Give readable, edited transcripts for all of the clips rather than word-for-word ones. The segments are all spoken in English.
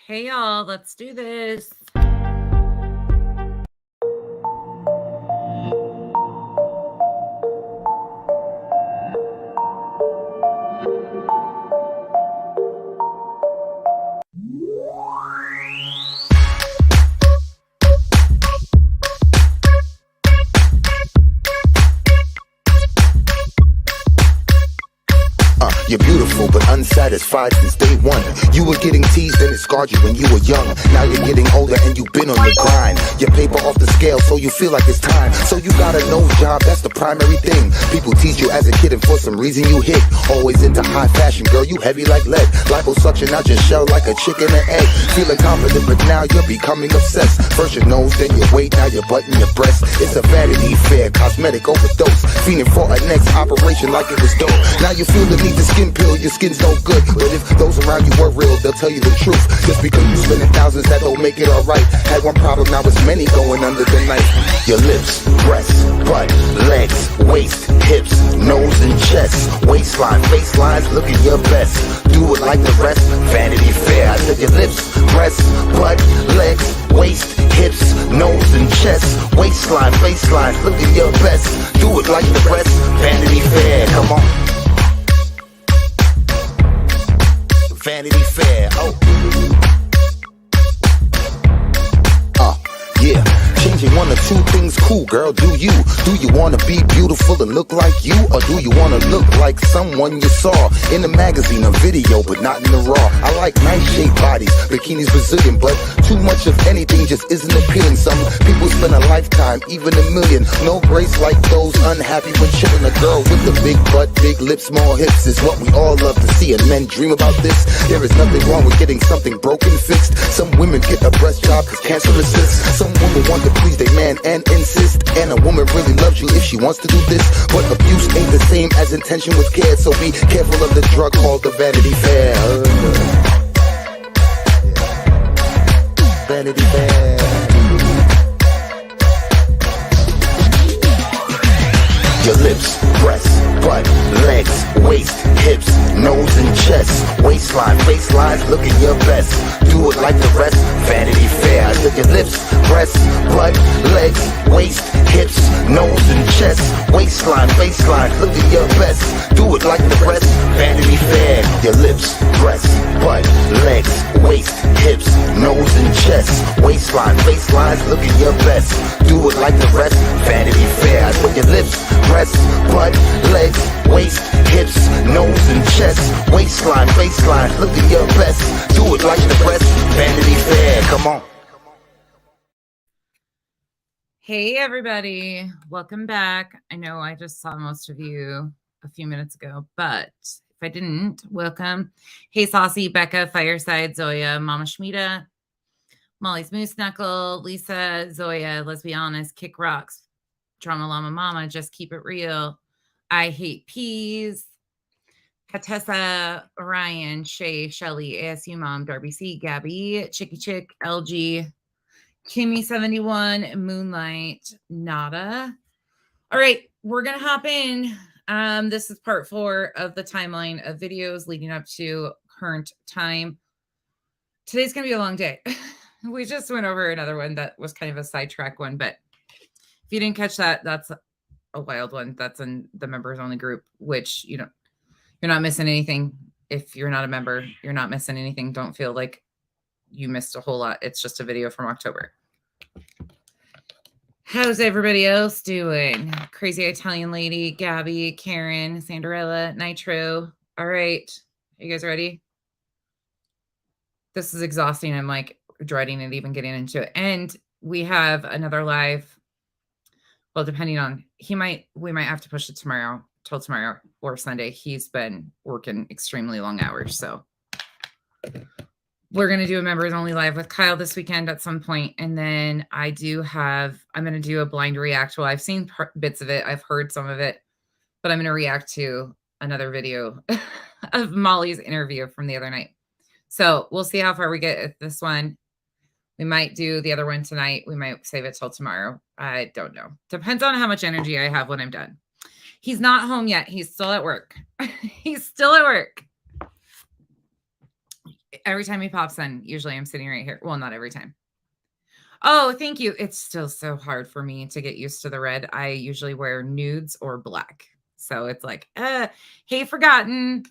Hey, y'all, let's do this. You're beautiful but unsatisfied since day one. You were getting teased and it scarred you when you were young. Now you're getting older and you've been on the grind. Your paper off the scale so you feel like it's time. So you got a nose job, that's the primary thing. People tease you as a kid and for some reason you hit. Always into high fashion, girl, you heavy like lead. Liposuction out your shell like a chicken and egg. Feeling confident but now you're becoming obsessed. First your nose, then your weight, now your butt and your breast. It's a Vanity Fair, cosmetic overdose. Fiending for a next operation like it was dope. Now you feel the need to skin pill, your skin's no good. But if those around you were real, they'll tell you the truth. Just because you spending thousands, that don't make it alright. Had one problem, now it's many going under the knife. Your lips, breasts, butt, legs, waist, hips, nose and chest, waistline, facelines, looking your best. Do it like the rest, Vanity Fair. I said your lips, breasts, butt, legs, waist, hips, nose and chest, waistline, facelines, looking your best. Do it like the rest, Vanity Fair. Come on. Vanity Fair, yeah. Changing one or two things, cool, girl, do you? Do you wanna be beautiful and look like you? Or do you wanna look like someone you saw in a magazine or video, but not in the raw? I like nice shaped bodies, bikinis Brazilian, but too much of anything just isn't appealing. Some people spend a lifetime, even a million. No grace like those unhappy when chilling. A girl with a big butt, big lips, small hips is what we all love to see, and men dream about this. There is nothing wrong with getting something broken fixed. Some women get a breast job cause cancer resists. Some women want to please their man and insist. And a woman really loves you if she wants to do this. But abuse ain't the same as intention with care. So be careful of the drug called the Vanity Fair. Vanity Fair. Your lips, breasts, butt, legs, waist, hips, nose and chest, waistline, facelines, looking your best. Do it like the rest, Vanity Fair. I said your lips, breasts, butt, legs, waist, hips, nose and chest, waistline, facelines, looking your best. Do it like the rest, Vanity Fair. Your lips, breasts, butt, legs, waist, hips, nose and chest, waistline, facelines, looking your best. Do it like the rest, Vanity Fair. I said your lips, breasts, butt, legs, waist, hips, nose and chest, waistline, faceline, look at your best. Do it like the rest, Vanity Fair. Come on. Hey, everybody. Welcome back. I know I just saw most of you a few minutes ago, but if I didn't, welcome. Hey, Saucy, Becca, Fireside, Zoya, Mama Shmita, Molly's Moose Knuckle, Lisa, Zoya, Let's Be Honest, Kick Rocks, Drama Llama Mama, Just Keep It Real, I Hate Peas, Katessa, Ryan, Shay, Shelly, ASU Mom, Darby C, Gabby, Chicky Chick, LG, Kimmy71, Moonlight, Nada. All right, we're going to hop in. This is part 4 of the timeline of videos leading up to current time. Today's going to be a long day. We just went over another one that was kind of a sidetrack one, but if you didn't catch that, that's a wild one. That's in the members only group, which, you know, you're not missing anything. If you're not a member, you're not missing anything. Don't feel like you missed a whole lot. It's just a video from October. How's everybody else doing? Crazy Italian Lady, Gabby, Karen, Sanderella, Nitro. All right. Are you guys ready? This is exhausting. I'm like dreading it, even getting into it. And we have another live. Well, depending on, we might have to push it tomorrow till tomorrow or Sunday. He's been working extremely long hours. So we're going to do a members only live with Kyle this weekend at some point. And then I'm going to do a blind react. Well, I've seen bits of it. I've heard some of it, but I'm going to react to another video of Molly's interview from the other night. So we'll see how far we get at this one. We might do the other one tonight. We might save it till tomorrow. I don't know. Depends on how much energy I have when I'm done. He's not home yet. He's still at work. He's still at work. Every time he pops in, usually I'm sitting right here. Well, not every time. Oh, thank you. It's still so hard for me to get used to the red. I usually wear nudes or black. So it's like, hey, forgotten.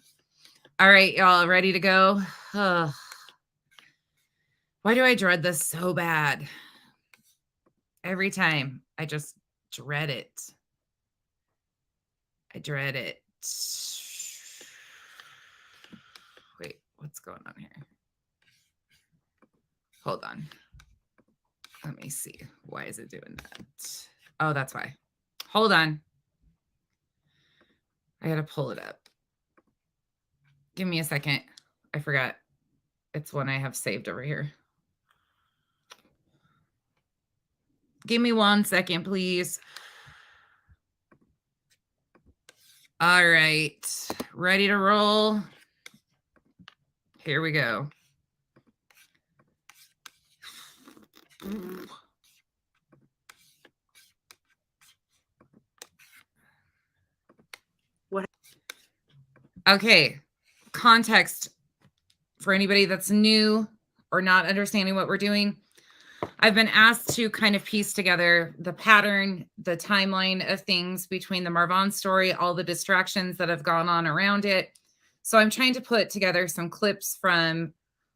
All right, y'all ready to go? Ugh. Why do I dread this so bad? Every time I just dread it. I dread it. Wait, what's going on here? Hold on. Let me see. Why is it doing that? Oh, that's why. Hold on. I gotta pull it up. Give me a second. I forgot. It's one I have saved over here. Give me 1 second, please. All right. Ready to roll? Here we go. What? Okay. Context for anybody that's new or not understanding what we're doing. I've been asked to kind of piece together the pattern, the timeline of things between the Marvon story, all the distractions that have gone on around it. So I'm trying to put together some clips from,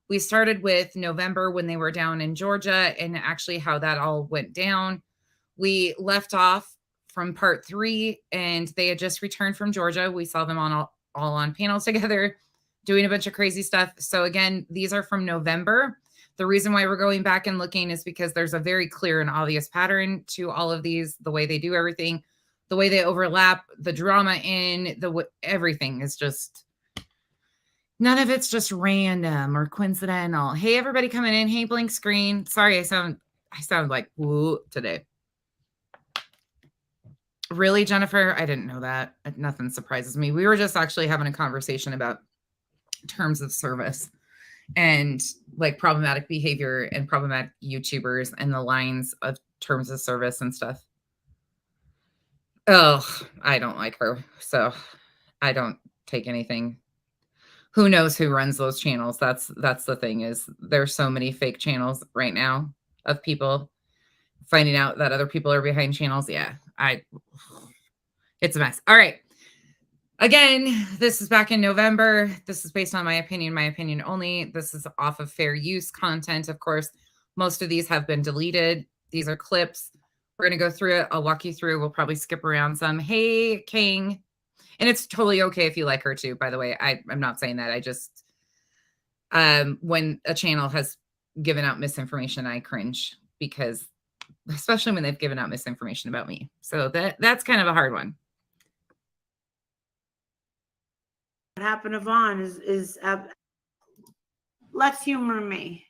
we started with November when they were down in Georgia and actually how that all went down. We left off from part 3 and they had just returned from Georgia. We saw them on all on panels together doing a bunch of crazy stuff. So again, these are from November. The reason why we're going back and looking is because there's a very clear and obvious pattern to all of these, the way they do everything, the way they overlap, the drama in everything is just, none of it's just random or coincidental. Hey, everybody coming in. Hey, blank screen. Sorry, I sound like woo today. Really, Jennifer? I didn't know that. Nothing surprises me. We were just actually having a conversation about terms of service and like problematic behavior and problematic YouTubers and the lines of terms of service and stuff. Oh, I don't like her. So I don't take anything. Who knows who runs those channels? That's the thing, is there's so many fake channels right now of people finding out that other people are behind channels. Yeah, it's a mess. All right. Again, this is back in November. This is based on my opinion only. This is off of fair use content. Of course, most of these have been deleted. These are clips. We're going to go through it. I'll walk you through. We'll probably skip around some. Hey, King. And it's totally okay if you like her too, by the way. I'm not saying that. I just, when a channel has given out misinformation, I cringe, because especially when they've given out misinformation about me. So that's kind of a hard one. What happened to Vaughn is let's humor me.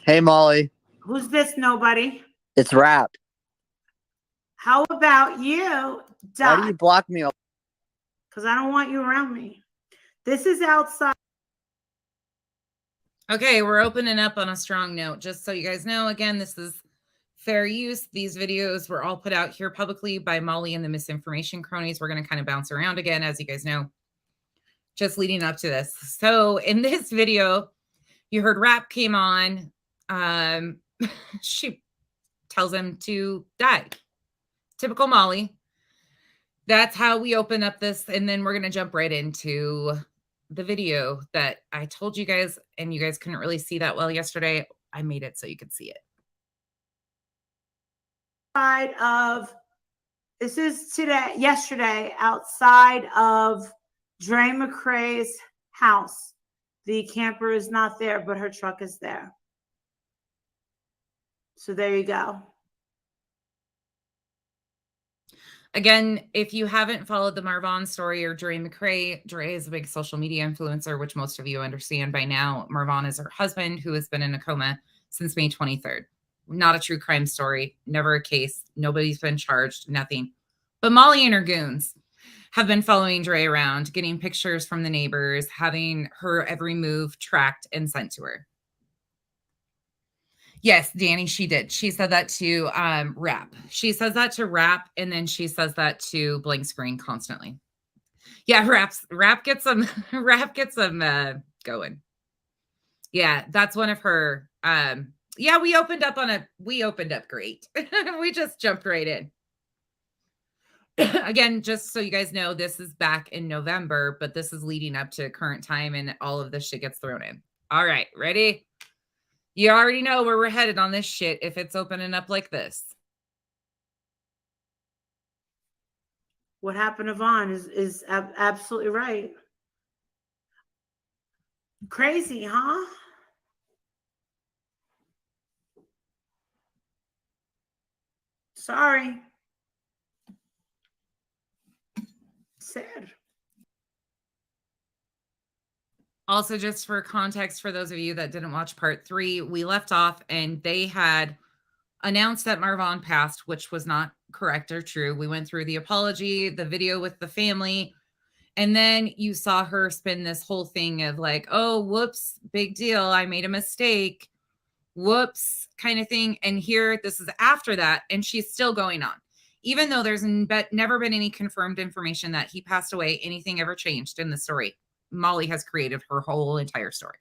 Hey, Molly. Who's this nobody? It's Rap. How about you? Why do you block me? Because I don't want you around me. This is outside. Okay, we're opening up on a strong note. Just so you guys know, again, this is fair use. These videos were all put out here publicly by Molly and the Misinformation Cronies. We're going to kind of bounce around again, as you guys know, just leading up to this. So in this video, you heard Rap came on. She tells him to die. Typical Molly. That's how we open up this. And then we're going to jump right into the video that I told you guys, and you guys couldn't really see that well yesterday. I made it so you could see it. This is yesterday, outside of Dre McCrae's house. The camper is not there, but her truck is there. So there you go. Again, if you haven't followed the Marvon story or Dre McCrae, Dre is a big social media influencer, which most of you understand by now. Marvon is her husband, who has been in a coma since May 23rd. Not a true crime story, never a case. Nobody's been charged, nothing. But Molly and her goons have been following Dre around, getting pictures from the neighbors, having her every move tracked and sent to her. Yes, Danny, she did. She said that to Rap. She says that to Rap, and then she says that to Blank Screen constantly. Yeah, Rap gets them going. Yeah, that's one of her. Yeah, we opened up great. We just jumped right in. Again, just so you guys know, this is back in November, but this is leading up to current time and all of this shit gets thrown in. All right, ready? You already know where we're headed on this shit if it's opening up like this. What happened to Vaughn is absolutely right. Crazy, huh? Sorry. Sad. Also, just for context, for those of you that didn't watch part 3, we left off and they had announced that Marvon passed, which was not correct or true. We went through the apology, the video with the family, and then you saw her spin this whole thing of like, oh, whoops, big deal. I made a mistake. Whoops, kind of thing. And here, this is after that, and she's still going on. Even though there's never been any confirmed information that he passed away, anything ever changed in the story. Molly has created her whole entire story.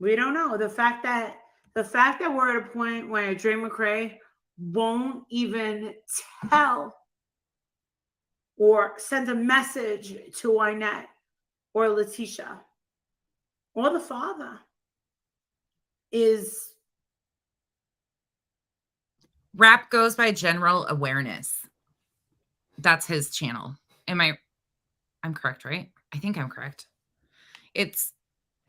We don't know. The fact that we're at a point where Dre McRae won't even tell or send a message to Wynette or Letitia or the father is. Rap goes by general awareness. That's his channel. I'm correct, right? I think I'm correct. It's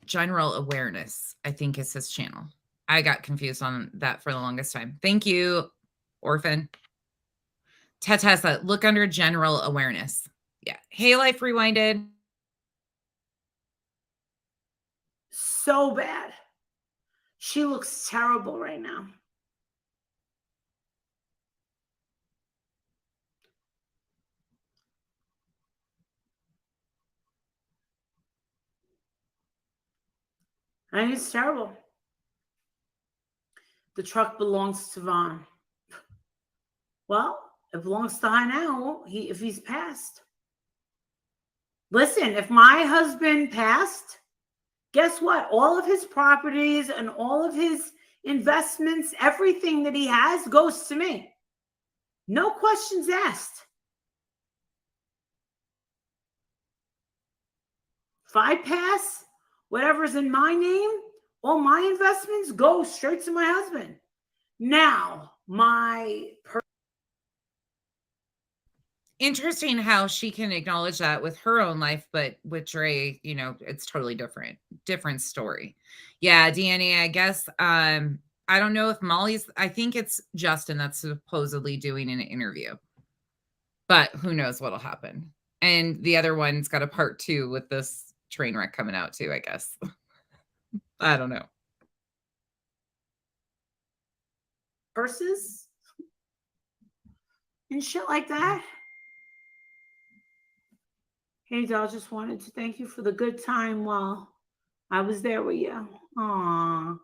general awareness, I think, is his channel. I got confused on that for the longest time. Thank you, Orphan. Tessa, look under general awareness. Yeah. Hey, Life Rewinded. So bad. She looks terrible right now. I think it's terrible. The truck belongs to Vaughn. Well, it belongs to High now. If he's passed. Listen, if my husband passed, guess what? All of his properties and all of his investments, everything that he has goes to me. No questions asked. If I pass, whatever's in my name, all my investments go straight to my husband. Now, interesting how she can acknowledge that with her own life, but with Dre, it's totally different story. Yeah, DNA, I guess. I don't know if I think it's Justin that's supposedly doing an interview, but who knows what'll happen. And the other one's got a part 2 with this train wreck coming out too, I guess. I don't know. Purses and shit like that. Hey, doll, just wanted to thank you for the good time while I was there with you. Aww.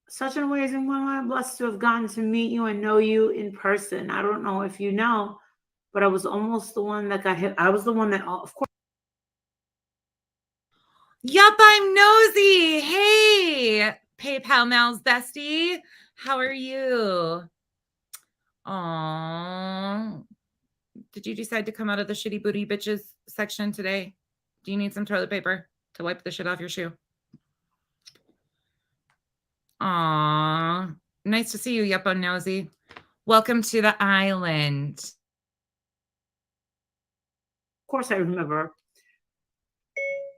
Such an amazing woman. I'm blessed to have gotten to meet you and know you in person. I don't know if you know, but I was almost the one that got hit. I was the one that, of course. Yup, I'm nosy. Hey, PayPal Mal's bestie. How are you? Aww. Did you decide to come out of the shitty booty bitches section today? Do you need some toilet paper to wipe the shit off your shoe? Aww. Nice to see you, Yup, I'm nosy. Welcome to the island. Of course I remember.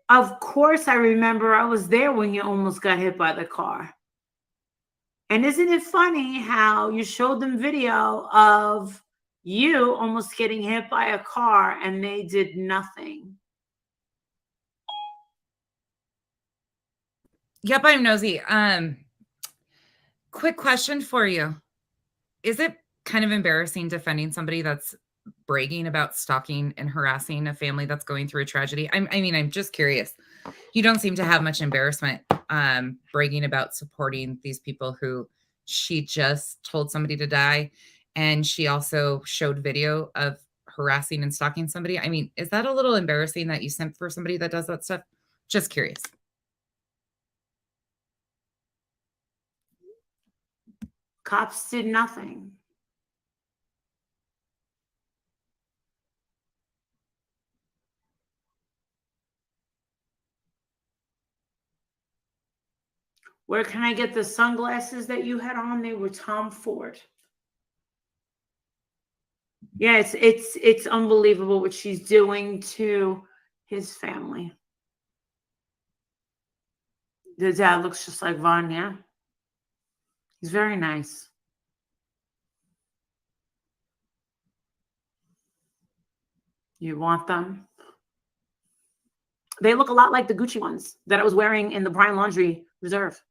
Of course I remember. I was there when you almost got hit by the car. And isn't it funny how you showed them video of you almost getting hit by a car and they did nothing? Yup, I'm nosy. Quick question for you. Is it kind of embarrassing defending somebody that's bragging about stalking and harassing a family that's going through a tragedy? I'm just curious. You don't seem to have much embarrassment bragging about supporting these people who she just told somebody to die. And she also showed video of harassing and stalking somebody. I mean, is that a little embarrassing that you simp for somebody that does that stuff? Just curious. Cops did nothing. Where can I get the sunglasses that you had on? They were Tom Ford. Yeah, it's unbelievable what she's doing to his family. The dad looks just like Von, yeah. He's very nice. You want them? They look a lot like the Gucci ones that I was wearing in the Brian Laundrie Reserve.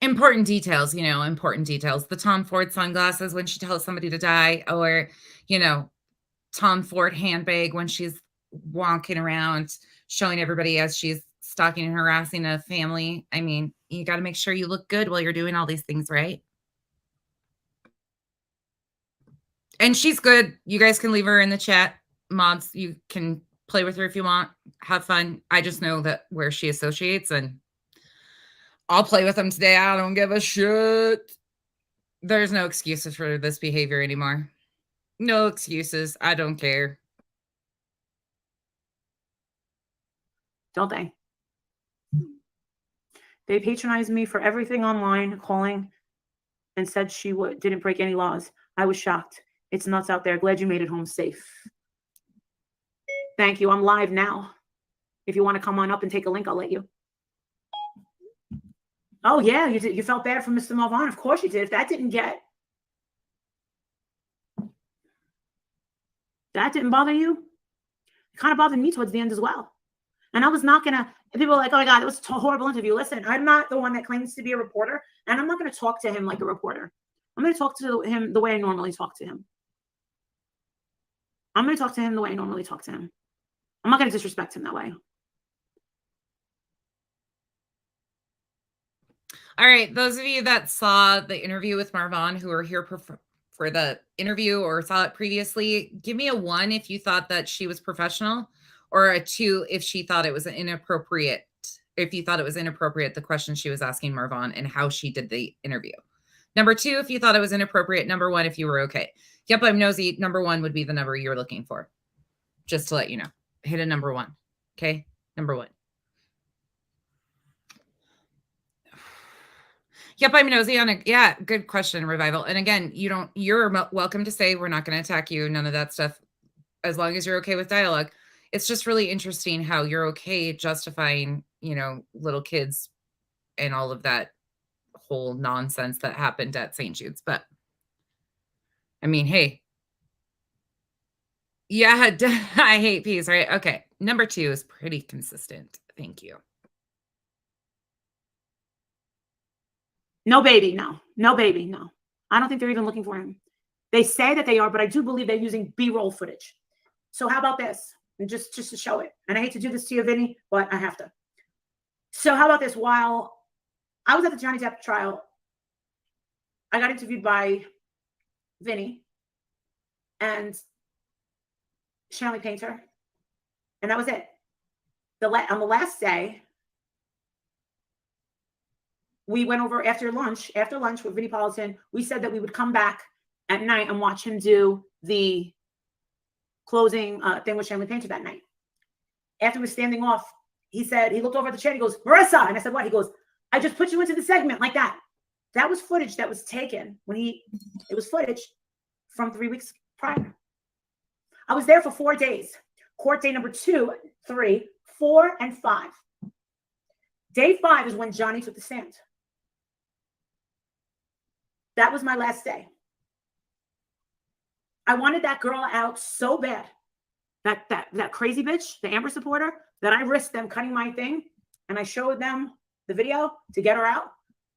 Important details, important details. The Tom Ford sunglasses when she tells somebody to die, or, Tom Ford handbag when she's walking around showing everybody as she's stalking and harassing a family. I mean, you got to make sure you look good while you're doing all these things, right? And she's good. You guys can leave her in the chat. Mods, you can play with her if you want. Have fun. I just know that where she associates, and I'll play with them today. I don't give a shit. There's no excuses for this behavior anymore. No excuses. I don't care. Don't they? They patronized me for everything online, calling and said she didn't break any laws. I was shocked. It's nuts out there. Glad you made it home safe. Thank you. I'm live now. If you want to come on up and take a link, I'll let you. Oh, yeah. You felt bad for Mr. Malvon. Of course you did. If that didn't bother you, it kind of bothered me towards the end as well. And I was not going to, people were like, oh my God, it was a horrible interview. Listen, I'm not the one that claims to be a reporter, and I'm not going to talk to him like a reporter. I'm going to talk to him the way I normally talk to him. I'm not going to disrespect him that way. All right. Those of you that saw the interview with Marvon, who are here for the interview or saw it previously, give me a 1 if you thought that she was professional, or a 2 if she thought it was inappropriate. If you thought it was inappropriate, the question she was asking Marvon and how she did the interview. Number 2, if you thought it was inappropriate. Number 1, if you were okay. Yep, I'm nosy. Number 1 would be the number you're looking for. Just to let you know. Hit a number 1. Okay? Number 1. Yep, I'm nosy on it. Yeah, good question, Revival. And again, you're welcome to say we're not going to attack you. None of that stuff. As long as you're okay with dialogue. It's just really interesting how you're okay justifying, little kids and all of that whole nonsense that happened at St. Jude's. But I mean, hey. Yeah, I hate peas, right? Okay. Number 2 is pretty consistent. Thank you. No baby, no. No baby, no. I don't think they're even looking for him. They say that they are, but I do believe they're using B-roll footage. So how about this? And just to show it. And I hate to do this to you, Vinny, but I have to. So how about this? While I was at the Johnny Depp trial, I got interviewed by Vinny and Shirley Painter. And that was it. On the last day, we went over after lunch with Vinnie Politan. We said that we would come back at night and watch him do the closing thing with Shirley Painter that night. After we were standing off, he looked over at the chair. He goes, Marissa. And I said, what? He goes, I just put you into the segment like that. That was footage that was taken it was footage from 3 weeks prior. I was there for 4 days. Court day number 2, 3, 4, and 5. Day 5 is when Johnny took the stand. That was my last day. I wanted that girl out so bad. That crazy bitch, the Amber supporter, that I risked them cutting my thing, and I showed them the video to get her out.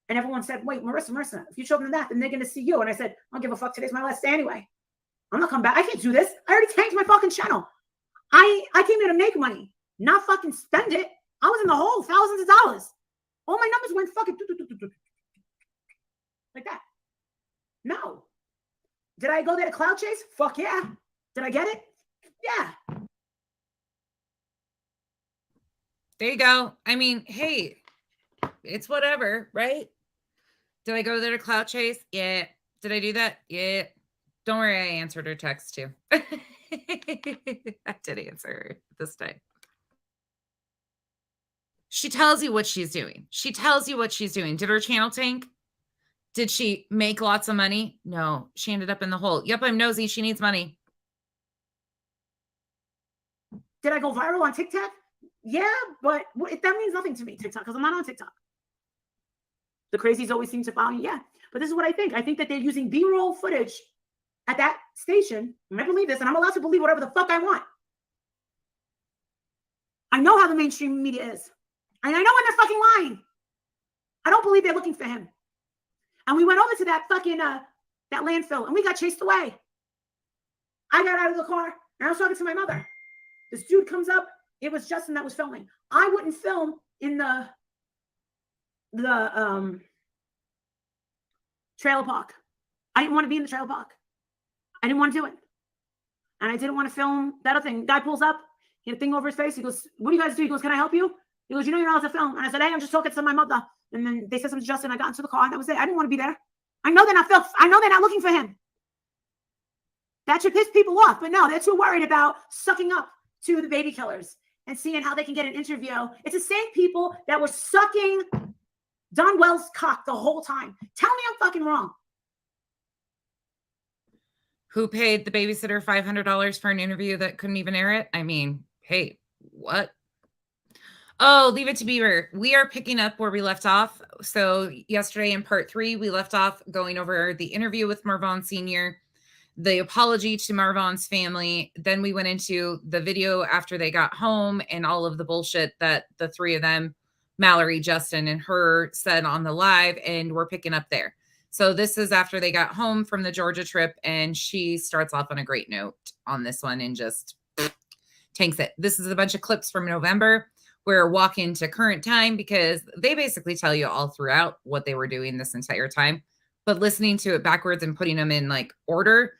And everyone said, wait, Marissa, if you show them that, then they're going to see you. And I said, I don't give a fuck. Today's my last day anyway. I'm not coming back. I can't do this. I already tanked my fucking channel. I came here to make money, not fucking spend it. I was in the hole, thousands of dollars. All my numbers went fucking like that. No. Did I go there to cloud chase? Fuck yeah. Did I get it? Yeah. There you go. I mean, hey, it's whatever, right? Did I go there to clout chase? Yeah. Did I do that? Yeah. Don't worry, I answered her text too. I did answer her this time. She tells you what she's doing. She tells you what she's doing. Did her channel tank? Did she make lots of money? No, she ended up in the hole. Yep, I'm nosy. She needs money. Did I go viral on TikTok? Yeah, but that means nothing to me, TikTok, because I'm not on TikTok. The crazies always seem to follow me. Yeah, but this is what I think. I think that they're using B-roll footage at that station. I believe this, and I'm allowed to believe whatever the fuck I want. I know how the mainstream media is. And I know when they're fucking lying. I don't believe they're looking for him. And we went over to that fucking, that landfill, and we got chased away. I got out of the car, and I was talking to my mother. This dude comes up. It was Justin that was filming. I wouldn't film in the trailer park. I didn't want to be in the trailer park. I didn't want to do it. And I didn't want to film that other thing. Guy pulls up. He had a thing over his face. He goes, what do you guys do? He goes, can I help you? He goes, you know you're not allowed to film. And I said, hey, I'm just talking to my mother. And then they said something to Justin. I got into the car, and that was it. I didn't want to be there. I know they're not I know they're not looking for him. That should piss people off. But no, they're too worried about sucking up to the baby killers and seeing how they can get an interview. It's the same people that were sucking Don Wells' cock the whole time. Tell me I'm fucking wrong. Who paid the babysitter $500 for an interview that couldn't even air it? I mean, hey, what? Oh, Leave It to Beaver. We are picking up where we left off. So yesterday in part 3, we left off going over the interview with Marvon Sr., the apology to Marvon's family. Then we went into the video after they got home and all of the bullshit that the three of them, Mallory, Justin, and her, said on the live, and we're picking up there. So this is after they got home from the Georgia trip, and she starts off on a great note on this one and just tanks it. This is a bunch of clips from November. We're walking to current time because they basically tell you all throughout what they were doing this entire time. But listening to it backwards and putting them in like order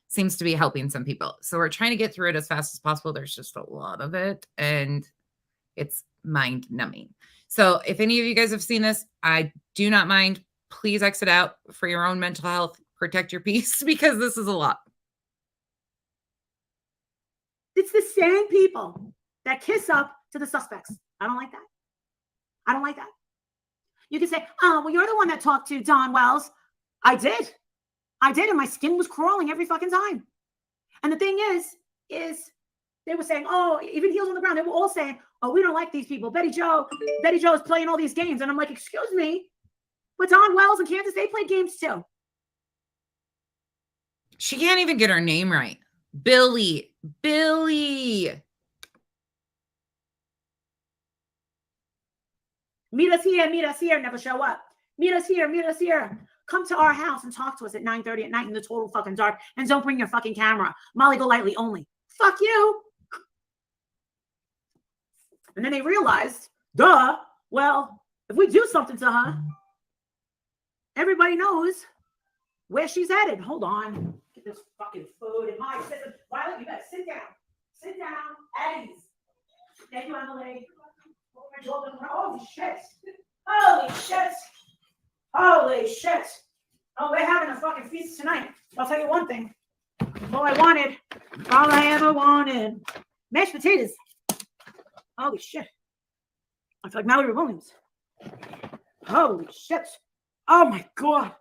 seems to be helping some people. So we're trying to get through it as fast as possible. There's just a lot of it, and it's mind numbing. So if any of you guys have seen this, I do not mind. Please exit out for your own mental health. Protect your peace, because this is a lot. It's the same people that kiss up to the suspects. I don't like that. I don't like that. You can say, oh, well, you're the one that talked to Don Wells. I did. And my skin was crawling every fucking time. And the thing is they were saying, oh, even heels on the ground. They were all saying, oh, we don't like these people. Betty Jo is playing all these games. And I'm like, excuse me, but Don Wells and Kansas, they played games too. She can't even get her name right. Billy. Meet us here, never show up. Meet us here. Come to our house and talk to us at 9:30 at night in the total fucking dark. And don't bring your fucking camera. Molly Golightly only. Fuck you. And then they realized, duh, well, if we do something to her, everybody knows where she's headed. Hold on. Get this fucking food in my system. Violet, you better sit down. Sit down at ease. Thank you, Emily. Holy shit. Oh, we're having a fucking feast tonight. I'll tell you one thing. All I ever wanted. Mashed potatoes. Holy shit. I feel like Mallory Williams. Holy shit. Oh my God.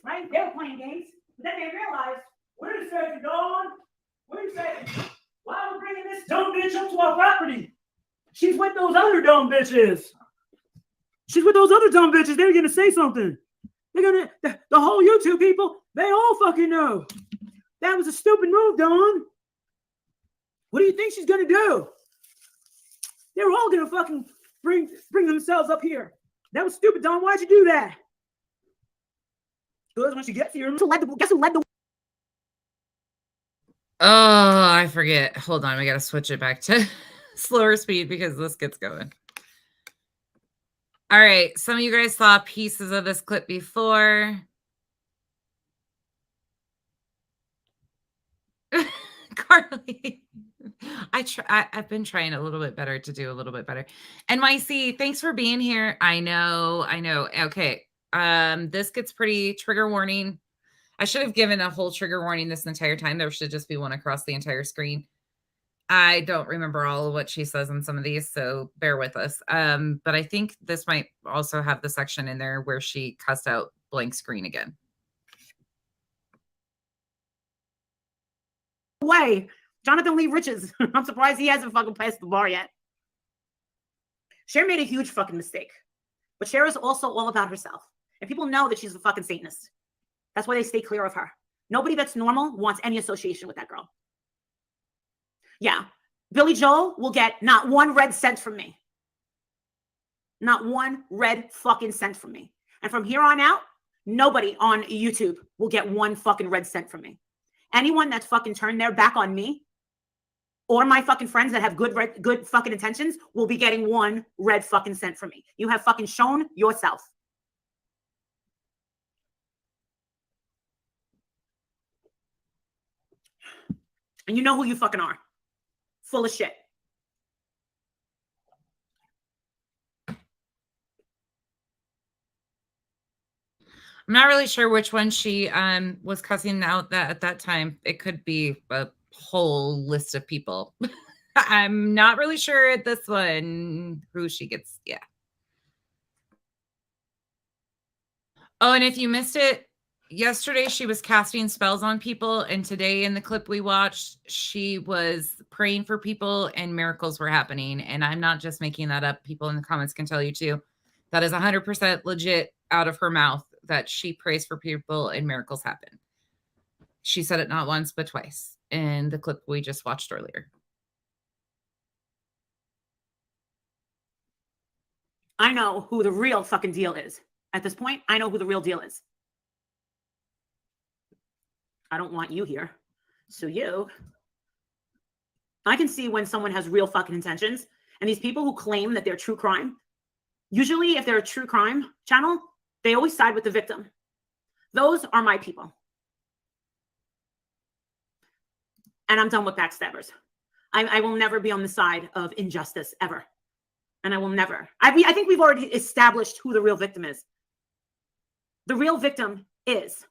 Right? They were playing games. But then they realized, wait a second, Dawn. Wait a second. Why are we bringing this dumb bitch up to our property? She's with those other dumb bitches. They're going to say something. The whole YouTube people, they all fucking know. That was a stupid move, Dawn. What do you think she's going to do? They're all going to fucking bring themselves up here. That was stupid, Dawn. Why'd you do that? Because when she gets here, guess who led the... Oh, I forget. Hold on. We got to switch it back to slower speed because this gets going. All right. Some of you guys saw pieces of this clip before. Carly. I've been trying a little bit better to do a little bit better. NYC, thanks for being here. I know. Okay. This gets pretty trigger warning. I should have given a whole trigger warning this entire time. There should just be one across the entire screen. I don't remember all of what she says in some of these, so bear with us. But I think this might also have the section in there where she cussed out blank screen again. Way, Jonathan Lee Riches. I'm surprised he hasn't fucking passed the bar yet. Cher made a huge fucking mistake. But Cher is also all about herself. And people know that she's a fucking Satanist. That's why they stay clear of her. Nobody that's normal wants any association with that girl. Yeah. Billy Joel will get not one red cent from me. Not one red fucking cent from me. And from here on out, nobody on YouTube will get one fucking red cent from me. Anyone that's fucking turned their back on me or my fucking friends that have good fucking intentions will be getting one red fucking cent from me. You have fucking shown yourself. And you know who you fucking are. Full of shit. I'm not really sure which one she was cussing out that at that time. It could be a whole list of people. I'm not really sure at this one who she gets. Yeah. Oh, and if you missed it, yesterday she was casting spells on people, and today in the clip we watched, she was praying for people and miracles were happening. And I'm not just making that up. People in the comments can tell you too. That is 100% legit out of her mouth that she prays for people and miracles happen. She said it not once, but twice in the clip we just watched earlier. I know who the real fucking deal is. At this point, I know who the real deal is. I don't want you here. So I can see when someone has real fucking intentions. And these people who claim that they're true crime, usually if they're a true crime channel, they always side with the victim. Those are my people. And I'm done with backstabbers. I will never be on the side of injustice ever. And I will never. I think we've already established who the real victim is. The real victim is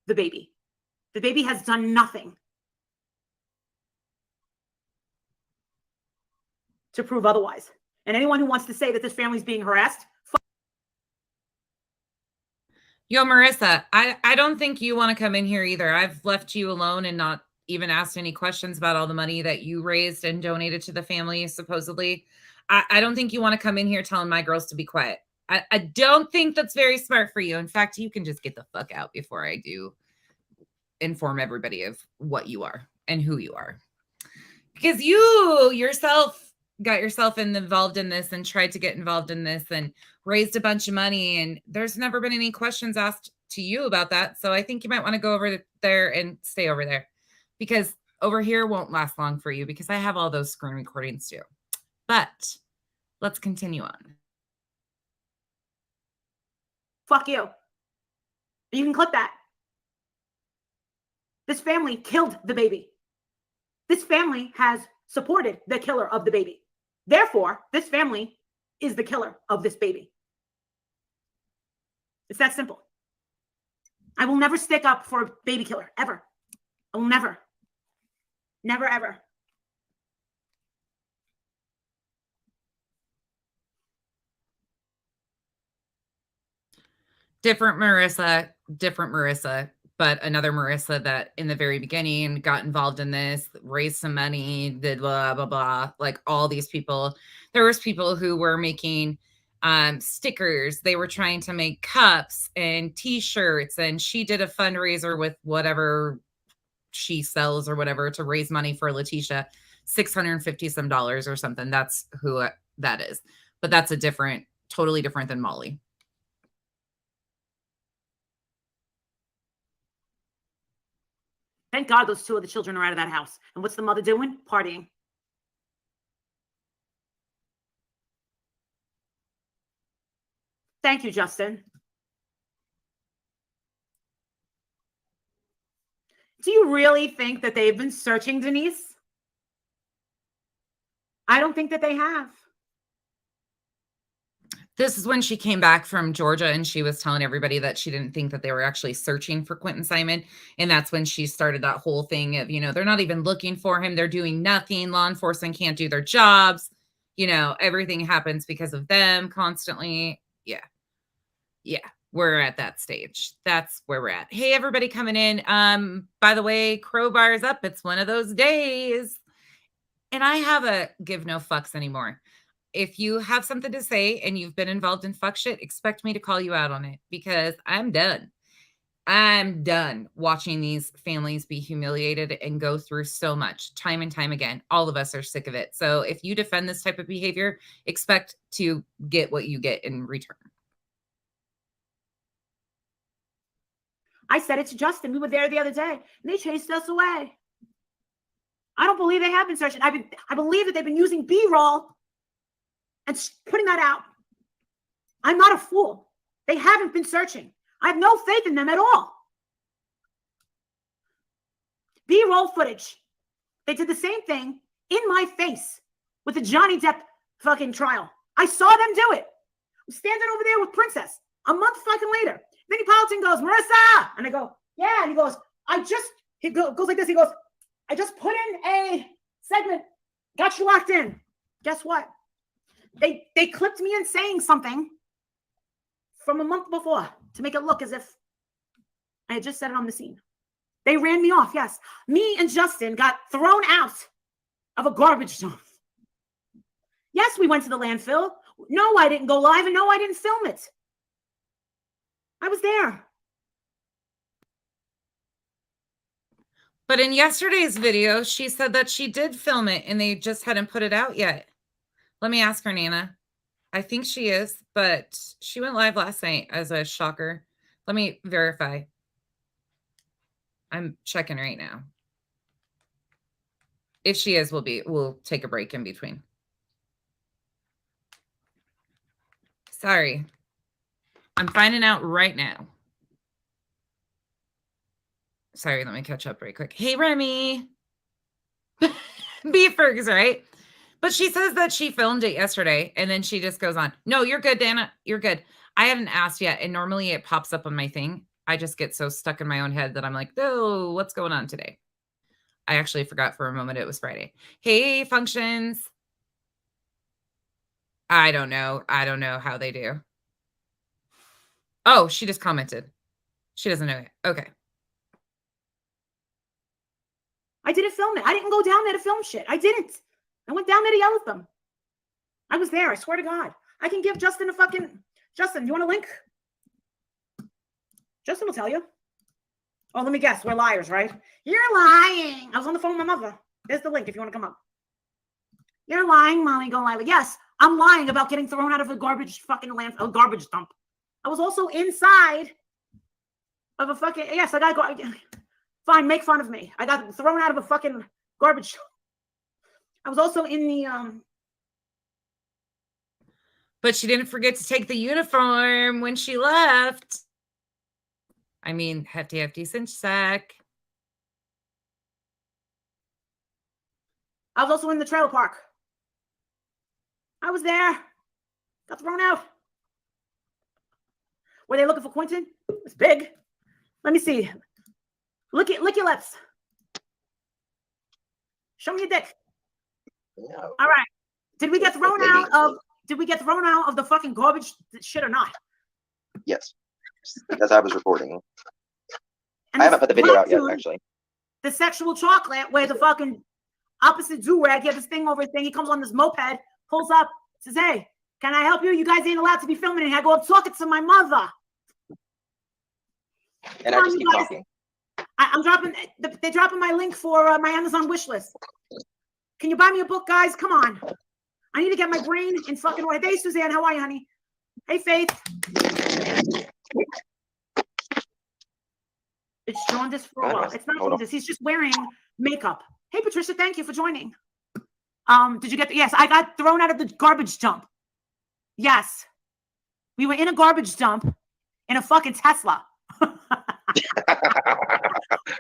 the baby. The baby has done nothing to prove otherwise. And anyone who wants to say that this family's being harassed. Yo, Marissa, I don't think you want to come in here either. I've left you alone and not even asked any questions about all the money that you raised and donated to the family, supposedly. I don't think you want to come in here telling my girls to be quiet. I don't think that's very smart for you. In fact, you can just get the fuck out before I do inform everybody of what you are and who you are. Because you yourself got yourself involved in this and tried to get involved in this and raised a bunch of money. And there's never been any questions asked to you about that. So I think you might want to go over there and stay over there, because over here won't last long for you, because I have all those screen recordings too. But let's continue on. Fuck you. You can clip that. This family killed the baby. This family has supported the killer of the baby. Therefore, this family is the killer of this baby. It's that simple. I will never stick up for a baby killer, ever. I will never. Never, ever. Different Marissa, but another Marissa that in the very beginning got involved in this, raised some money, did blah, blah, blah. Like all these people, there was people who were making stickers. They were trying to make cups and t-shirts, and she did a fundraiser with whatever she sells or whatever to raise money for Letitia, $650 some or something. That's who that is. But that's totally different than Molly. Thank God those two of the children are out of that house. And what's the mother doing? Partying. Thank you, Justin. Do you really think that they've been searching Denise? I don't think that they have. This is when she came back from Georgia and she was telling everybody that she didn't think that they were actually searching for Quentin Simon. And that's when she started that whole thing of, they're not even looking for him. They're doing nothing. Law enforcement can't do their jobs. Everything happens because of them constantly. Yeah. We're at that stage. That's where we're at. Hey, everybody coming in. By the way, Crowbar's up. It's one of those days. And I have a give no fucks anymore. If you have something to say and you've been involved in fuck shit, expect me to call you out on it because I'm done. I'm done watching these families be humiliated and go through so much time and time again. All of us are sick of it. So if you defend this type of behavior, expect to get what you get in return. I said it to Justin. We were there the other day and they chased us away. I don't believe they have been searching. I believe that they've been using B-roll and putting that out. I'm not a fool. They haven't been searching. I have no faith in them at all. B-roll footage. They did the same thing in my face with the Johnny Depp fucking trial. I saw them do it. I'm standing over there with Princess a month fucking later. Vinny Politan goes, Marissa. And I go, yeah. And he goes, he goes like this. He goes, I just put in a segment, got you locked in. Guess what? They clipped me in saying something from a month before to make it look as if I had just said it on the scene. They ran me off, yes. Me and Justin got thrown out of a garbage dump. Yes, we went to the landfill. No, I didn't go live, and no, I didn't film it. I was there. But in yesterday's video, she said that she did film it and they just hadn't put it out yet. Let me ask her, Nana. I think she is, but she went live last night as a shocker. Let me verify. I'm checking right now. If she is, we'll take a break in between. Sorry. I'm finding out right now. Sorry, let me catch up right quick. Hey, Remy. Beefers, right? But she says that she filmed it yesterday, and then she just goes on. No, you're good, Dana. You're good. I haven't asked yet, and normally it pops up on my thing. I just get so stuck in my own head that I'm like, oh, what's going on today? I actually forgot for a moment it was Friday. Hey, functions. I don't know. I don't know how they do. Oh, she just commented. She doesn't know it. Okay. I didn't film it. I didn't go down there to film shit. I didn't. I went down there to yell at them. I was there. I swear to God. I can give Justin a fucking... Justin, you want a link? Justin will tell you. Oh, let me guess. We're liars, right? You're lying. I was on the phone with my mother. There's the link if you want to come up. You're lying, Molly. Go lie. Yes, I'm lying about getting thrown out of a garbage fucking a garbage dump. I was also inside of a fucking... Yes, I got to go... Fine, make fun of me. I got thrown out of a fucking garbage. I was also in the But she didn't forget to take the uniform when she left. I mean, hefty cinch sack. I was also in the trailer park. I was there. Got thrown out. Were they looking for Quentin? It's big. Let me see. Lick your lips. Show me your dick. No. All right. Did we get thrown out of the fucking garbage shit or not? Yes. Because I was recording. I haven't put the video out yet, actually. The sexual chocolate where the fucking opposite do-rag, he had this thing over his thing. He comes on this moped, pulls up, says, hey, can I help you? You guys ain't allowed to be filming it. I go, I'm talking to my mother. And I just keep talking. I'm dropping, they're dropping my link for my Amazon wish list. Can you buy me a book, guys? Come on. I need to get my brain in fucking order. Hey, Suzanne, how are you, honey? Hey, Faith. It's jaundice for a while. It's not jaundice. He's just wearing makeup. Hey, Patricia, thank you for joining. Did you get yes, I got thrown out of the garbage dump. Yes. We were in a garbage dump in a fucking Tesla.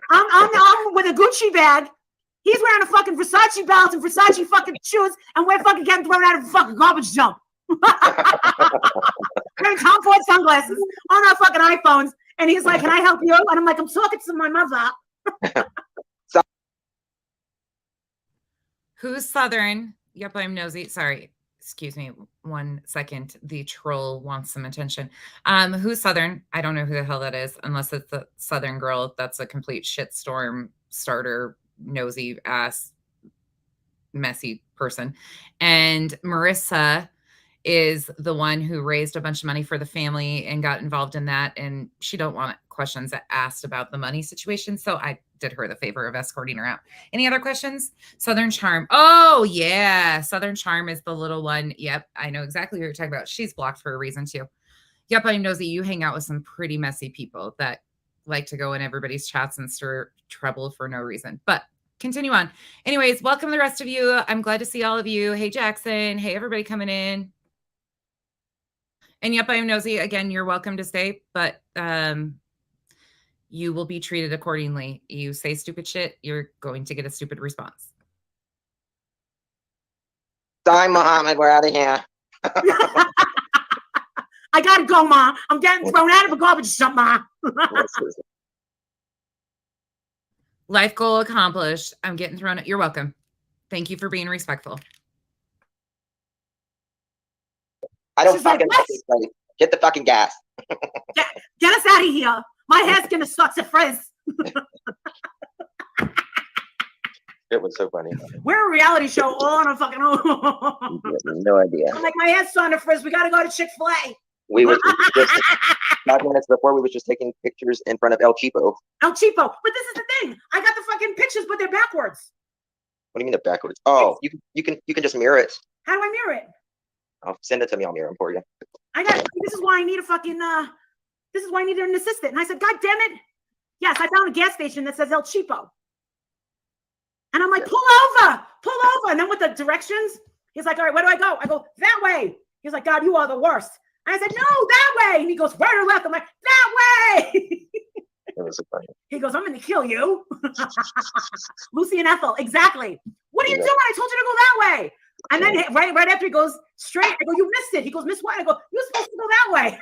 I'm with a Gucci bag. He's wearing a fucking Versace belt and Versace fucking shoes, and we're fucking getting thrown out of a fucking garbage dump. Wearing Tom Ford sunglasses on our fucking iPhones, and he's like, "Can I help you?" And I'm like, "I'm talking to my mother." Who's Southern? Yep, I'm nosy. Sorry. Excuse me 1 second. The troll wants some attention. Who's Southern? I don't know who the hell that is, unless it's the Southern girl. That's a complete shitstorm starter, nosy ass, messy person. And Marissa is the one who raised a bunch of money for the family and got involved in that. And she don't want questions asked about the money situation. So I did her the favor of escorting her out. Any other questions? Southern Charm. Oh yeah. Southern Charm is the little one. Yep. I know exactly what you're talking about. She's blocked for a reason too. Yep. I know that you hang out with some pretty messy people that like to go in everybody's chats and stir trouble for no reason, but continue on. Anyways, welcome the rest of you. I'm glad to see all of you. Hey, Jackson. Hey, everybody coming in. And yep, I am nosy. Again, you're welcome to stay, but you will be treated accordingly. You say stupid shit, you're going to get a stupid response. Sorry, Muhammad, we're out of here. I gotta go, Ma. I'm getting thrown out of a garbage dump, Ma. Life goal accomplished. I'm getting thrown out. You're welcome. Thank you for being respectful. I don't fucking like, get the fucking gas. Get us out of here. My hair's gonna start to frizz. It was so funny. We're a reality show all on a fucking own. No idea. I'm like, my hair's starting to frizz. We gotta go to Chick-fil-A. We were just 5 minutes before we were just taking pictures in front of El Cheapo. El Cheapo. But this is the thing. I got the fucking pictures, but they're backwards. What do you mean they're backwards? Oh, you can just mirror it. How do I mirror it? I'll send it to me. I'll mirror them for you. This is why I need a fucking this is why I need an assistant. And I said, God damn it. Yes, I found a gas station that says El Cheapo. And I'm like, pull over. And then with the directions, he's like, all right, where do I go? I go, that way. He's like, God, you are the worst. And I said, no, that way. And he goes, right or left? I'm like, that way. It was so funny. He goes, I'm going to kill you. Lucy and Ethel. Exactly. What are you doing? I told you to go that way. And then right after he goes straight, I go, you missed it. He goes, miss what? I go, you're supposed to go that way.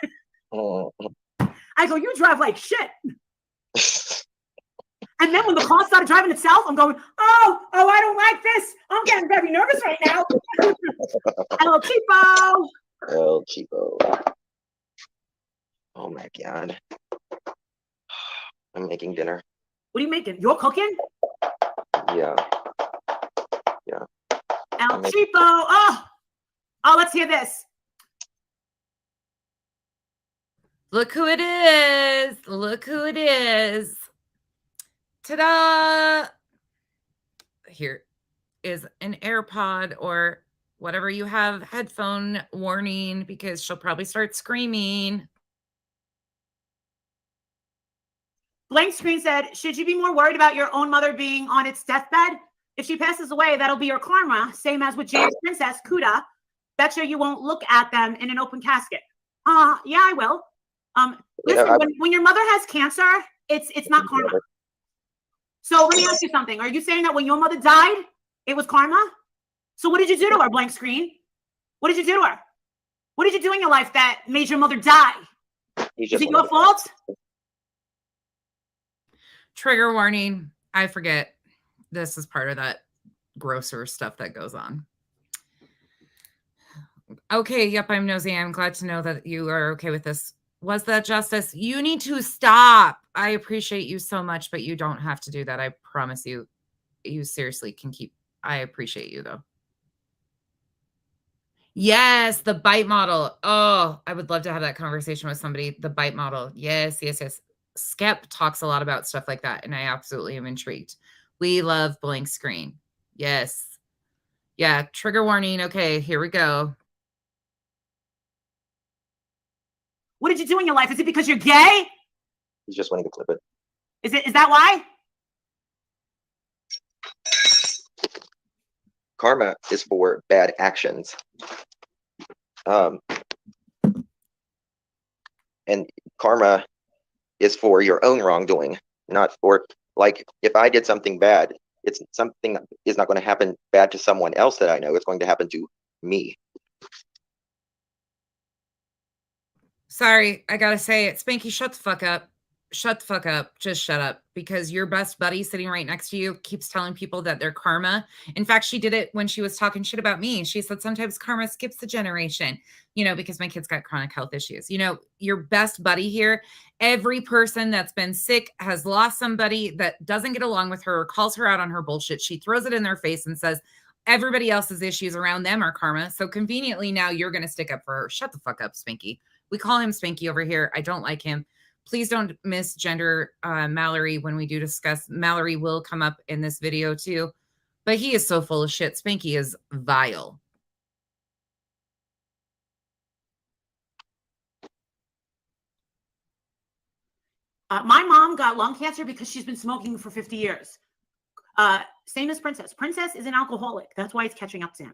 I go, you drive like shit. And then when the car started driving itself, I'm going, oh, I don't like this. I'm getting very nervous right now. El Cheapo. El Cheapo. Oh my God. I'm making dinner. What are you making? You're cooking? Yeah. El Cheapo. Oh, let's hear this. Look who it is. Look who it is. Ta-da! Here is an AirPod or whatever you have, headphone warning, because she'll probably start screaming. Blank Screen said, should you be more worried about your own mother being on its deathbed? If she passes away, that'll be your karma. Same as with James Princess, Kuda. Betcha you won't look at them in an open casket. Yeah, I will. Listen, when your mother has cancer, it's not karma. So let me ask you something. Are you saying that when your mother died, it was karma? So what did you do to her, Blank Screen? What did you do to her? What did you do in your life that made your mother die? Is it your fault? Trigger warning. I forget. This is part of that grosser stuff that goes on. Okay, yep, I'm nosy. I'm glad to know that you are okay with this. Was that justice? You need to stop. I appreciate you so much, but you don't have to do that. I promise you. You seriously can keep. I appreciate you, though. Yes, the bite model. Oh, I would love to have that conversation with somebody. The bite model. Yes. Skep talks a lot about stuff like that, and I absolutely am intrigued. We love Blank Screen. Yes. Yeah, trigger warning. Okay, here we go. What did you do in your life? Is it because you're gay? He's just wanting to clip it. Is that why? Karma is for bad actions. And karma is for your own wrongdoing, not for Like if I did something bad, it's something that is not going to happen bad to someone else that I know. It's going to happen to me. Sorry, I gotta say it. Spanky, shut the fuck up. Shut the fuck up. Just shut up. Because your best buddy sitting right next to you keeps telling people that they're karma. In fact, she did it when she was talking shit about me. She said sometimes karma skips the generation, because my kid's got chronic health issues. Your best buddy here, every person that's been sick has lost somebody that doesn't get along with her or calls her out on her bullshit. She throws it in their face and says, everybody else's issues around them are karma. So conveniently now you're going to stick up for her. Shut the fuck up, Spanky. We call him Spanky over here. I don't like him. Please don't misgender Mallory when we do discuss. Mallory will come up in this video too. But he is so full of shit. Spanky is vile. My mom got lung cancer because she's been smoking for 50 years. Same as Princess. Princess is an alcoholic. That's why it's catching up to him.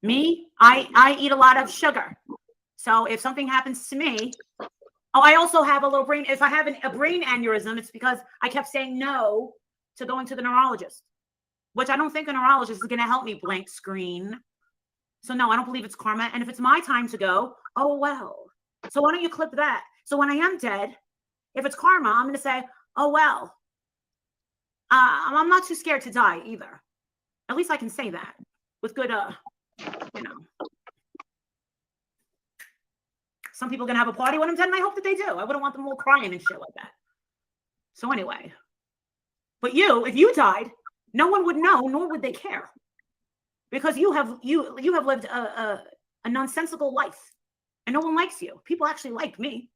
Me, I eat a lot of sugar. So if something happens to me, I also have a little brain. If I have a brain aneurysm, it's because I kept saying no to going to the neurologist, which I don't think a neurologist is going to help me blank screen. So no, I don't believe it's karma. And if it's my time to go, oh, well. So why don't you clip that? So when I am dead, if it's karma, I'm going to say, oh, well. I'm not too scared to die either. At least I can say that with good, Some people are going to have a party when I'm dead, and I hope that they do. I wouldn't want them all crying and shit like that. So anyway. But if you died, no one would know, nor would they care. Because you have lived a nonsensical life. And no one likes you. People actually like me.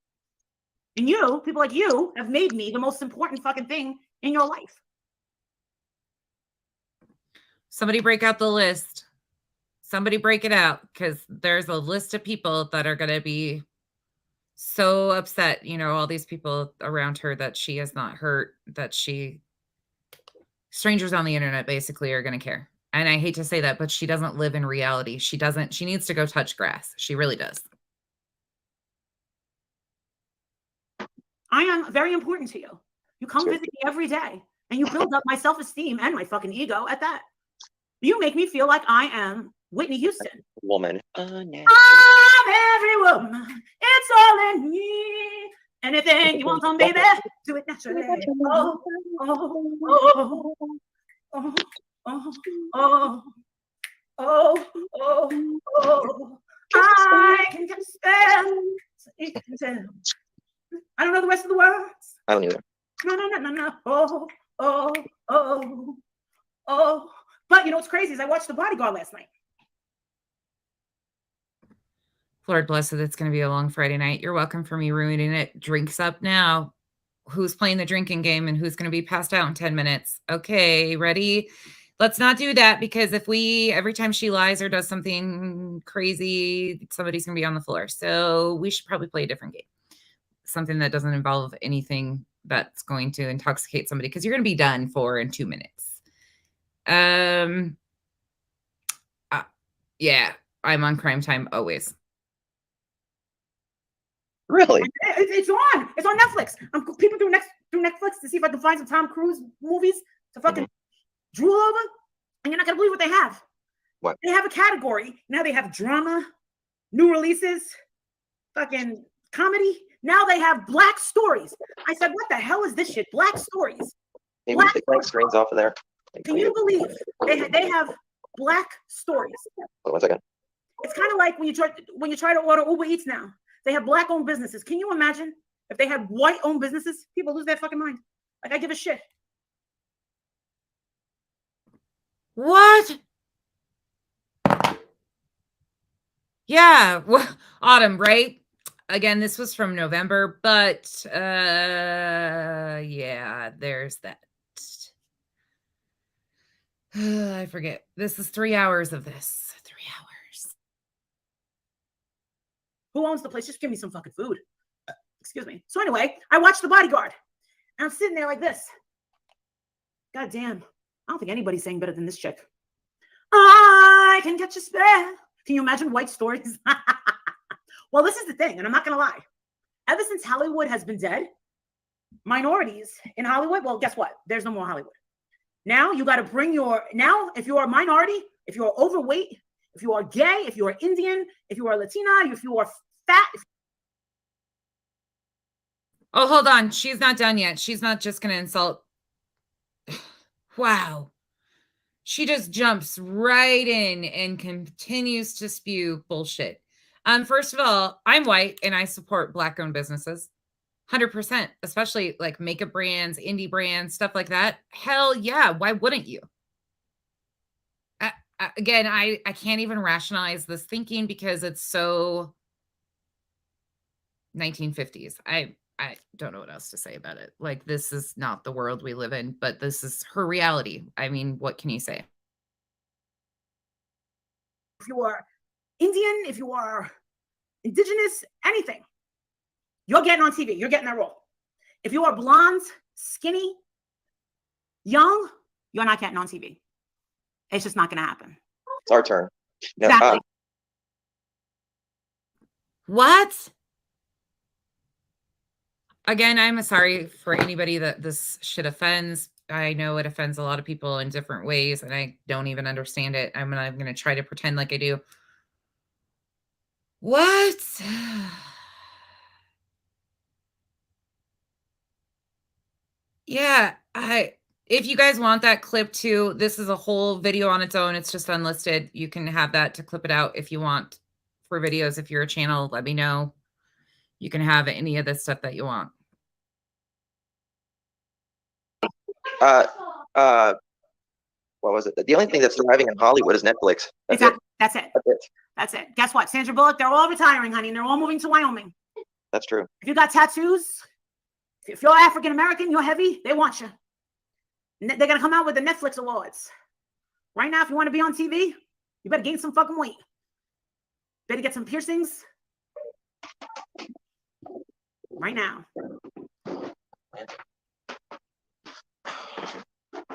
And people like you, have made me the most important fucking thing in your life. Somebody break out the list. Somebody break it out, because there's a list of people that are going to be so upset. All these people around her that she has not hurt, that strangers on the internet basically are going to care. And I hate to say that, but she doesn't live in reality. She needs to go touch grass. She really does. I am very important to you. You come visit me every day, and you build up my self-esteem and my fucking ego at that. You make me feel like I am Whitney Houston. Woman. I'm every woman. It's all in me. Anything you want on, baby, do it naturally. Oh, oh, oh, oh, oh, oh, oh, oh, oh. I can get a spell. You can tell. I don't know the rest of the words. I don't either. No. Oh, oh, oh, oh. But what's crazy is I watched The Bodyguard last night. Lord bless it. It's going to be a long Friday night. You're welcome for me ruining it. Drinks up now. Who's playing the drinking game and who's going to be passed out in 10 minutes? Okay, ready? Let's not do that, because every time she lies or does something crazy, somebody's going to be on the floor. So we should probably play a different game. Something that doesn't involve anything that's going to intoxicate somebody, because you're going to be done in 2 minutes. Yeah, I'm on crime time always. Really? It's on. It's on Netflix. I'm peeping through Netflix to see if I can find some Tom Cruise movies to fucking drool over. And you're not gonna believe what they have. What? They have a category. Now they have drama, new releases, fucking comedy. Now they have black stories. I said, what the hell is this shit? Black stories. Maybe we take black screens off of there. Can you believe they have black stories? Hold on 1 second. It's kind of like when you try to order Uber Eats now. They have black-owned businesses. Can you imagine if they had white-owned businesses? People lose their fucking mind. Like, I give a shit. What? Yeah, autumn, right? Again, this was from November, but yeah, there's that. I forget. This is 3 hours of this. 3 hours. Who owns the place? Just give me some fucking food. Excuse me. So anyway, I watched The Bodyguard. And I'm sitting there like this. God damn. I don't think anybody's saying better than this chick. I can catch a spell. Can you imagine white stories? Well, this is the thing, and I'm not going to lie. ever since Hollywood has been dead, minorities in Hollywood, well, guess what? There's no more Hollywood. Now you got to bring now if you are a minority, if you are overweight, if you are gay, if you are Indian, if you are Latina, if you are fat. Oh, hold on. She's not done yet. She's not just going to insult. Wow. She just jumps right in and continues to spew bullshit. First of all, I'm white and I support Black-owned businesses. 100%, especially like makeup brands, indie brands, stuff like that. Hell yeah. Why wouldn't you? Again, I can't even rationalize this thinking because it's so 1950s. I don't know what else to say about it. Like, this is not the world we live in, but this is her reality. I mean, what can you say? If you are Indian, if you are indigenous, anything, you're getting on TV. You're getting that role. If you are blonde, skinny, young, you're not getting on TV. It's just not going to happen. It's our turn. No, Exactly. What? Again, I'm sorry for anybody that this shit offends. I know it offends a lot of people in different ways, and I don't even understand it. I'm gonna try to pretend like I do. What? Yeah, if you guys want that clip too, this is a whole video on its own. It's just unlisted. You can have that to clip it out if you want for videos. If you're a channel, let me know. You can have any of this stuff that you want. What was it? The only thing that's thriving in Hollywood is Netflix. That's Exactly. it. That's it. That's it. That's it. Guess what? Sandra Bullock, they're all retiring, honey, and they're all moving to Wyoming. That's true. If you got tattoos, if you're African American, you're heavy, they want you. They're going to come out with the Netflix awards. Right now, if you want to be on TV, you better gain some fucking weight. Better get some piercings. Right now.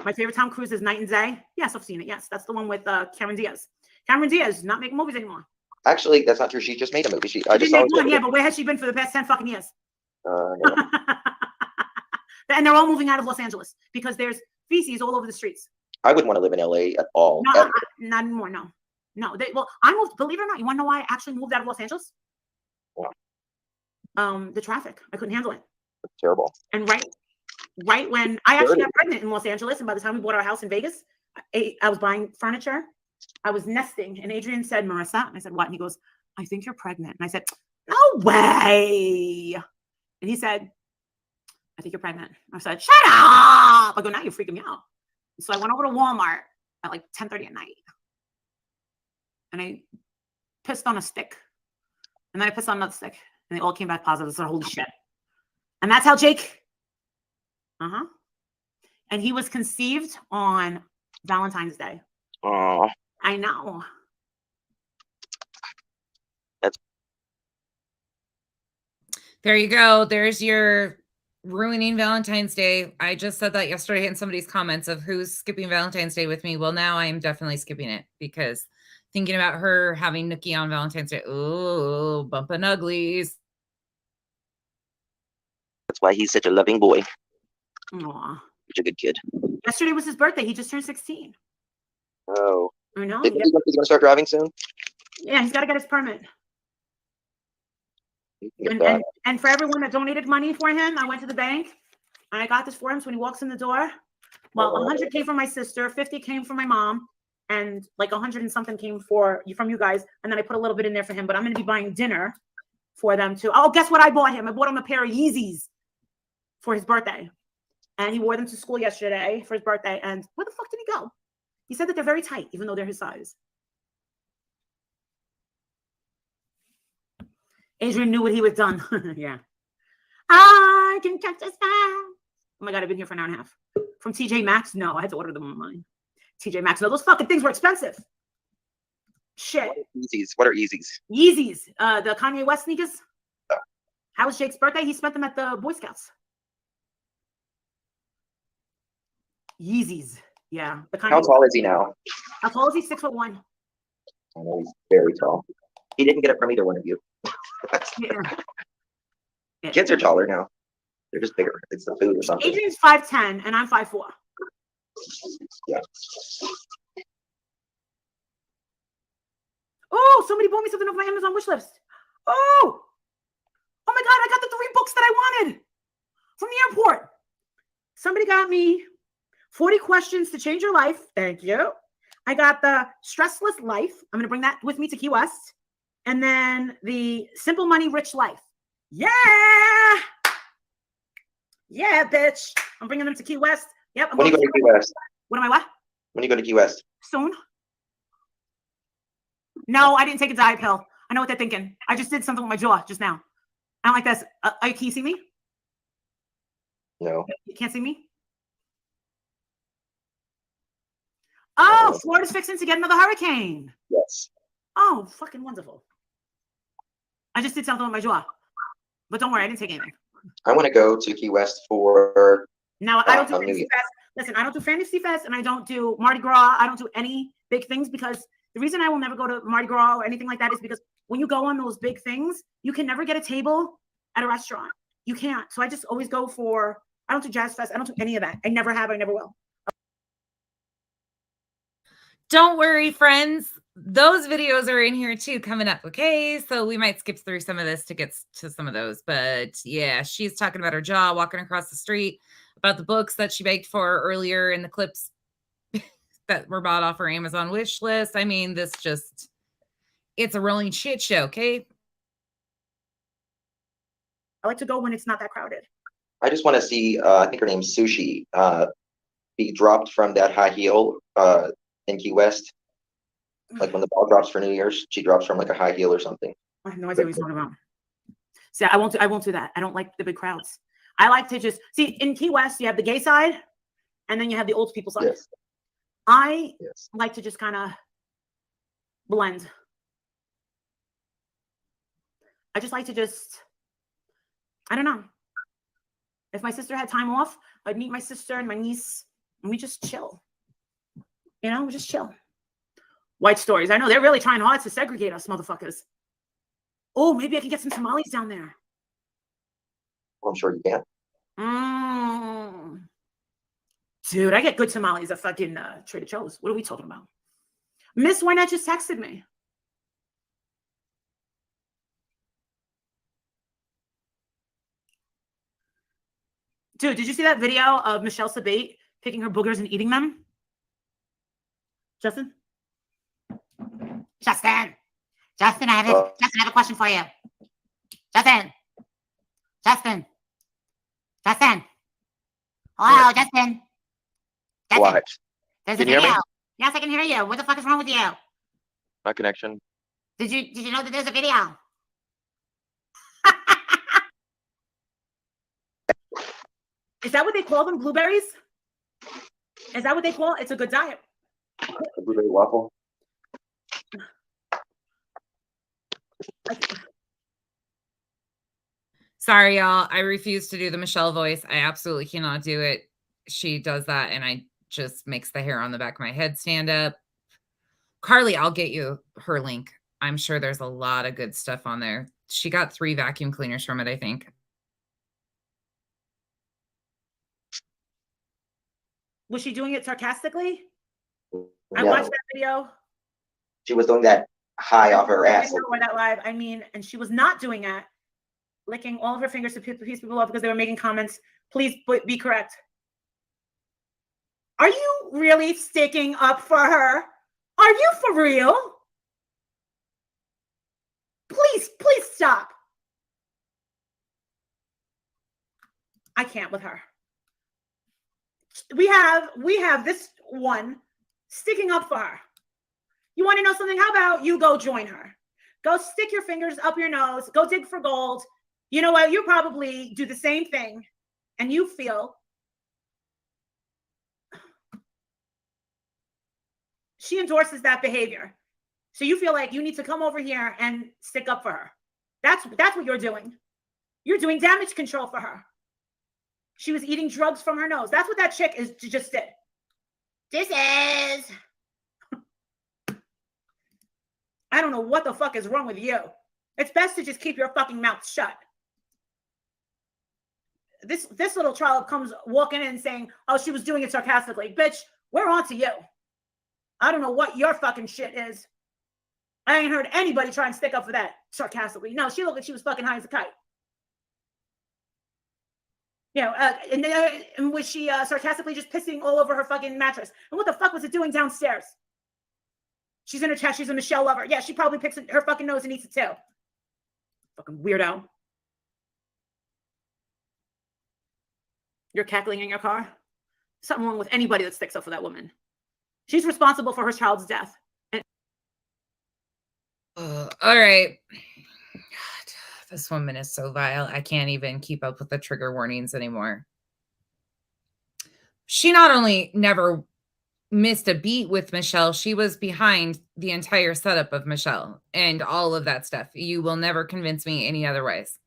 My favorite Tom Cruise is Night and Day. Yes, I've seen it. Yes, that's the one with Cameron Diaz. Cameron Diaz not making movies anymore. Actually, that's not true. She just made a movie. I just saw one, yeah, but where has she been for the past 10 fucking years? No. And they're all moving out of Los Angeles because there's feces all over the streets. I wouldn't want to live in LA at all. No, not anymore. No. Well, I moved. Believe it or not, you want to know why I actually moved out of Los Angeles? Yeah. The traffic. I couldn't handle it. It's terrible. And right when I actually got pregnant in Los Angeles, and by the time we bought our house in Vegas, I was buying furniture. I was nesting, and Adrian said, "Marissa," and I said, "What?" And he goes, "I think you're pregnant." And I said, "No way." And he said, "I think you're pregnant." I said, "Shut up." I go, "Now you're freaking me out." So I went over to Walmart at like 10:30 at night. And I pissed on a stick. And then I pissed on another stick. And they all came back positive. I said, holy shit. And that's how Jake. And he was conceived on Valentine's Day. Oh. I know. There you go. There's your ruining Valentine's Day. I just said that yesterday in somebody's comments of who's skipping Valentine's Day with me. Well, now I am definitely skipping it because thinking about her having Nookie on Valentine's Day. Oh, bumping uglies. That's why he's such a loving boy. Aww. Such a good kid. Yesterday was his birthday. He just turned 16. Oh. I know. He's going to start driving soon? Yeah, he's got to get his permit. And for everyone that donated money for him, I went to the bank and I got this for him. So when he walks in the door, well, 100 came from my sister, 50 came from my mom, and like 100 and something came from you guys. And then I put a little bit in there for him, but I'm going to be buying dinner for them too. Oh, guess what I bought him? I bought him a pair of Yeezys for his birthday. And he wore them to school yesterday for his birthday. And where the fuck did he go? He said that they're very tight, even though they're his size. Adrian knew what he was done. Yeah. I can catch a sound. Oh my God, I've been here for an hour and a half. From TJ Maxx? No, I had to order them online. TJ Maxx. No, those fucking things were expensive. Shit. What are Yeezys? Yeezys. The Kanye West sneakers. Oh. How was Jake's birthday? He spent them at the Boy Scouts. Yeezys. Yeah. How tall is he now? How tall is he? 6'1". I know he's very tall. He didn't get it from either one of you. Yeah. Kids are taller now. They're just bigger. It's the food or something. Adrian's 5'10" and I'm 5'4". Yeah. Oh, somebody bought me something off my Amazon wish list. Oh my God, I got the 3 books that I wanted from the airport. Somebody got me 40 Questions to Change Your Life. Thank you. I got the Stressless Life. I'm going to bring that with me to Key West. And then the Simple Money, Rich Life. Yeah. Yeah, bitch. I'm bringing them to Key West. Yep. When you go to Key West? What am I, what? When you go to Key West? Soon. No, I didn't take a diet pill. I know what they're thinking. I just did something with my jaw just now. I don't like this. Can you see me? No. You can't see me? Oh, Florida's fixing to get another hurricane. Yes. Oh, fucking wonderful. I just did something with my jaw. But don't worry, I didn't take anything. I want to go to Key West for Now, I don't do New Fantasy Year. Fest. Listen, I don't do Fantasy Fest and I don't do Mardi Gras. I don't do any big things because the reason I will never go to Mardi Gras or anything like that is because when you go on those big things, you can never get a table at a restaurant. You can't. So I just always go for, I don't do Jazz Fest. I don't do any of that. I never have. I never will. Don't worry, friends. Those videos are in here too coming up. Okay, so we might skip through some of this to get to some of those. But yeah, she's talking about her jaw, walking across the street, about the books that she begged for earlier in the clips that were bought off her Amazon wish list. I mean, it's a rolling shit show, okay? I like to go when it's not that crowded. I just want to see, I think her name's Sushi, be dropped from that high heel in Key West. Like when the ball drops for New Year's, she drops from like a high heel or something. I have no idea what you're talking about. See, I won't do that. I don't like the big crowds. I like to just see in Key West, you have the gay side and then you have the old people side. Yes. I like to just kind of blend. I just like to I don't know. If my sister had time off, I'd meet my sister and my niece and we just chill. You know, we just chill. White Stories. I know they're really trying hard to segregate us, motherfuckers. Oh, maybe I can get some tamales down there. Well, I'm sure you can. Dude, I get good tamales at fucking Trader Joe's. What are we talking about? Miss Wynette just texted me. Dude, did you see that video of Michelle Sabate picking her boogers and eating them? Justin, I have a question for you. Justin. Hello, Justin. What? There's Can a you hear video. me? Yes, I can hear you. What the fuck is wrong with you? My connection. Did you know that there's a video? Is that what they call them? Blueberries? Is that what they call it? It's a good diet. A blueberry waffle. Sorry, y'all. I refuse to do the Michelle voice. I absolutely cannot do it. She does that, and I just makes the hair on the back of my head stand up. Carly, I'll get you her link. I'm sure there's a lot of good stuff on there. She got 3 vacuum cleaners from it, I think. Was she doing it sarcastically? No. I watched that video. She was doing that high off her ass. That live. I mean, and she was not doing that, licking all of her fingers to piss people off because they were making comments. Please be correct. Are you really sticking up for her? Are you for real? Please stop. I can't with her. We have this one sticking up for her. You want to know something? How about you go join her? Go stick your fingers up your nose. Go dig for gold. You know what? You probably do the same thing. And you feel she endorses that behavior. So you feel like you need to come over here and stick up for her. That's what you're doing. You're doing damage control for her. She was eating drugs from her nose. That's what that chick just did. This is... I don't know what the fuck is wrong with you. It's best to just keep your fucking mouth shut. this little child comes walking in saying, oh, she was doing it sarcastically. Bitch, we're on to you. I don't know what your fucking shit is. I ain't heard anybody try and stick up for that sarcastically. No, she looked like she was fucking high as a kite. You know, and was she sarcastically just pissing all over her fucking mattress? And what the fuck was it doing downstairs? She's in her chest. She's a Michelle lover. Yeah, she probably picks her fucking nose and eats it too. Fucking weirdo. You're cackling in your car? Something wrong with anybody that sticks up for that woman. She's responsible for her child's death. And all right. God, this woman is so vile. I can't even keep up with the trigger warnings anymore. She not only never missed a beat with Michelle, she was behind the entire setup of Michelle and all of that stuff. You will never convince me any otherwise.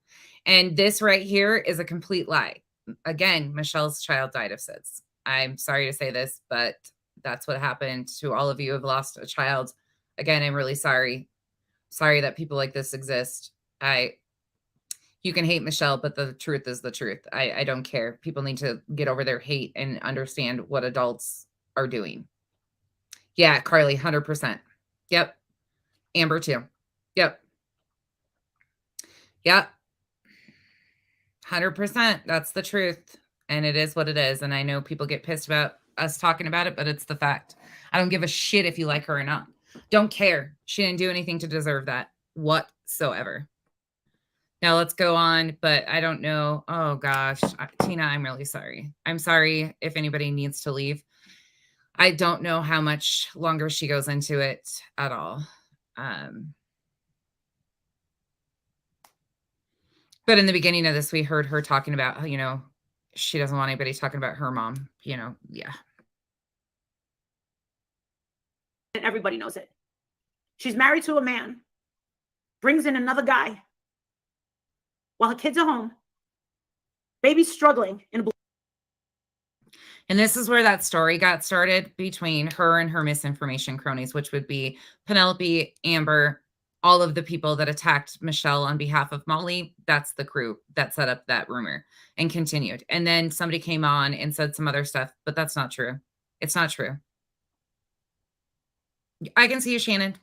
And this right here is a complete lie. Again, Michelle's child died of SIDS. I'm sorry to say this, but that's what happened to all of you who have lost a child. Again, I'm really sorry. Sorry that people like this exist. You can hate Michelle, but the truth is the truth. I don't care. People need to get over their hate and understand what adults are doing. Yeah, Carly, 100%. Yep. Amber too. Yep. 100%. That's the truth. And it is what it is. And I know people get pissed about us talking about it, but it's the fact. I don't give a shit if you like her or not. Don't care. She didn't do anything to deserve that whatsoever. Now let's go on, but I don't know. Oh gosh, Tina, I'm really sorry. I'm sorry if anybody needs to leave. I don't know how much longer she goes into it at all. But in the beginning of this, we heard her talking about, she doesn't want anybody talking about her mom, yeah. and everybody knows it. She's married to a man, brings in another guy while her kids are home, baby's struggling in a And this is where that story got started between her and her misinformation cronies, which would be Penelope, Amber, all of the people that attacked Michelle on behalf of Molly. That's the crew that set up that rumor and continued. And then somebody came on and said some other stuff, but that's not true. It's not true. I can see you, Shannon.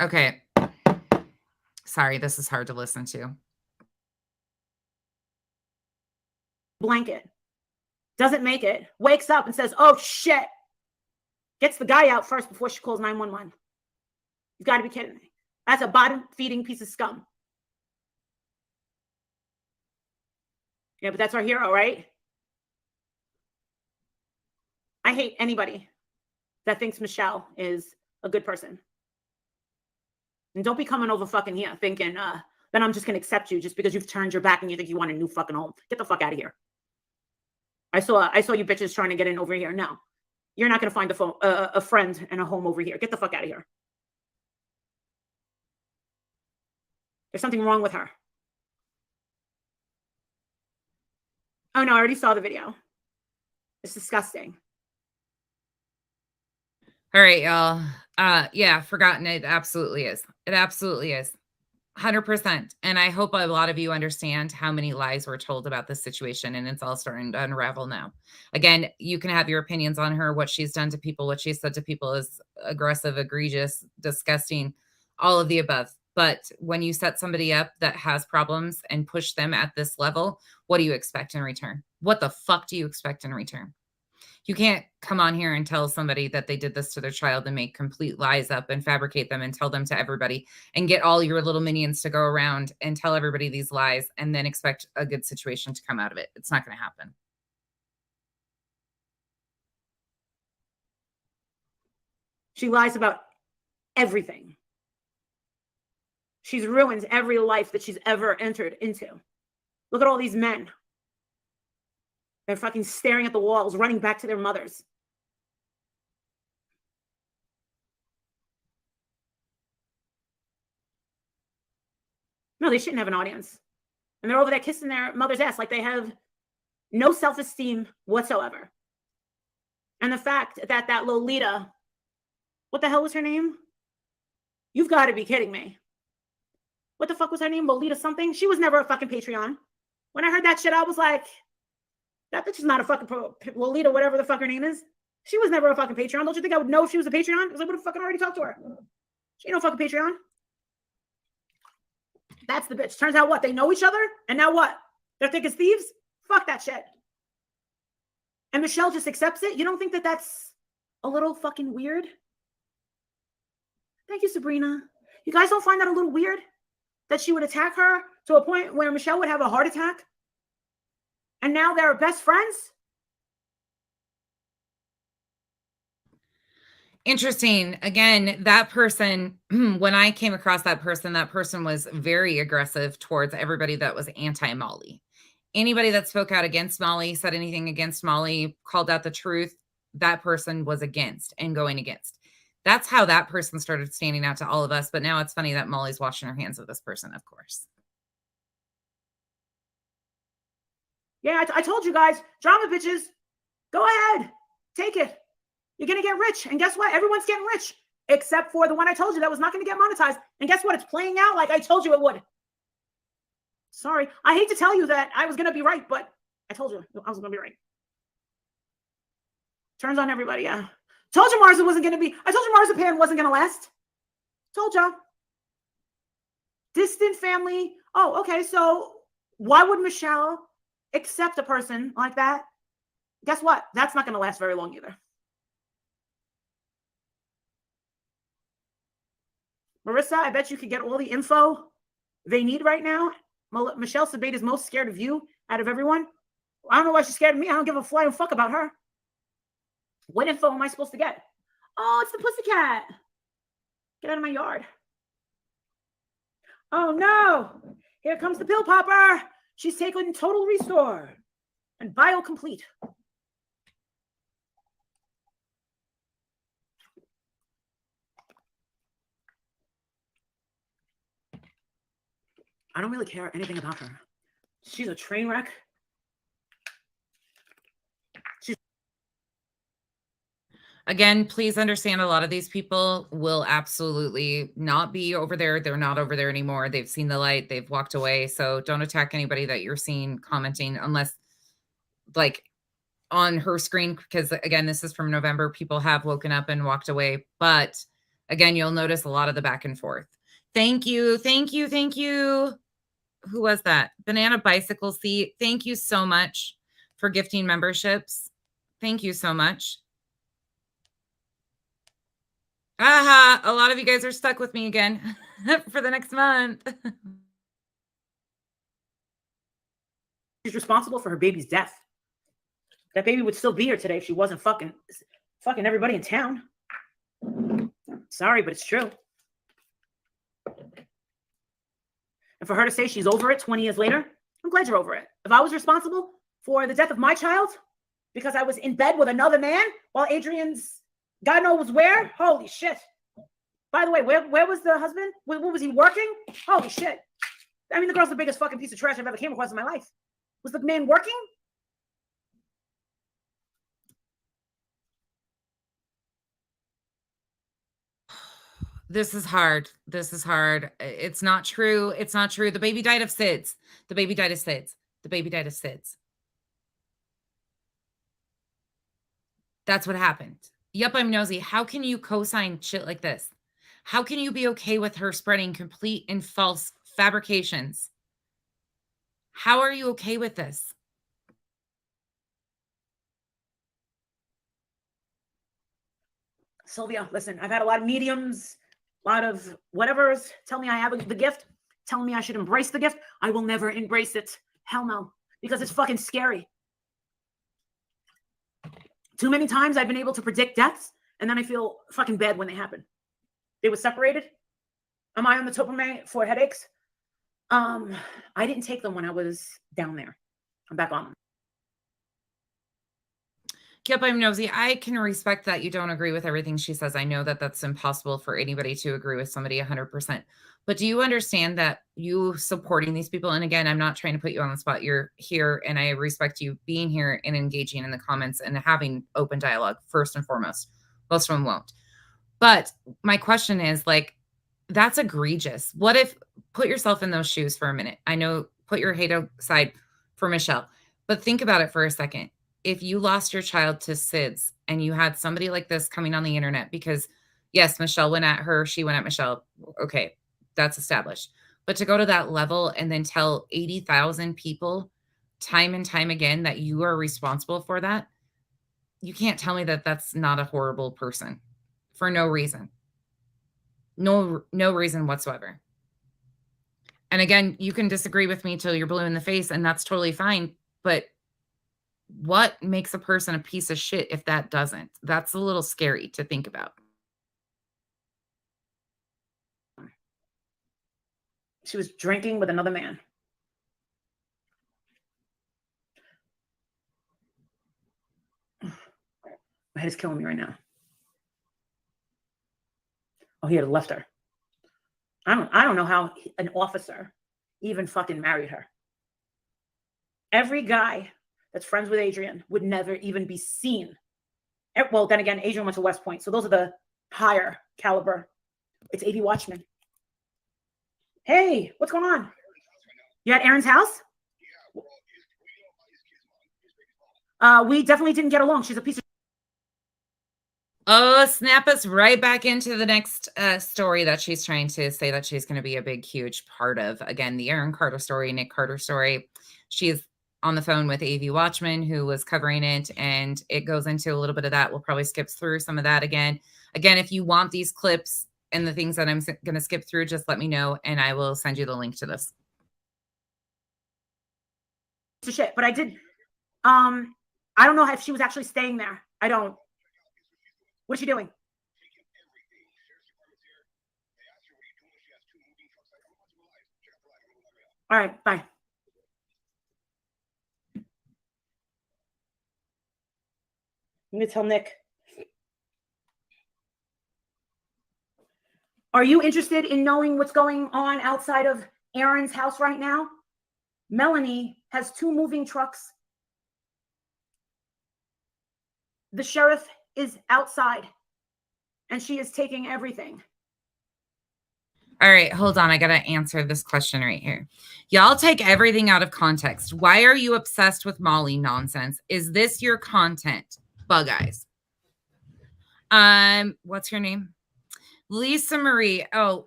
Okay. Sorry, this is hard to listen to. blanket, doesn't make it, wakes up and says, oh shit, gets the guy out first before she calls 911. You've got to be kidding me. That's a bottom-feeding piece of scum. Yeah, but that's our hero, right? I hate anybody that thinks Michelle is a good person. And don't be coming over fucking here thinking that I'm just going to accept you just because you've turned your back and you think you want a new fucking home. Get the fuck out of here. I saw you bitches trying to get in over here. No, you're not going to find a friend and a home over here. Get the fuck out of here. There's something wrong with her. Oh no, I already saw the video. It's disgusting. All right, y'all. Yeah, forgotten. It absolutely is. It absolutely is. 100%. And I hope a lot of you understand how many lies were told about this situation, and it's all starting to unravel now. Again, you can have your opinions on her, what she's done to people, what she said to people is aggressive, egregious, disgusting, all of the above. But when you set somebody up that has problems and push them at this level, what do you expect in return? What the fuck do you expect in return? You can't come on here and tell somebody that they did this to their child and make complete lies up and fabricate them and tell them to everybody and get all your little minions to go around and tell everybody these lies and then expect a good situation to come out of it. It's not going to happen. She lies about everything. She's ruined every life that she's ever entered into. Look at all these men. They're fucking staring at the walls, running back to their mothers. No, they shouldn't have an audience. And they're over there kissing their mother's ass like they have no self-esteem whatsoever. And the fact that Lolita, what the hell was her name? You've got to be kidding me. what the fuck was her name? Lolita something. She was never a fucking Patreon. When I heard that shit, I was like, that bitch is not a fucking Lolita, whatever the fuck her name is. She was never a fucking Patreon. Don't you think I would know if she was a Patreon? Because I would have fucking already talked to her. She ain't no fucking Patreon. That's the bitch. Turns out what? They know each other? And now what? They're thick as thieves? Fuck that shit. And Michelle just accepts it? You don't think that that's a little fucking weird? Thank you, Sabrina. You guys don't find that a little weird? That she would attack her to a point where Michelle would have a heart attack? And now they're best friends? Interesting. Again, that person, when I came across that person was very aggressive towards everybody that was anti-Molly. Anybody that spoke out against Molly, said anything against Molly, called out the truth, that person was against and going against. That's how that person started standing out to all of us. But now it's funny that Molly's washing her hands of this person, of course. Yeah, I told you guys, drama bitches, go ahead, take it. You're going to get rich. And guess what? Everyone's getting rich, except for the one I told you that was not going to get monetized. And guess what? It's playing out like I told you it would. Sorry. I hate to tell you that I was going to be right, but I told you I was going to be right. Turns on everybody, yeah. Told you Marza wasn't going to be, I told you Marzipan wasn't going to last. Told you. Distant family. Oh, okay. So why would Michelle accept a person like that? Guess what? That's not going to last very long either. Marissa, I bet you could get all the info they need right now. Michelle Sabate is most scared of you out of everyone. I don't know why she's scared of me. I don't give a flying fuck about her. What info am I supposed to get? Oh, it's the pussycat. Get out of my yard. Oh, no. Here comes the pill popper. She's taking Total Restore and BioComplete. I don't really care anything about her. She's a train wreck. Again, please understand a lot of these people will absolutely not be over there. They're not over there anymore. They've seen the light. They've walked away. So don't attack anybody that you're seeing commenting unless like on her screen, because again, this is from November. People have woken up and walked away. But again, you'll notice a lot of the back and forth. Thank you. Thank you. Thank you. Who was that? Banana Bicycle Seat. Thank you so much for gifting memberships. Thank you so much. Aha, a lot of you guys are stuck with me again for the next month. She's responsible for her baby's death. That baby would still be here today if she wasn't fucking everybody in town. Sorry, but it's true. And for her to say she's over it 20 years later, I'm glad you're over it. If I was responsible for the death of my child because I was in bed with another man while Adrian's God knows where, holy shit. By the way, where was the husband? What was he working? Holy shit. I mean, the girl's the biggest fucking piece of trash I've ever came across in my life. Was the man working? This is hard. This is hard. It's not true. It's not true. The baby died of SIDS. The baby died of SIDS. The baby died of SIDS. That's what happened. Yep, I'm nosy. How can you co-sign shit like this? How can you be okay with her spreading complete and false fabrications? How are you okay with this? Sylvia, listen, I've had a lot of mediums, a lot of whatevers tell me I have the gift, telling me I should embrace the gift. I will never embrace it. Hell no, because it's fucking scary. Too many times I've been able to predict deaths, and then I feel fucking bad when they happen. They were separated. Am I on the Topamate for headaches? I didn't take them when I was down there. I'm back on them. Yep, I'm nosy. I can respect that you don't agree with everything she says. I know that that's impossible for anybody to agree with somebody 100%. But do you understand that you supporting these people? And again, I'm not trying to put you on the spot. You're here, and I respect you being here and engaging in the comments and having open dialogue first and foremost. Most of them won't. But my question is, like, That's egregious. What if, put yourself in those shoes for a minute. I know, put your hate aside for Michelle, but think about it for a second. If you lost your child to SIDS and you had somebody like this coming on the internet, because yes, Michelle went at her, she went at Michelle. Okay, that's established. But to go to that level and then tell 80,000 people time and time again that you are responsible for that, you can't tell me that that's not a horrible person for no reason. No reason whatsoever. And again, you can disagree with me till you're blue in the face, and that's totally fine. But what makes a person a piece of shit if that doesn't? That's a little scary to think about. She was drinking with another man. My head is killing me right now. Oh, he had left her. I don't know how an officer even fucking married her. Every guy that's friends with Adrian would never even be seen. Well, then again, Adrian went to West Point, so those are the higher caliber. It's AV Watchman. Hey, what's going on? You at Erin's house? We definitely didn't get along. She's a piece of. Oh, snap us right back into the next story that she's trying to say that she's going to be a big, huge part of. Again, the Aaron Carter story, Nick Carter story. She's on the phone with AV Watchman, who was covering it, and it goes into a little bit of that. We'll probably skip through some of that again. Again, if you want these clips and the things that I'm going to skip through, just let me know, and I will send you the link to this. Shit, but I did. I don't know if she was actually staying there. I don't. What is she doing? All right, bye. I'm going to tell Nick. Are you interested in knowing what's going on outside of Erin's house right now? Melanie has 2 moving trucks. The sheriff is outside, and she is taking everything. All right, hold on. I got to answer this question right here. Y'all take everything out of context. Why are you obsessed with Molly nonsense? Is this your content? Bug eyes. What's your name? Lisa Marie. Oh,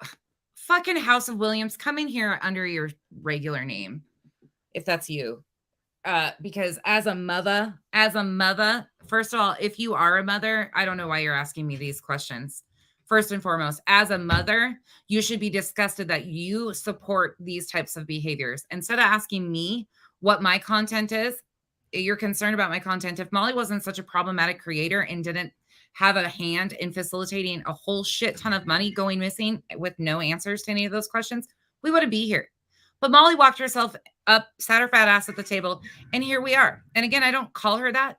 fucking House of Williams. Come in here under your regular name, if that's you. Because as a mother, first of all, if you are a mother, I don't know why you're asking me these questions. First and foremost, as a mother, you should be disgusted that you support these types of behaviors. Instead of asking me what my content is, you're concerned about my content. If Molly wasn't such a problematic creator and didn't have a hand in facilitating a whole shit ton of money going missing with no answers to any of those questions, we wouldn't be here. But Molly walked herself up, sat her fat ass at the table, and here we are. And again, I don't call her that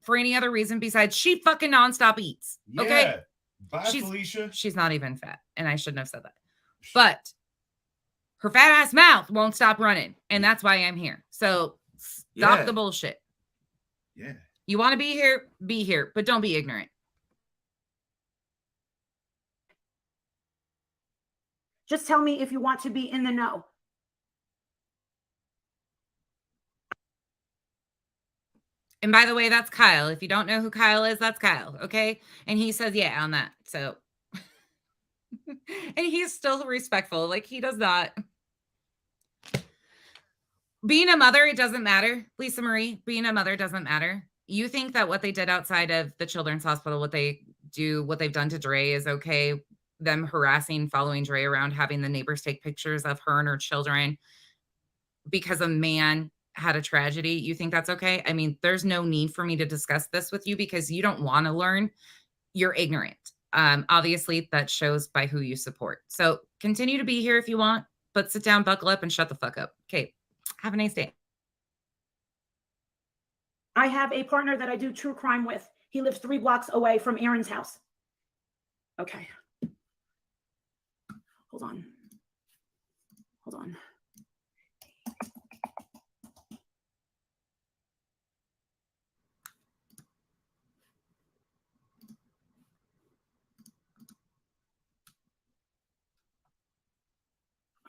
for any other reason besides she fucking nonstop eats. Okay? Yeah. Bye, Felicia. She's not even fat, and I shouldn't have said that. But her fat ass mouth won't stop running, and that's why I'm here. So stop the bullshit. Yeah. You want to be here, but don't be ignorant. Just tell me if you want to be in the know. And by the way, that's Kyle. If you don't know who Kyle is, that's Kyle. Okay. And he says, yeah, on that. So, and he's still respectful. Like he does not. Being a mother, it doesn't matter. Lisa Marie, being a mother doesn't matter. You think that what they did outside of the children's hospital, what they've done to Dre is okay. Them harassing, following Dre around, having the neighbors take pictures of her and her children because a man had a tragedy. You think that's okay? I mean, there's no need for me to discuss this with you because you don't want to learn. You're ignorant. Obviously, that shows by who you support. So continue to be here if you want, but sit down, buckle up, and shut the fuck up. Okay. Have a nice day. I have a partner that I do true crime with. He lives 3 blocks away from Erin's house. Okay. Hold on.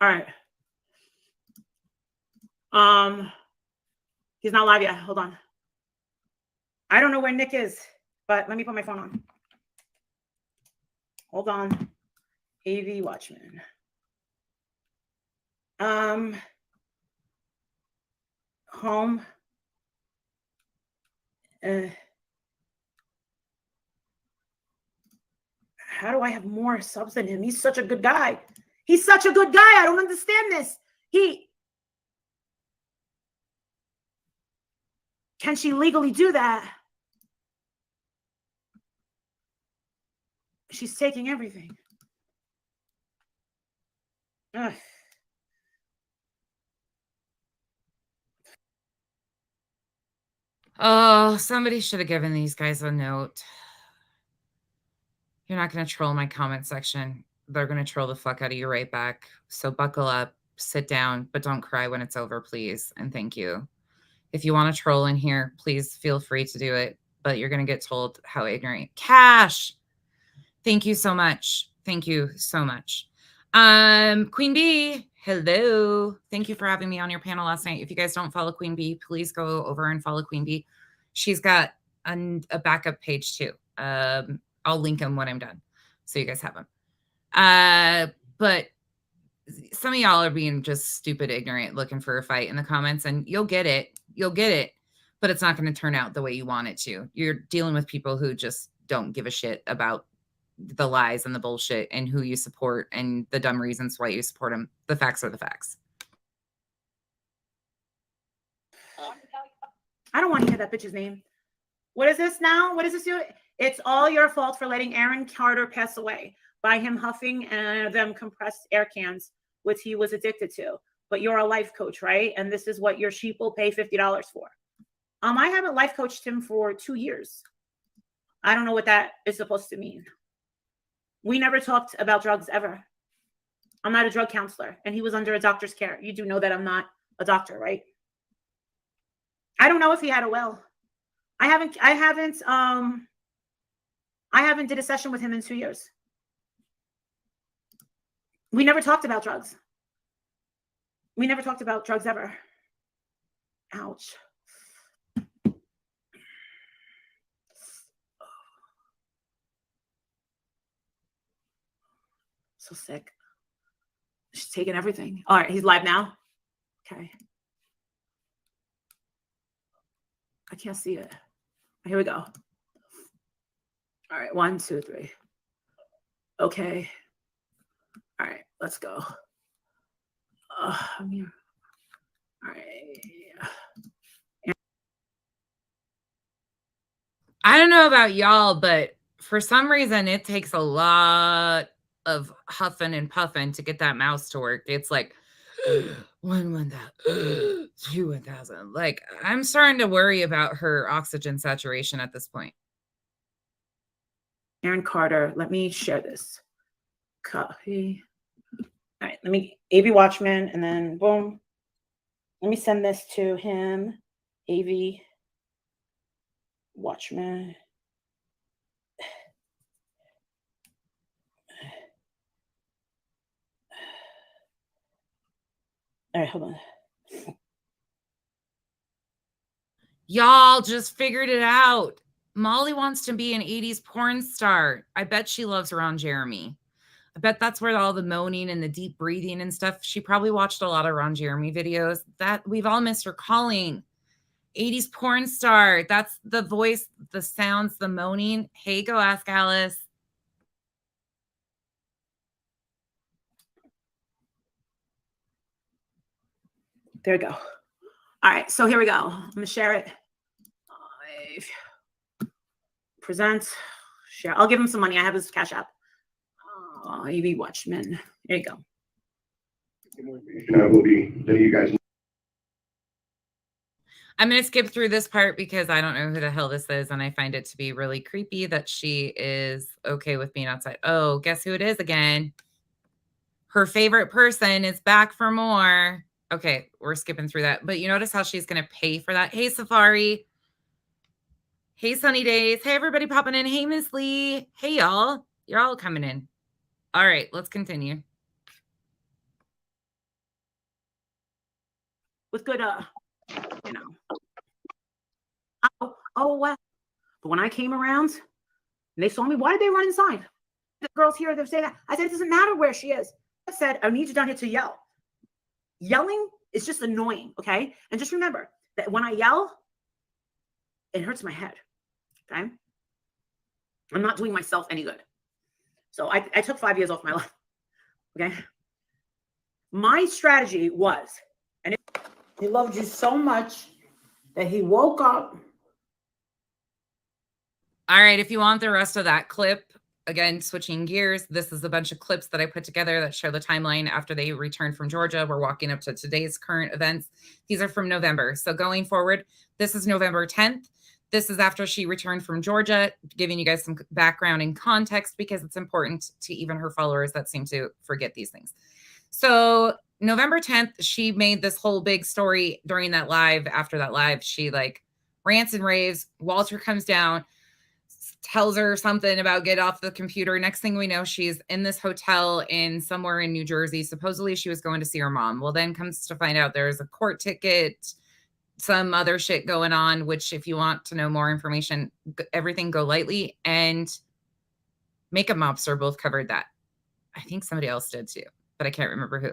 All right. He's not live yet. Hold on. I don't know where Nick is, but let me put my phone on. Hold on. AV Watchman. Home. How do I have more subs than him? He's such a good guy. He's such a good guy. I don't understand this. Can she legally do that? She's taking everything. Ugh. Oh, somebody should have given these guys a note. You're not going to troll my comment section. They're going to troll the fuck out of you right back. So buckle up, sit down, but don't cry when it's over, please. And thank you. If you want to troll in here, please feel free to do it. But you're going to get told how ignorant. Cash. Thank you so much. Thank you so much. Queen Bee, hello. Thank you for having me on your panel last night. If you guys don't follow Queen Bee, please go over and follow Queen Bee. She's got a backup page too. I'll link them when I'm done, so you guys have them. But some of y'all are being just stupid, ignorant, looking for a fight in the comments, and you'll get it. You'll get it, but it's not going to turn out the way you want it to. You're dealing with people who just don't give a shit about the lies and the bullshit and who you support and the dumb reasons why you support them. The facts are the facts. I don't want to hear that bitch's name. What is this now? What does this do? It's all your fault for letting Aaron Carter pass away by him huffing and them compressed air cans, which he was addicted to. But you're a life coach, right? And this is what your sheep will pay $50 for. I haven't life coached him for 2 years. I don't know what that is supposed to mean. We never talked about drugs ever. I'm not a drug counselor, and he was under a doctor's care. You do know that I'm not a doctor, right? I don't know if he had a will. I haven't did a session with him in 2 years. We never talked about drugs. We never talked about drugs ever. Ouch. So sick. She's taking everything. All right, he's live now. Okay. I can't see it. Here we go. All right, 1, 2, 3. Okay. All right, let's go. I'm here. All right. I don't know about y'all, but for some reason it takes a lot of huffing and puffing to get that mouse to work. It's like 1,000, 2 1,000. Like, I'm starting to worry about her oxygen saturation at this point. Aaron Carter, let me share this. Copy. All right, let me AV Watchman, and then boom. Let me send this to him. AV Watchman. All right, hold on. Y'all just figured it out. Molly wants to be an 80s porn star. I bet she loves Ron Jeremy. I bet that's where all the moaning and the deep breathing and stuff. She probably watched a lot of Ron Jeremy videos. That we've all missed her calling. 80s porn star. That's the voice, the sounds, the moaning. Hey, go ask Alice. There we go. All right, so here we go. I'm gonna share it. Present, share. I'll give him some money. I have his Cash App. AV Watchman. There you go. Will be letting you guys know. I'm going to skip through this part because I don't know who the hell this is, and I find it to be really creepy that she is okay with being outside. Oh, guess who it is again? Her favorite person is back for more. Okay, we're skipping through that. But you notice how she's going to pay for that. Hey, Safari. Hey, Sunny Days. Hey, everybody popping in. Hey, Miss Lee. Hey, y'all. You're all coming in. All right, let's continue. with good, you know. Oh, well. But when I came around and they saw me, why did they run inside? The girls here, they're saying that. I said, it doesn't matter where she is. I said, I need you down here to yell. Yelling is just annoying, okay? And just remember that when I yell, it hurts my head, okay? I'm not doing myself any good. So I took 5 years off my life, okay? My strategy was, and he loved you so much that he woke up. All right, if you want the rest of that clip, again, switching gears, this is a bunch of clips that I put together that show the timeline after they returned from Georgia. We're walking up to today's current events. These are from November. So going forward, this is November 10th. This is after she returned from Georgia, giving you guys some background and context because it's important to even her followers that seem to forget these things. So November 10th, she made this whole big story during that live. After that live, she like rants and raves. Walter comes down, tells her something about get off the computer. Next thing we know, she's in this hotel in somewhere in New Jersey. Supposedly she was going to see her mom. Well, then comes to find out there's a court ticket, some other shit going on, which if you want to know more information, everything Go Lightly and Makeup Mobster both covered that. I think somebody else did too, but I can't remember who.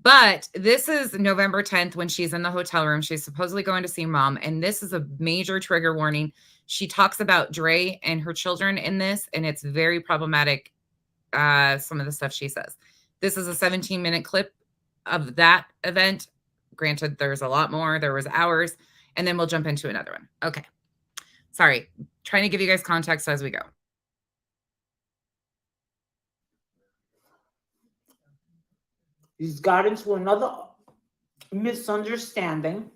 But this is November 10th when she's in the hotel room. She's supposedly going to see mom. And this is a major trigger warning. She talks about Dre and her children in this, and it's very problematic, some of the stuff she says. This is a 17-minute clip of that event. Granted, there's a lot more. There was hours. And then we'll jump into another one. Okay. Sorry. Trying to give you guys context as we go. He's got into another misunderstanding.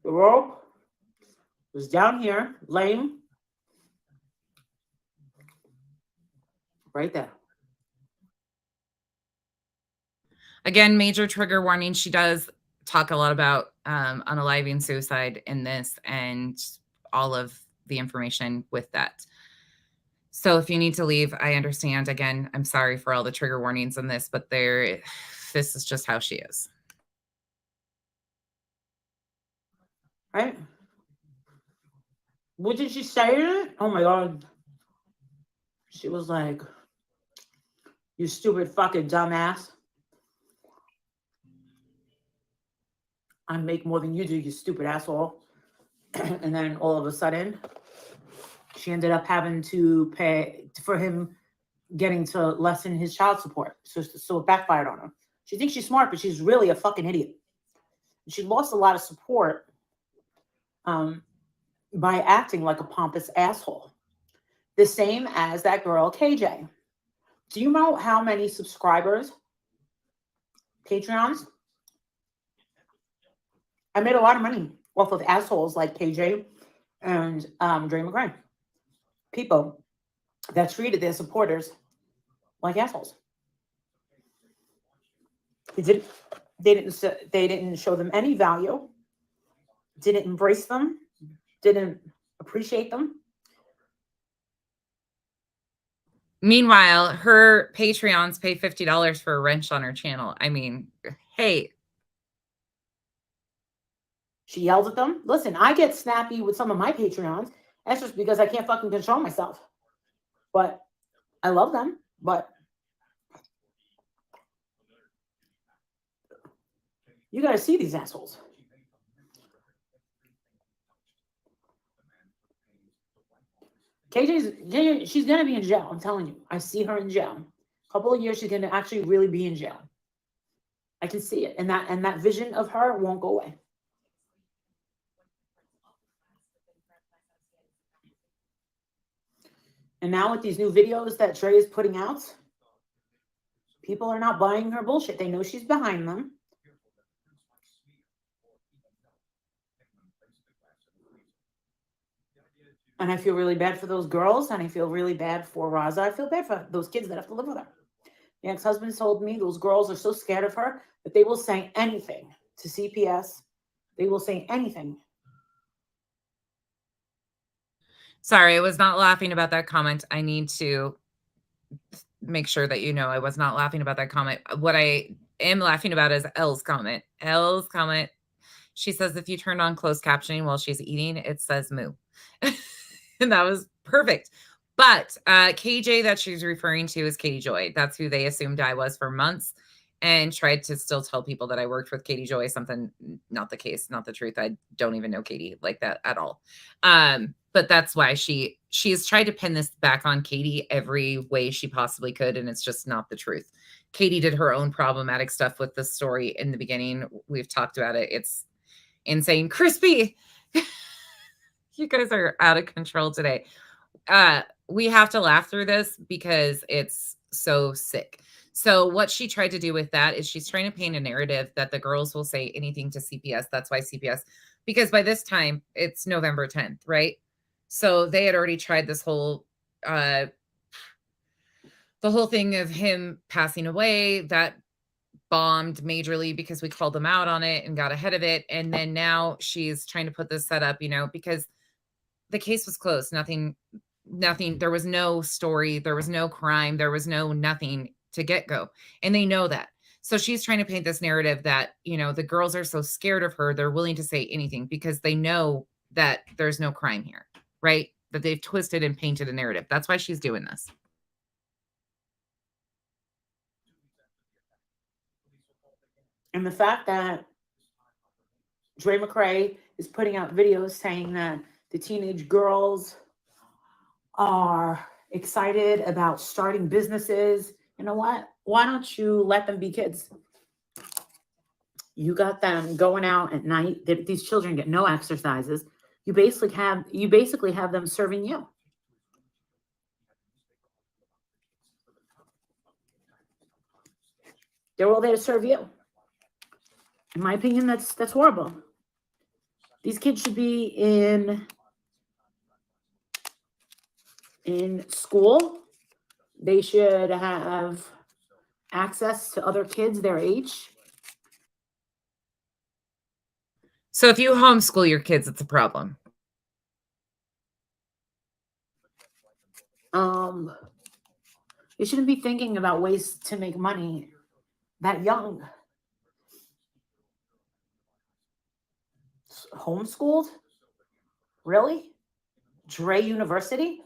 The rope was down here, laying right there. Again, major trigger warning. She does talk a lot about unaliving suicide in this and all of the information with that. So if you need to leave, I understand. Again, I'm sorry for all the trigger warnings in this, but this is just how she is. Right? What did she say? Oh my God. She was like, you stupid fucking dumbass. I make more than you do, you stupid asshole. And then all of a sudden, she ended up having to pay for him getting to lessen his child support. So it backfired on her. She thinks she's smart, but she's really a fucking idiot. She lost a lot of support by acting like a pompous asshole. The same as that girl, KJ. Do you know how many subscribers, Patreons? I made a lot of money off of assholes like KJ and Dre McGrain. People that treated their supporters like assholes. They didn't show them any value, didn't embrace them, didn't appreciate them. Meanwhile, her Patreons pay $50 for a wrench on her channel. I mean, hey. She yelled at them. Listen, I get snappy with some of my Patreons. That's just because I can't fucking control myself. But I love them. But you got to see these assholes. KJ, she's going to be in jail. I'm telling you. I see her in jail. A couple of years, she's going to actually really be in jail. I can see it. And that vision of her won't go away. And now with these new videos that Trey is putting out, people are not buying her bullshit. They know she's behind them. And I feel really bad for those girls, and I feel really bad for Raza. I feel bad for those kids that have to live with her. The ex-husband told me those girls are so scared of her that they will say anything to CPS. They will say anything. Sorry, I was not laughing about that comment. I need to make sure that you know I was not laughing about that comment. What I am laughing about is Elle's comment. Elle's comment. She says if you turned on closed captioning while she's eating, it says moo. And that was perfect. But KJ that she's referring to is Katie Joy. That's who they assumed I was for months, and tried to still tell people that I worked with Katie Joy. Something not the case, not the truth. I don't even know Katie like that at all. But that's why she's tried to pin this back on Katie every way she possibly could, and it's just not the truth. Katie did her own problematic stuff with the story in the beginning. We've talked about it. It's insane. Crispy, you guys are out of control today. We have to laugh through this because it's so sick. So what she tried to do with that is she's trying to paint a narrative that the girls will say anything to CPS. That's why CPS, because by this time it's November 10th, right? So they had already tried this whole, the whole thing of him passing away that bombed majorly because we called them out on it and got ahead of it. And then now she's trying to put this set up, because the case was closed. Nothing, there was no story. There was no crime. There was no nothing to get go. And they know that. So she's trying to paint this narrative that, the girls are so scared of her. They're willing to say anything because they know that there's no crime here, right? That they've twisted and painted a narrative. That's why she's doing this. And the fact that Dre McRae is putting out videos saying that the teenage girls are excited about starting businesses. You know what? Why don't you let them be kids? You got them going out at night. These children get no exercises. You basically have them serving you. They're all there to serve you. In my opinion, that's horrible. These kids should be in school. They should have access to other kids their age. So if you homeschool your kids, it's a problem. They shouldn't be thinking about ways to make money that young. Homeschooled? Really? Dre University?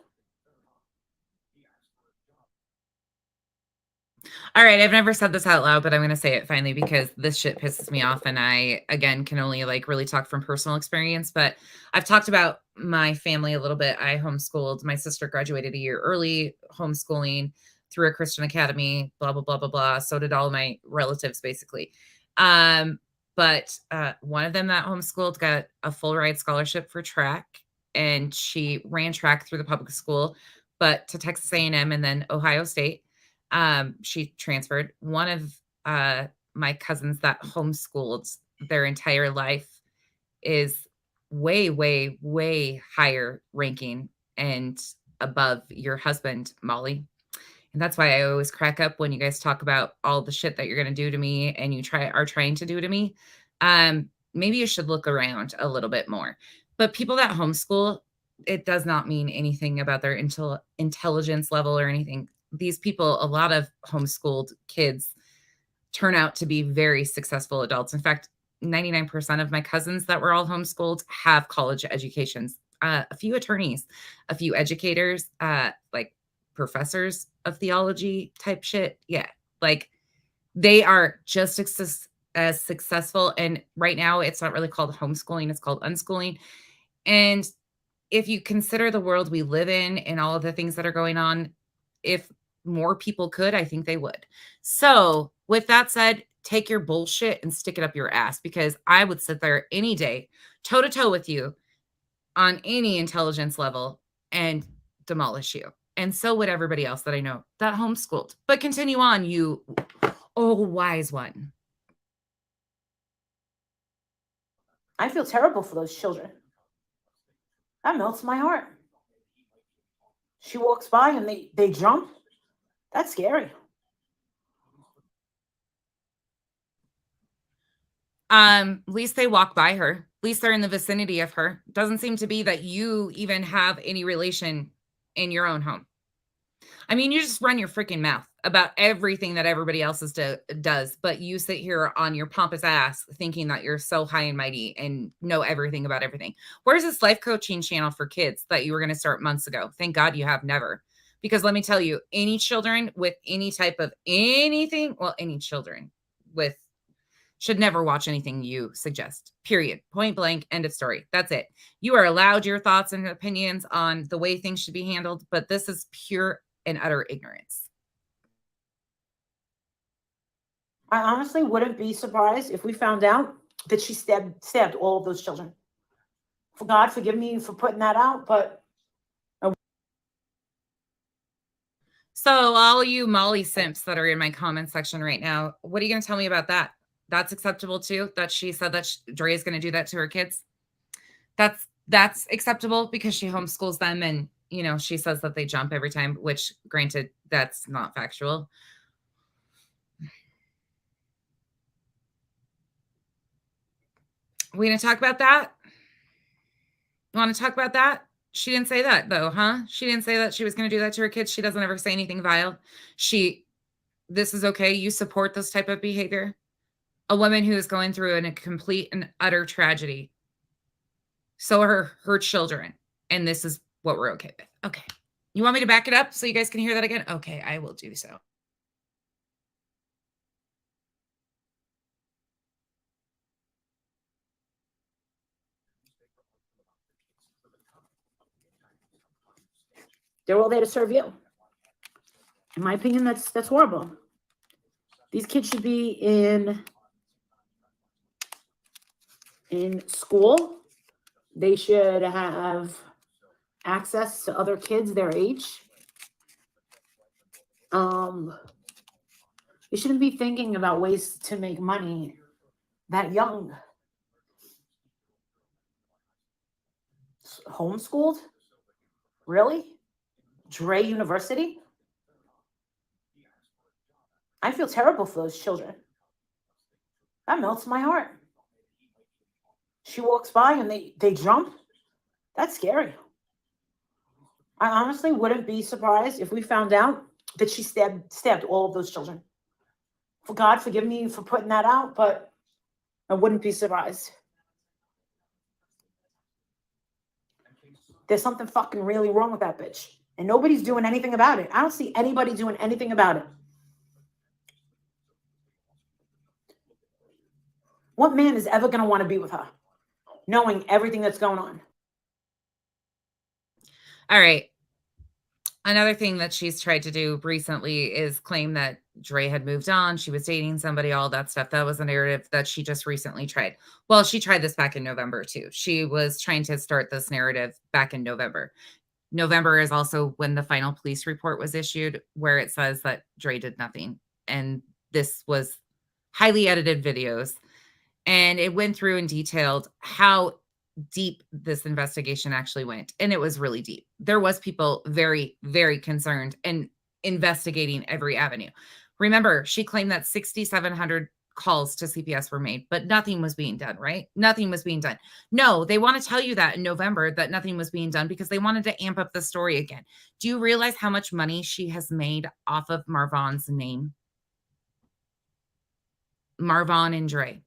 All right, I've never said this out loud, but I'm going to say it finally because this shit pisses me off. And I, again, can only really talk from personal experience. But I've talked about my family a little bit. I homeschooled. My sister graduated a year early, homeschooling through a Christian academy, blah, blah, blah, blah, blah. So did all my relatives, basically. But one of them that homeschooled got a full ride scholarship for track. And she ran track through the public school, but to Texas A&M and then Ohio State. She transferred. One of my cousins that homeschooled their entire life is way, way, way higher ranking and above your husband, Molly. And that's why I always crack up when you guys talk about all the shit that you're going to do to me and you are trying to do to me. Maybe you should look around a little bit more. But people that homeschool, it does not mean anything about their intelligence level or anything. These people, a lot of homeschooled kids turn out to be very successful adults. In fact, 99% of my cousins that were all homeschooled have college educations, a few attorneys, a few educators, like professors of theology type shit. Yeah. Like they are just as successful. And right now it's not really called homeschooling. It's called unschooling. And if you consider the world we live in and all of the things that are going on, if more people could, I think they would. So with that said, take your bullshit and stick it up your ass, because I would sit there any day, toe to toe with you on any intelligence level and demolish you. And so would everybody else that I know that homeschooled. But continue on, you wise one. I feel terrible for those children. That melts my heart. She walks by and they jump. That's scary. At least they walk by her. At least they're in the vicinity of her. Doesn't seem to be that you even have any relation in your own home. I mean, you just run your freaking mouth about everything that everybody else does, but you sit here on your pompous ass thinking that you're so high and mighty and know everything about everything. Where's this life coaching channel for kids that you were going to start months ago? Thank God you have never. Because let me tell you, any children with any type of anything, well, any children with should never watch anything you suggest. Period. Point blank. End of story. That's it. You are allowed your thoughts and opinions on the way things should be handled, but this is pure and utter ignorance. I honestly wouldn't be surprised if we found out that she stabbed all of those children. For God, forgive me for putting that out, but so all you Molly simps that are in my comment section right now, what are you going to tell me about that? That's acceptable too, that she said that Dre is going to do that to her kids? That's acceptable because she homeschools them, and you know, she says that they jump every time, which granted, that's not factual. We gonna talk about that? You want to talk about that? She didn't say that though, huh? She didn't say that she was going to do that to her kids. She doesn't ever say anything vile. This is okay. You support this type of behavior. A woman who is going through a complete and utter tragedy. So are her children. And this is what we're okay with. Okay. You want me to back it up so you guys can hear that again? Okay, I will do so. they're all there to serve you. In my opinion, that's horrible. These kids should be in school. They should have access to other kids their age. They shouldn't be thinking about ways to make money that young. Homeschooled? Really? Dre University? I feel terrible for those children. That melts my heart. She walks by and they jump. That's scary. I honestly wouldn't be surprised if we found out that she stabbed all of those children. For God, forgive me for putting that out, but I wouldn't be surprised. There's something fucking really wrong with that bitch. And nobody's doing anything about it. I don't see anybody doing anything about it. What man is ever going to want to be with her, knowing everything that's going on? All right. Another thing that she's tried to do recently is claim that Dre had moved on. She was dating somebody, all that stuff. That was a narrative that she just recently tried. Well, she tried this back in November too. She was trying to start this narrative back in November. November is also when the final police report was issued, where it says that Dre did nothing. And this was highly edited videos. And it went through and detailed how deep this investigation actually went. And it was really deep. There was people very, very concerned and investigating every avenue. Remember, she claimed that 6,700 calls to CPS were made, but nothing was being done, right? Nothing was being done. No, they want to tell you that in November that nothing was being done because they wanted to amp up the story again. Do you realize how much money she has made off of Marvon's name? Marvon and Dre.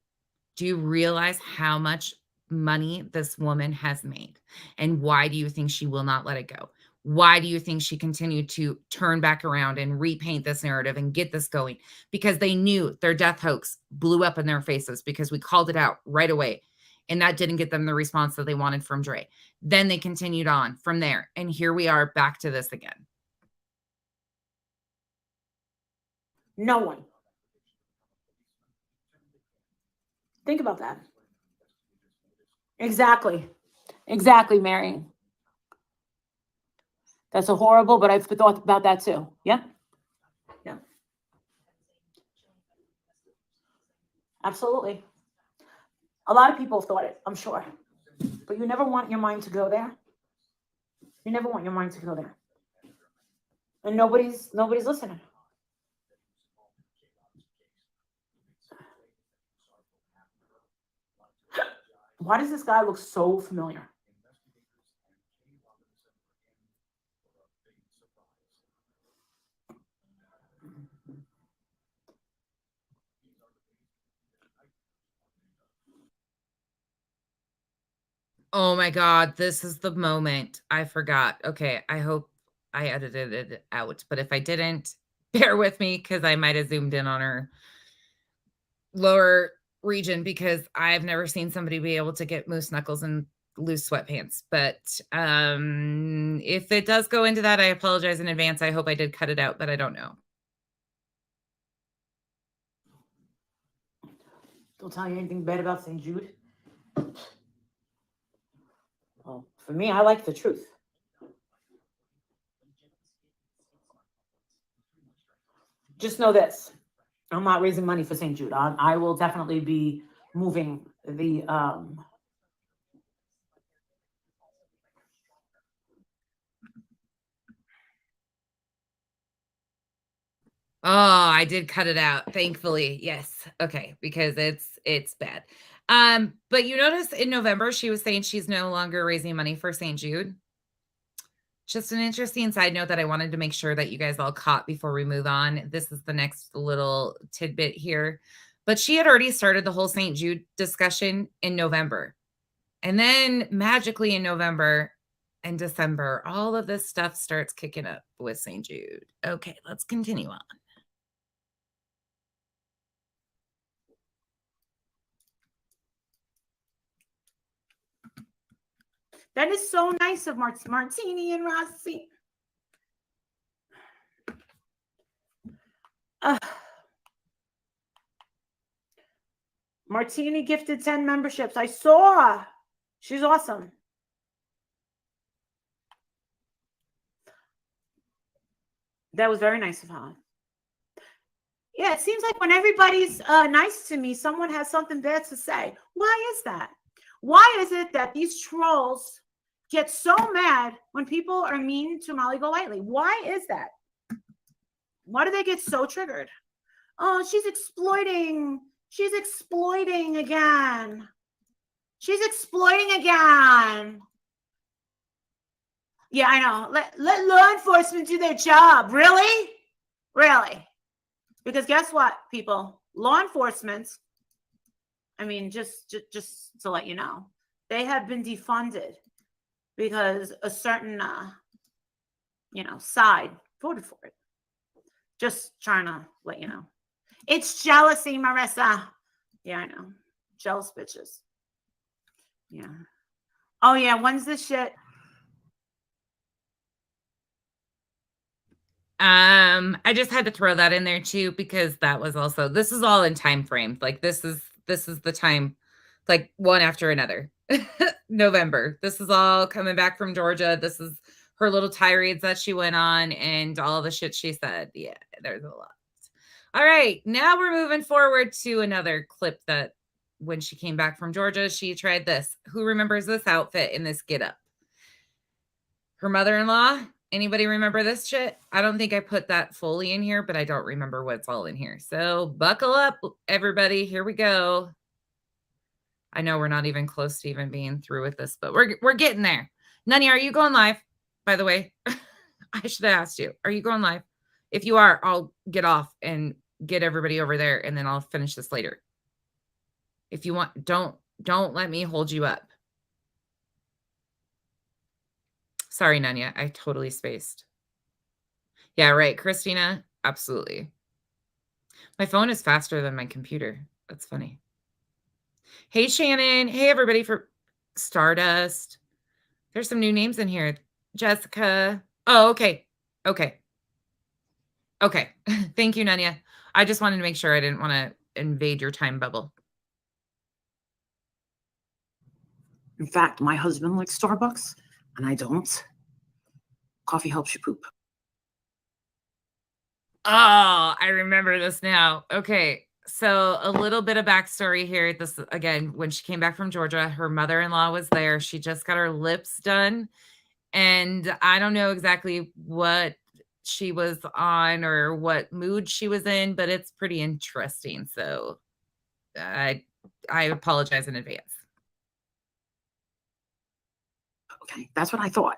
Do you realize how much money this woman has made? And why do you think she will not let it go? Why do you think she continued to turn back around and repaint this narrative and get this going? Because they knew their death hoax blew up in their faces because we called it out right away. And that didn't get them the response that they wanted from Dre. Then they continued on from there. And here we are back to this again. No one. Think about that. Exactly. Exactly, Mary. That's a horrible, but I've thought about that too. Yeah. Yeah. Absolutely. A lot of people thought it, I'm sure. But you never want your mind to go there. You never want your mind to go there. And nobody's listening. Why does this guy look so familiar? Oh my God, this is the moment. I forgot. Okay, I hope I edited it out, but if I didn't, bear with me because I might have zoomed in on her lower region because I've never seen somebody be able to get moose knuckles and loose sweatpants. But if it does go into that, I apologize in advance. I hope I did cut it out, but I don't know. Don't tell you anything bad about St. Jude. Well, for me, I like the truth. Just know this. I'm not raising money for St. Jude. I will definitely be moving the Oh, I did cut it out, thankfully. Yes. Okay, because it's bad. But you notice in November she was saying she's no longer raising money for St. Jude. Just an interesting side note that I wanted to make sure that you guys all caught before we move on. This is the next little tidbit here. But she had already started the whole St. Jude discussion in November. And then magically in November and December, all of this stuff starts kicking up with St. Jude. Okay, let's continue on. That is so nice of Martini and Rossi. Martini gifted 10 memberships. I saw. She's awesome. That was very nice of her. Yeah, it seems like when everybody's nice to me, someone has something bad to say. Why is that? Why is it that these trolls get so mad when people are mean to Molly Golightly? Why is that? Why do they get so triggered? Oh, she's exploiting. She's exploiting again. She's exploiting again. Yeah, I know. Let law enforcement do their job. Really? Really? Because guess what, people? Law enforcement, I mean, just to let you know, they have been defunded because a certain, side voted for it. Just trying to let you know. It's jealousy, Marissa. Yeah, I know. Jealous bitches. Yeah. Oh, yeah. When's this shit? I just had to throw that in there too because that was also, this is all in time frame. Like this is the time, like one after another. November. This is all coming back from Georgia. This is her little tirades that she went on and all the shit she said. Yeah, there's a lot. All right, now we're moving forward to another clip that when she came back from Georgia, she tried this. Who remembers this outfit in this get up? Her mother-in-law. Anybody remember this shit? I don't think I put that fully in here, but I don't remember what's all in here. So buckle up, everybody. Here we go. I know we're not even close to even being through with this, but we're getting there. Nani, are you going live? By the way, I should have asked you. Are you going live? If you are, I'll get off and get everybody over there, and then I'll finish this later. If you want, don't let me hold you up. Sorry, Nanya, I totally spaced. Yeah, right, Christina, absolutely. My phone is faster than my computer. That's funny. Hey, Shannon. Hey, everybody for Stardust. There's some new names in here. Jessica. Oh, okay. Okay. Thank you, Nanya. I just wanted to make sure I didn't want to invade your time bubble. In fact, my husband likes Starbucks, and I don't. Coffee helps you poop. Oh, I remember this now. Okay. So a little bit of backstory here. This again, when she came back from Georgia, her mother-in-law was there. She just got her lips done. And I don't know exactly what she was on or what mood she was in, but it's pretty interesting. So I apologize in advance. Okay, that's what I thought.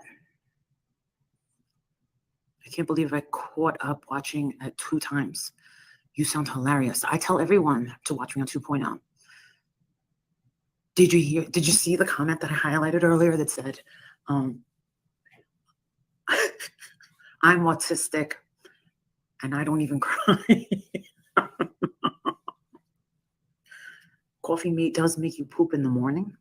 I can't believe I caught up watching it 2 times. You sound hilarious. I tell everyone to watch me on 2.0. Did you see the comment that I highlighted earlier that said, I'm autistic and I don't even cry? Coffee does make you poop in the morning.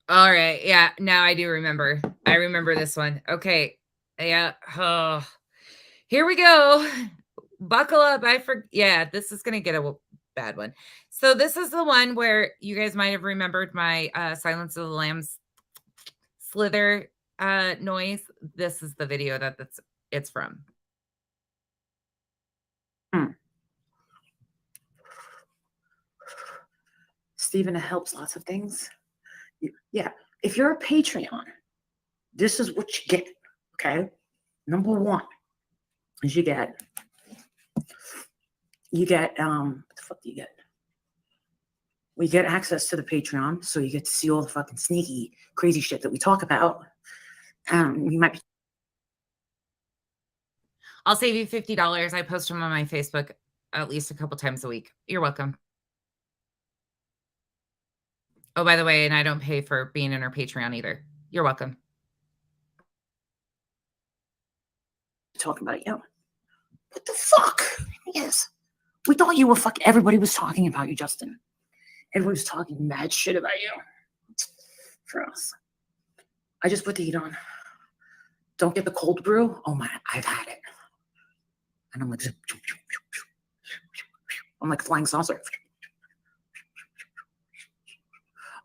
All right. Yeah. Now I do remember. I remember this one. Okay. Yeah. Oh, here we go. Buckle up. Yeah, this is going to get a bad one. So this is the one where you guys might have remembered my Silence of the Lambs slither noise. This is the video it's from. Stephen, it helps lots of things. Yeah. If you're a Patreon, this is what you get. Okay. Number one is you get what the fuck do you get? We get access to the Patreon, so you get to see all the fucking sneaky, crazy shit that we talk about. You might be. I'll save you $50. I post them on my Facebook at least a couple times a week. You're welcome. Oh, by the way, and I don't pay for being in our Patreon either. You're welcome. Talking about you. What the fuck? Yes. We thought you were everybody was talking about you, Justin. Everybody was talking mad shit about you. For us. I just put the heat on. Don't get the cold brew. Oh my, I've had it. And I'm like flying saucer.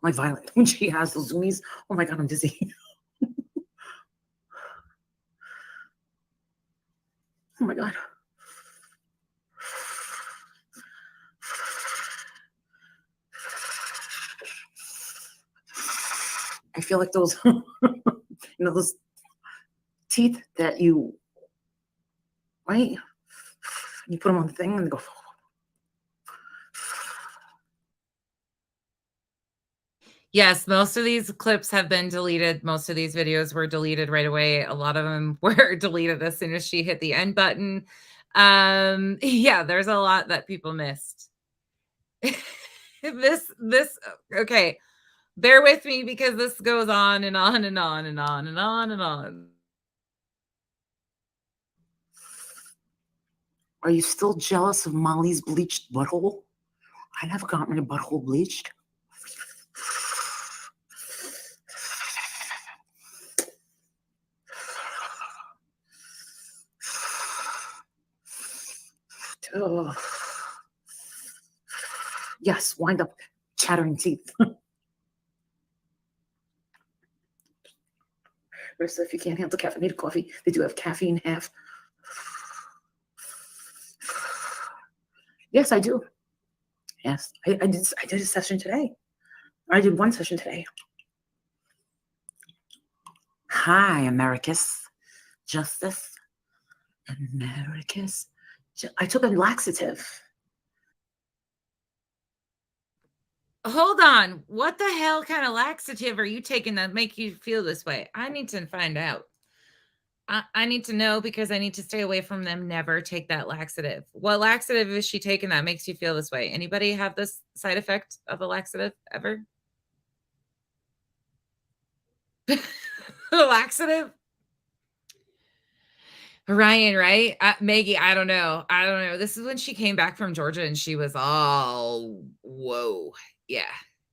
I'm like Violet when she has the zoomies. Oh my God, I'm dizzy. Oh my God. I feel like those, those teeth that right? You put them on the thing and they go. Yes, most of these clips have been deleted. Most of these videos were deleted right away. A lot of them were deleted as soon as she hit the end button. Yeah, there's a lot that people missed. Okay. Bear with me because this goes on and on and on and on and on and on. Are you still jealous of Molly's bleached butthole? I never got my butthole bleached. Oh. Yes, wind up chattering teeth. Marissa, if you can't handle caffeinated coffee, they do have caffeine half. Yes, I do. Yes, I did a session today. I did one session today. Hi, Americus. Justice. Americus. I took a laxative. Hold on. What the hell kind of laxative are you taking that make you feel this way? I need to find out. I need to know because I need to stay away from them. Never take that laxative. What laxative is she taking that makes you feel this way? Anybody have this side effect of a laxative ever? Laxative? Ryan, right? Maggie, I don't know. This is when she came back from Georgia and she was all, whoa. Yeah.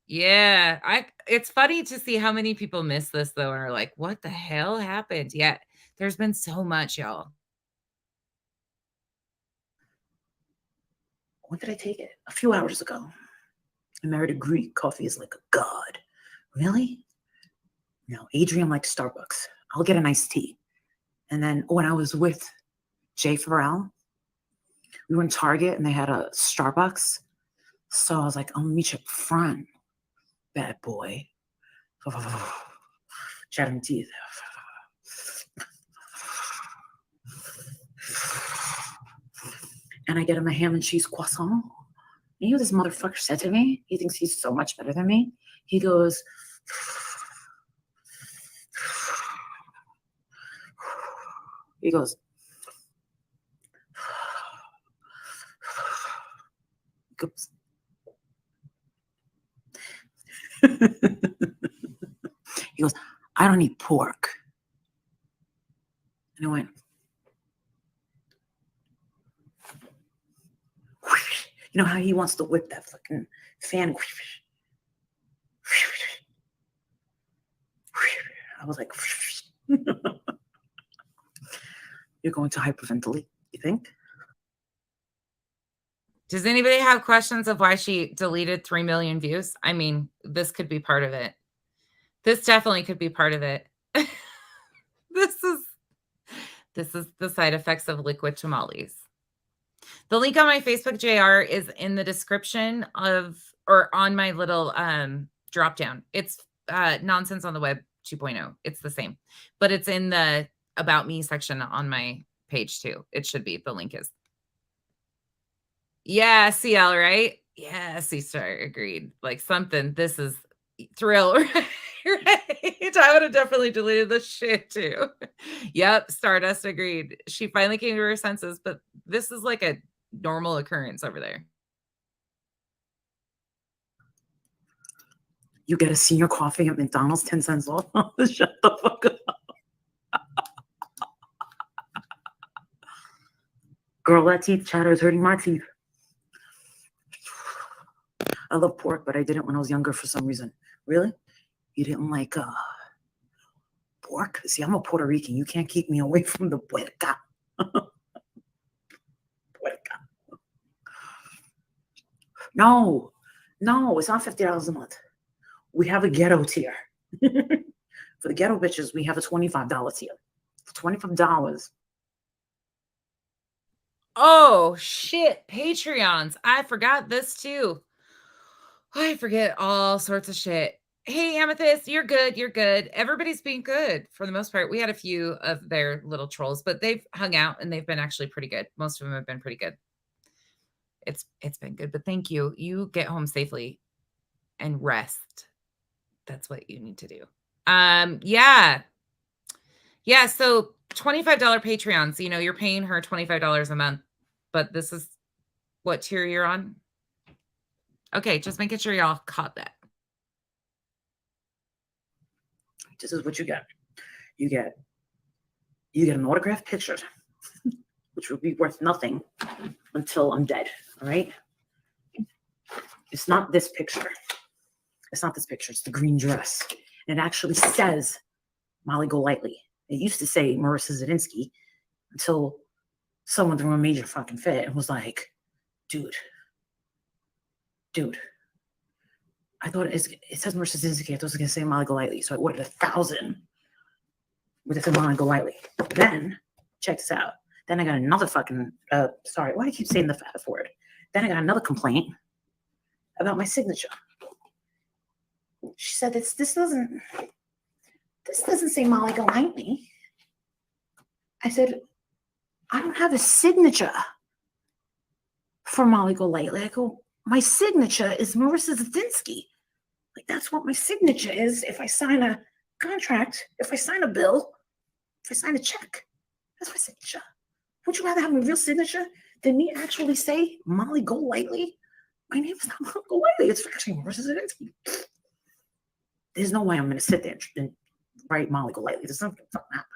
Yeah. It's funny to see how many people miss this though and are like, what the hell happened? Yeah. There's been so much, y'all. When did I take it? A few hours ago. I married a Greek. Coffee is like a god. Really? No, Adrian likes Starbucks. I'll get an iced tea. And then when I was with Jay Farrell, we were in Target and they had a Starbucks. So I was like, I'll meet you up front, bad boy. Chattering teeth. And I get him a ham and cheese croissant. And you know what this motherfucker said to me? He thinks he's so much better than me. He goes, He goes, I don't eat pork. And I went, you know how he wants to whip that fucking fan. I was like, you're going to hyperventilate, you think? Does anybody have questions of why she deleted 3 million views? I mean, this could be part of it. This definitely could be part of it. This is the side effects of liquid tamales. The link on my Facebook JR is in the description of, or on my little drop down. It's Nonsense on the Web 2.0. It's the same, but it's in the About Me section on my page too. It should be. The link is. Yeah, CL, right? Yeah, C-Star, agreed. Like something, this is thrill, right? Right? I would have definitely deleted the shit too. Yep, Stardust agreed. She finally came to her senses, but this is like a normal occurrence over there. You get a senior coffee at McDonald's, 10 cents off. Shut the fuck up. Girl, that teeth chatter is hurting my teeth. I love pork, but I didn't when I was younger for some reason. Really? You didn't like pork? See, I'm a Puerto Rican. You can't keep me away from the puerca. Puerca. No, it's not $50 a month. We have a ghetto tier. For the ghetto bitches, we have a $25 tier. For $25. Oh, shit. Patreons. I forgot this too. I forget all sorts of shit. Hey, Amethyst, you're good. You're good. Everybody's being good for the most part. We had a few of their little trolls, but they've hung out and they've been actually pretty good. Most of them have been pretty good. It's been good, but thank you. You get home safely and rest. That's what you need to do. Yeah. So $25 Patreons, you know, you're paying her $25 a month, but this is what tier you're on. Okay, just making sure y'all caught that. This is what you get. You get an autographed picture, which will be worth nothing until I'm dead. All right. It's not this picture. It's not this picture. It's the green dress. And it actually says Molly Golightly. It used to say Marissa Zadinsky until someone threw a major fucking fit and was like, dude, I thought it says Marissa Zadinsky. I thought it was going to say Molly Golightly. So I ordered 1,000 with it said Molly Golightly. Then, check this out. Then I got another fucking, sorry, why do I keep saying the F word? Then I got another complaint about my signature. She said, this doesn't say Molly Golightly. I said, I don't have a signature for Molly Golightly. I go, my signature is Marissa Zadinsky. Like, that's what my signature is if I sign a contract, if I sign a bill, if I sign a check. That's my signature. Would you rather have a real signature than me actually say Molly Golightly? My name is not Molly Golightly. It's actually Marissa Zadinsky. There's no way I'm going to sit there and write Molly Golightly. There's nothing fucking happen.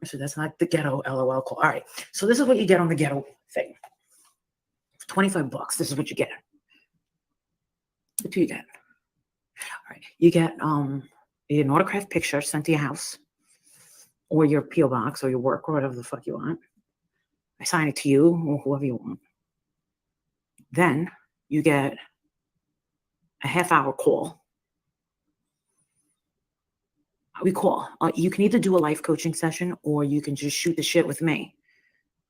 So that's not the ghetto LOL call. All right. So this is what you get on the ghetto thing. For $25, this is what you get. What do you get? All right. You get an autographed picture sent to your house or your P.O. box or your work or whatever the fuck you want. I sign it to you or whoever you want. Then you get a half-hour call. We call. You can either do a life coaching session or you can just shoot the shit with me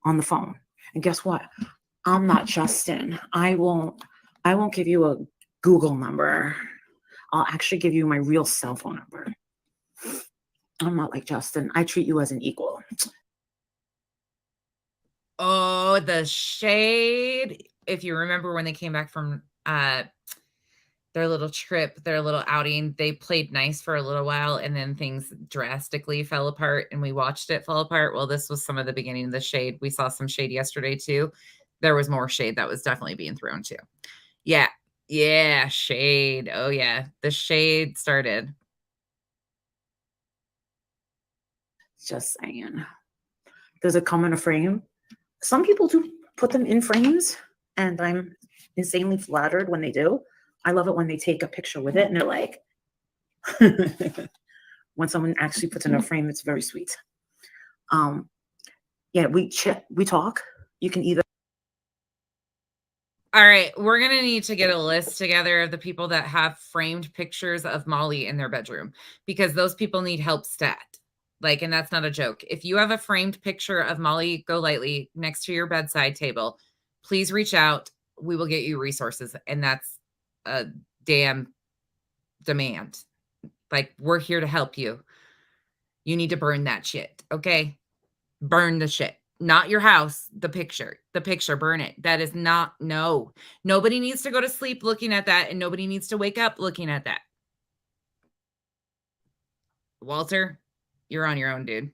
on the phone. And guess what? I'm not Justin. I won't give you a Google number. I'll actually give you my real cell phone number. I'm not like Justin. I treat you as an equal. Oh, the shade. If you remember when they came back from their little trip, their little outing, they played nice for a little while and then things drastically fell apart and we watched it fall apart. Well, this was some of the beginning of the shade. We saw some shade yesterday too. There was more shade that was definitely being thrown too. Yeah. Yeah, shade. Oh yeah, the shade started. Just saying. Does it come in a frame? Some people do put them in frames, and I'm insanely flattered when they do. I love it when they take a picture with it and they're like, when someone actually puts in a frame, it's very sweet. Yeah, we talk. You can either. All right, we're going to need to get a list together of the people that have framed pictures of Molly in their bedroom, because those people need help stat. Like, and that's not a joke. If you have a framed picture of Molly Golightly next to your bedside table, please reach out. We will get you resources. And that's a damn demand. Like, we're here to help you. You need to burn that shit. Okay. Burn the shit. Not your house, the picture, burn it. That is not, no. Nobody needs to go to sleep looking at that, and nobody needs to wake up looking at that. Walter, you're on your own, dude.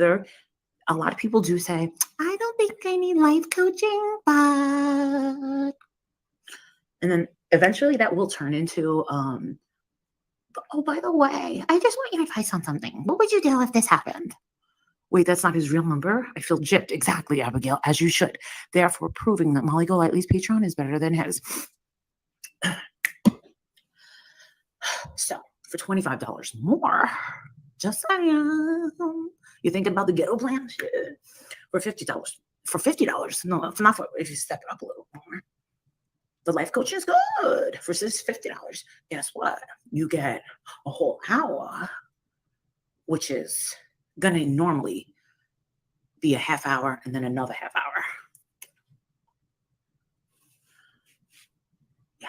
A lot of people do say, I don't think I need life coaching, but. And then eventually that will turn into, oh, by the way, I just want your advice on something. What would you do if this happened? Wait, that's not his real number? I feel gypped. Exactly, Abigail, as you should. Therefore, proving that Molly Golightly's Patreon is better than his. So, for $25 more, just saying. You thinking about the ghetto plan? Shit. For $50. For $50. No, it's not for if you step it up a little more. The life coaching is good for $50. Guess what? You get a whole hour, which is going to normally be a half hour and then another half hour. Yeah.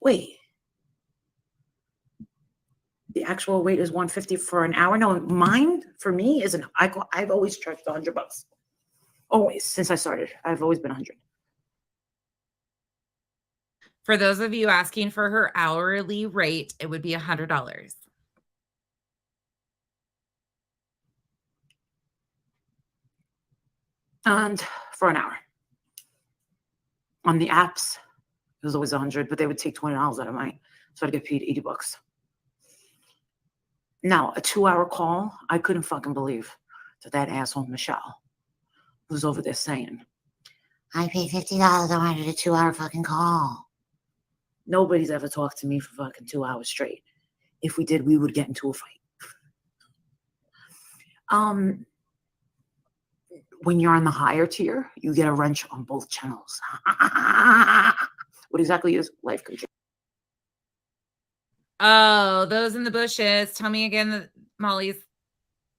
Wait. The actual rate is $150 for an hour. No, mine for me isn't. I've always charged $100. Always, since I started, I've always been 100. For those of you asking for her hourly rate, it would be $100. And for an hour. On the apps, it was always 100, but they would take $20 out of mine. So I'd get paid $80. Now, a 2-hour call, I couldn't fucking believe that asshole Michelle was over there saying, I paid $50. I wanted a 2-hour fucking call. Nobody's ever talked to me for fucking 2 hours straight. If we did, we would get into a fight. When you're on the higher tier, you get a wrench on both channels. What exactly is life coaching? Oh, those in the bushes. Tell me again that Molly's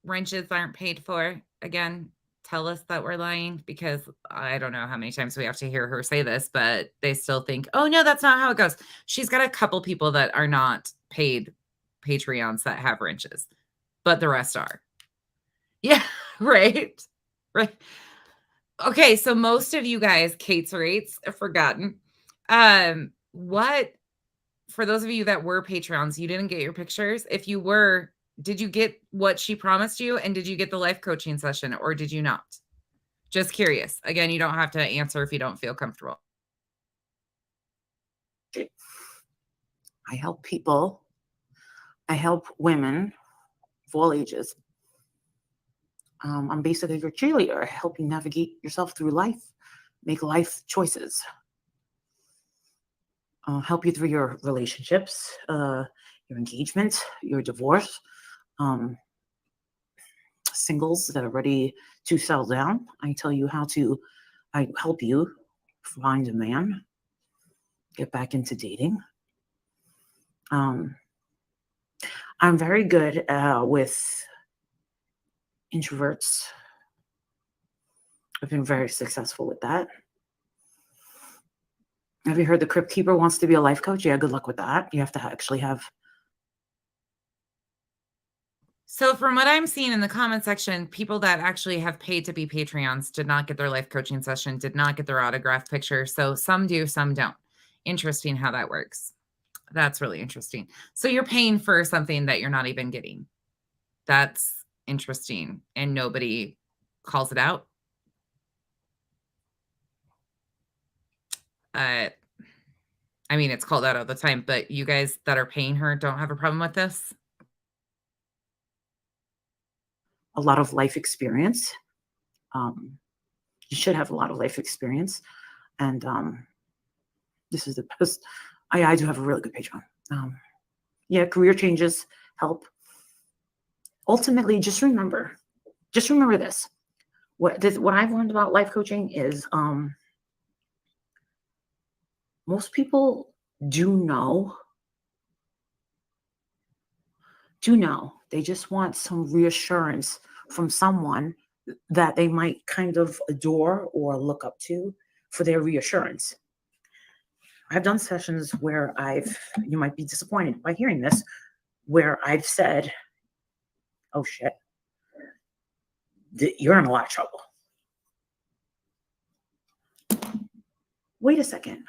wrenches aren't paid for. Again, tell us that we're lying, because I don't know how many times we have to hear her say this, but they still think, oh, no, that's not how it goes. She's got a couple people that are not paid Patreons that have wrenches, but the rest are. Yeah, right. Right. Okay, so most of you guys, Kate's rates are forgotten. What, for those of you that were Patreons, you didn't get your pictures. If you were, did you get what she promised you? And did you get the life coaching session, or did you not? Just curious. Again, you don't have to answer if you don't feel comfortable. I help people. I help women of all ages. I'm basically your cheerleader. I help you navigate yourself through life, make life choices. Help you through your relationships, your engagement, your divorce, singles that are ready to settle down. I help you find a man, get back into dating. I'm very good with introverts. I've been very successful with that. Have you heard the Crypt Keeper wants to be a life coach? Yeah, good luck with that. You have to actually have. So from what I'm seeing in the comment section, people that actually have paid to be Patreons did not get their life coaching session, did not get their autograph picture. So some do, some don't. Interesting how that works. That's really interesting. So you're paying for something that you're not even getting. That's interesting. And nobody calls it out. I mean, it's called out all the time, but you guys that are paying her don't have a problem with this? A lot of life experience. You should have a lot of life experience. And this is the best. I do have a really good Patreon. Yeah, career changes help. Ultimately, just remember this. What I've learned about life coaching is most people do know. They just want some reassurance from someone that they might kind of adore or look up to for their reassurance. I've done sessions where you might be disappointed by hearing this, where I've said, oh shit, you're in a lot of trouble. Wait a second.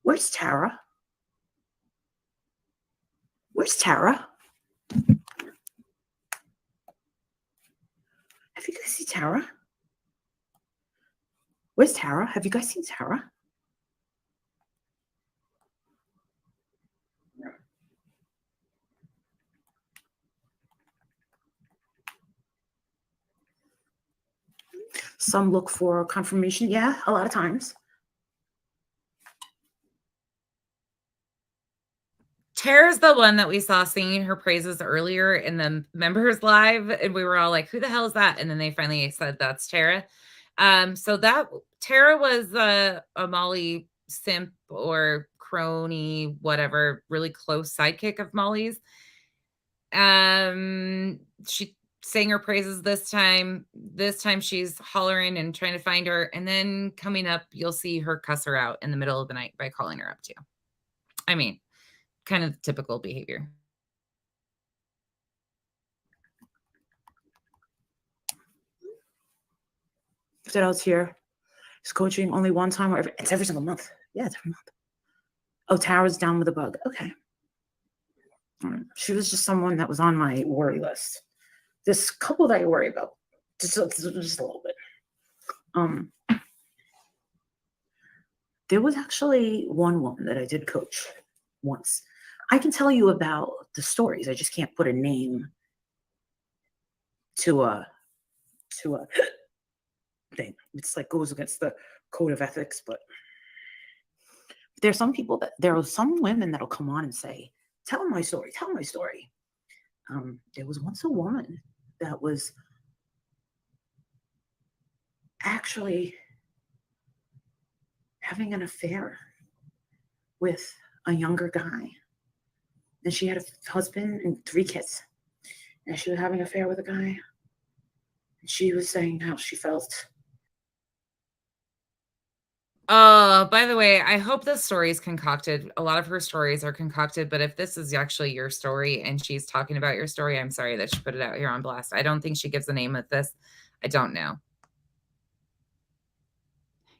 Where's Tara? Where's Tara? Have you guys seen Tara? Where's Tara? Have you guys seen Tara? Some look for confirmation. Yeah, a lot of times. Tara's the one that we saw singing her praises earlier in the members live, and we were all like, who the hell is that? And then they finally said that's Tara. So that Tara was a Molly simp or crony, whatever, really close sidekick of Molly's. She sang her praises this time. This time she's hollering and trying to find her. And then coming up, you'll see her cuss her out in the middle of the night by calling her up too. I mean, kind of typical behavior. If else here, is coaching only one time or it's every single month? Yeah, it's every month. Oh, Tara's down with a bug. Okay. She was just someone that was on my worry list. This couple that I worry about, just a little bit. There was actually one woman that I did coach once. I can tell you about the stories. I just can't put a name to a thing. It's like goes against the code of ethics, but there are some women that'll come on and say, tell my story. There was once a woman that was actually having an affair with a younger guy. And she had a husband and 3 kids. And she was having an affair with a guy. And she was saying how she felt. By the way, I hope this story is concocted. A lot of her stories are concocted, but if this is actually your story and she's talking about your story, I'm sorry that she put it out here on blast. I don't think she gives the name of this. I don't know.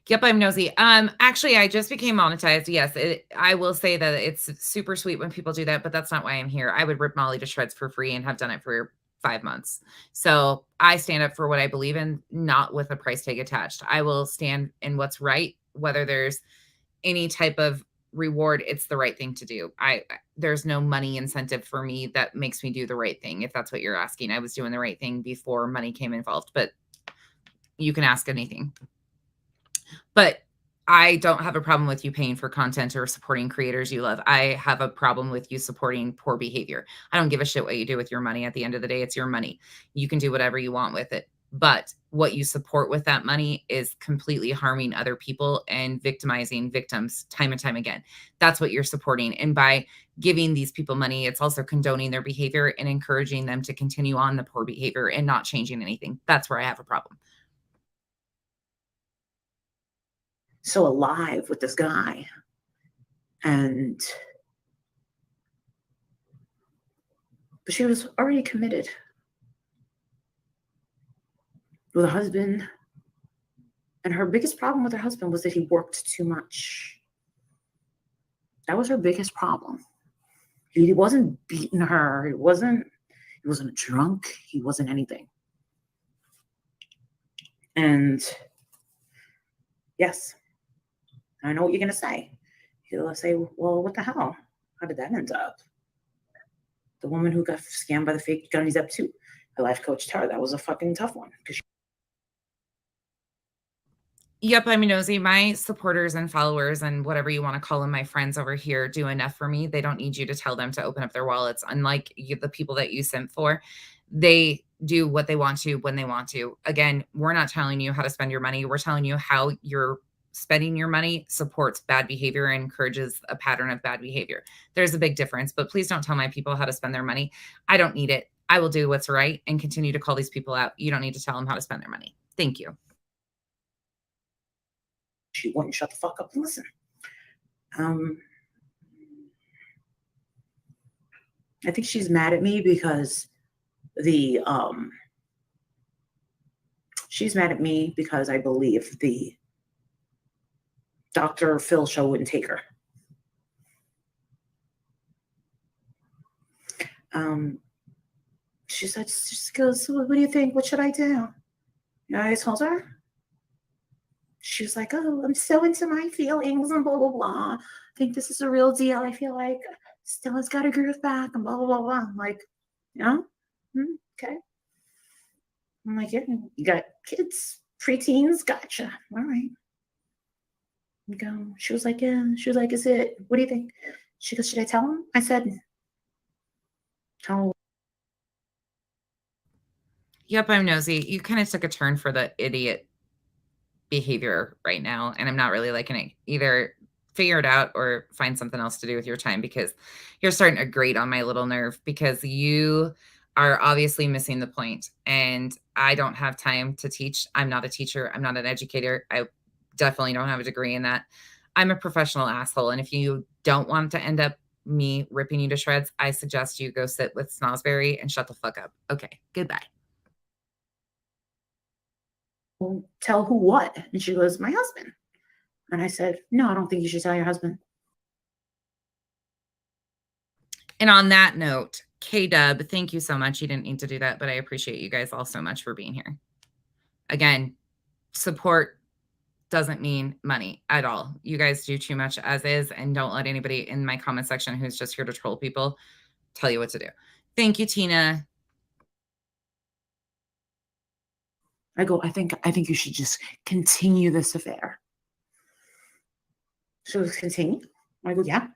Yep, I'm nosy. Actually, I just became monetized. Yes, I will say that it's super sweet when people do that, but that's not why I'm here. I would rip Molly to shreds for free and have done it for 5 months. So I stand up for what I believe in, not with a price tag attached. I will stand in what's right, whether there's any type of reward. It's the right thing to do. There's no money incentive for me that makes me do the right thing. If that's what you're asking, I was doing the right thing before money came involved, but you can ask anything. But I don't have a problem with you paying for content or supporting creators you love. I have a problem with you supporting poor behavior. I don't give a shit what you do with your money. At the end of the day, it's your money. You can do whatever you want with it. But what you support with that money is completely harming other people and victimizing victims time and time again. That's what you're supporting. And by giving these people money, it's also condoning their behavior and encouraging them to continue on the poor behavior and not changing anything. That's where I have a problem. So alive with this guy. But she was already committed with a husband. And her biggest problem with her husband was that he worked too much. That was her biggest problem. He wasn't beating her. He wasn't a drunk. He wasn't anything. And yes, I know what you're going to say. He'll say, well, what the hell? How did that end up? The woman who got scammed by the fake Gunnies up too. Her life coached her. That was a fucking tough one. Yep, I'm nosy. My supporters and followers and whatever you want to call them, my friends over here, do enough for me. They don't need you to tell them to open up their wallets. Unlike the people that you simp for, they do what they want to when they want to. Again, we're not telling you how to spend your money. We're telling you how you're spending your money supports bad behavior and encourages a pattern of bad behavior. There's a big difference, but please don't tell my people how to spend their money. I don't need it. I will do what's right and continue to call these people out. You don't need to tell them how to spend their money. Thank you. She wouldn't shut the fuck up and listen. I think she's mad at me because she's mad at me because I believe the Dr. Phil show wouldn't take her. She said, she goes, what do you think? What should I do? You know, I told her. She was like, oh, I'm so into my feelings and blah, blah, blah. I think this is a real deal. I feel like Stella's got a groove back and blah, blah, blah, blah. I'm like, yeah, okay. I'm like, yeah, you got kids, preteens, gotcha. All right. You go. She was like, yeah. She was like, is it, what do you think? She goes, should I tell him? I said, tell him. Yep, I'm nosy. You kind of took a turn for the idiot behavior right now, and I'm not really liking it. Either figure it out or find something else to do with your time, because you're starting to grate on my little nerve, because you are obviously missing the point, and I don't have time to teach. I'm not a teacher. I'm not an educator. I definitely don't have a degree in that. I'm a professional asshole, and if you don't want to end up me ripping you to shreds, I suggest you go sit with Snosberry and shut the fuck up. Okay, goodbye. Well, tell who what? And she goes, my husband. And I said, no, I don't think you should tell your husband. And on that note, K-Dub, thank you so much. You didn't need to do that, but I appreciate you guys all so much for being here. Again, support doesn't mean money at all. You guys do too much as is, and don't let anybody in my comment section who's just here to troll people tell you what to do. Thank you, Tina. I go, I think you should just continue this affair. She goes, continue? I go, yeah.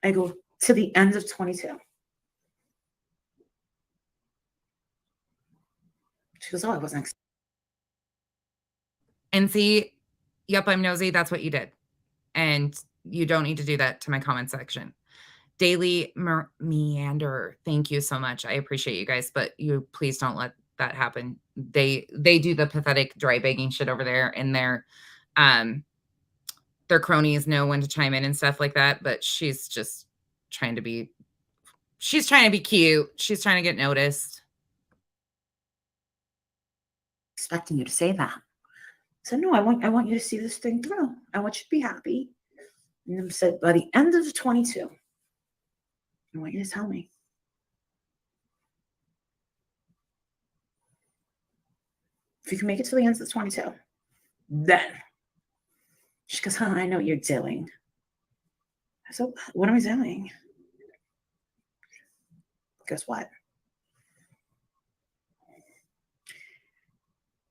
I go, to the end of 22. She goes, oh, I wasn't. And see, yep, I'm nosy. That's what you did. And you don't need to do that to my comment section. Daily Meander, thank you so much. I appreciate you guys, but you please don't let that happen. They do the pathetic dry begging shit over there, and their cronies know when to chime in and stuff like that, but she's just trying to be cute. She's trying to get noticed. Expecting you to say that. So no, I want you to see this thing through. I want you to be happy. And I said, by the end of 22, I want you to tell me. If you can make it to the end of 22, then. She goes, I know what you're doing. I said, what am I doing? Guess what?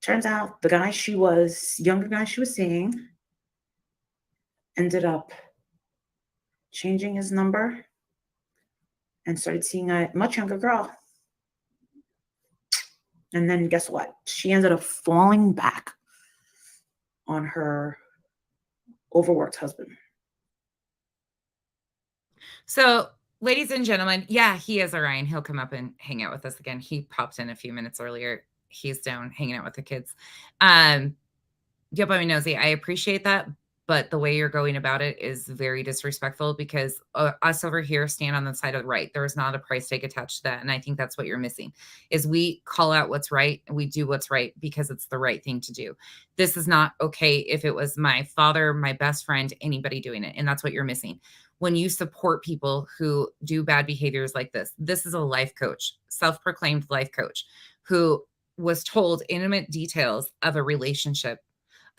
Turns out the younger guy she was seeing, ended up changing his number and started seeing a much younger girl. And then guess what? She ended up falling back on her overworked husband. So, ladies and gentlemen, yeah, he is Orion. He'll come up and hang out with us again. He popped in a few minutes earlier. He's down hanging out with the kids. Yep, I'm nosy. I appreciate that, but the way you're going about it is very disrespectful, because us over here stand on the side of the right. There is not a price tag attached to that, and I think that's what you're missing. Is we call out what's right, and we do what's right because it's the right thing to do. This is not okay if it was my father, my best friend, anybody doing it, and that's what you're missing. When you support people who do bad behaviors like this is a life coach, self-proclaimed life coach, who was told intimate details of a relationship,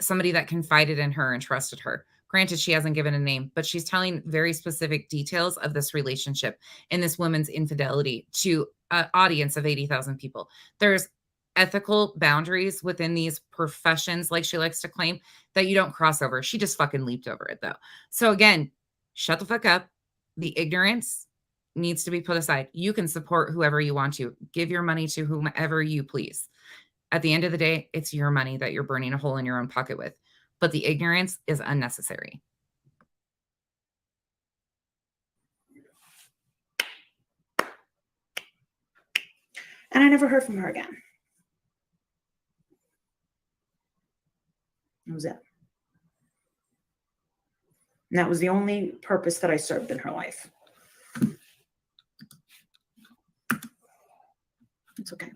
somebody that confided in her and trusted her, Granted, she hasn't given a name, but she's telling very specific details of this relationship and this woman's infidelity to an audience of 80,000 people. There's ethical boundaries within these professions, like she likes to claim, that you don't cross over. She just fucking leaped over it, though. So again, shut the fuck up. The ignorance needs to be put aside. You can support whoever you want to. Give your money to whomever you please. At the end of the day, it's your money that you're burning a hole in your own pocket with. But the ignorance is unnecessary. And I never heard from her again. That was it. And that was the only purpose that I served in her life. It's okay.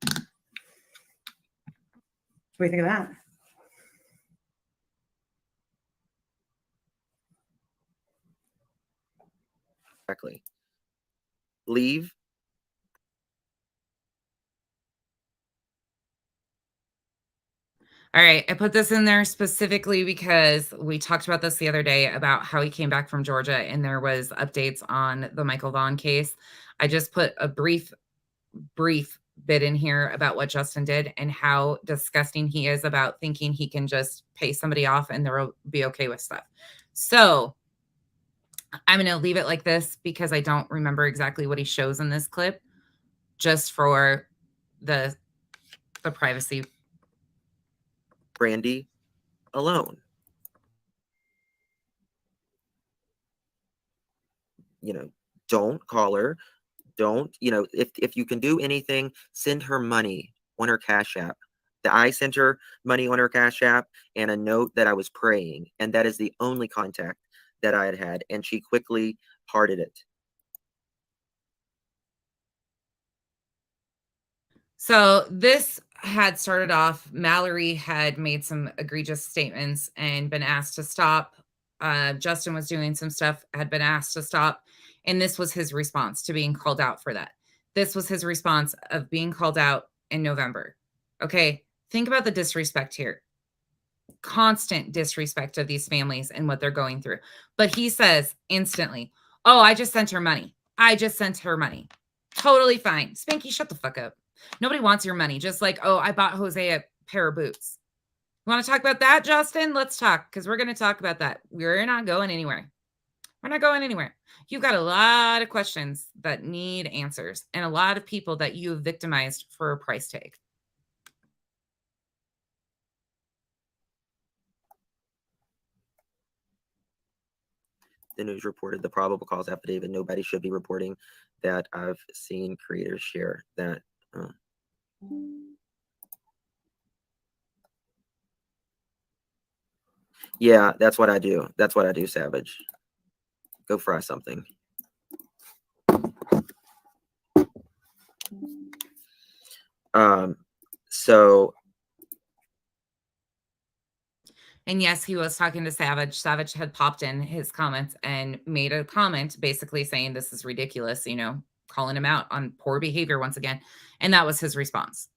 What do you think of that? Exactly. Leave. All right. I put this in there specifically because we talked about this the other day about how he came back from Georgia and there was updates on the Michael Vaughn case. I just put a brief bit in here about what Justin did and how disgusting he is about thinking he can just pay somebody off and they'll be okay with stuff. So I'm going to leave it like this because I don't remember exactly what he shows in this clip, just for the privacy. Brandy alone. You know, don't call her. Don't, you know, if you can do anything, send her money on her Cash App. I sent her money on her Cash App and a note that I was praying. And that is the only contact that I had had. And she quickly hearted it. So this had started off, Mallory had made some egregious statements and been asked to stop. Justin was doing some stuff, had been asked to stop. And this was his response to being called out for that. This was his response of being called out in November. Okay, think about the disrespect here. Constant disrespect of these families and what they're going through. But he says instantly, oh, I just sent her money. I just sent her money. Totally fine. Spanky, shut the fuck up. Nobody wants your money. Just like, oh, I bought Jose a pair of boots. You want to talk about that, Justin? Let's talk, because we're going to talk about that. We're not going anywhere. We're not going anywhere. You've got a lot of questions that need answers and a lot of people that you have victimized for a price tag. The news reported the probable cause affidavit. Nobody should be reporting that. I've seen creators share that. Yeah, that's what I do. That's what I do, Savage. Go fry something. So. And yes, he was talking to Savage. Savage had popped in his comments and made a comment basically saying this is ridiculous, you know, calling him out on poor behavior once again. And that was his response.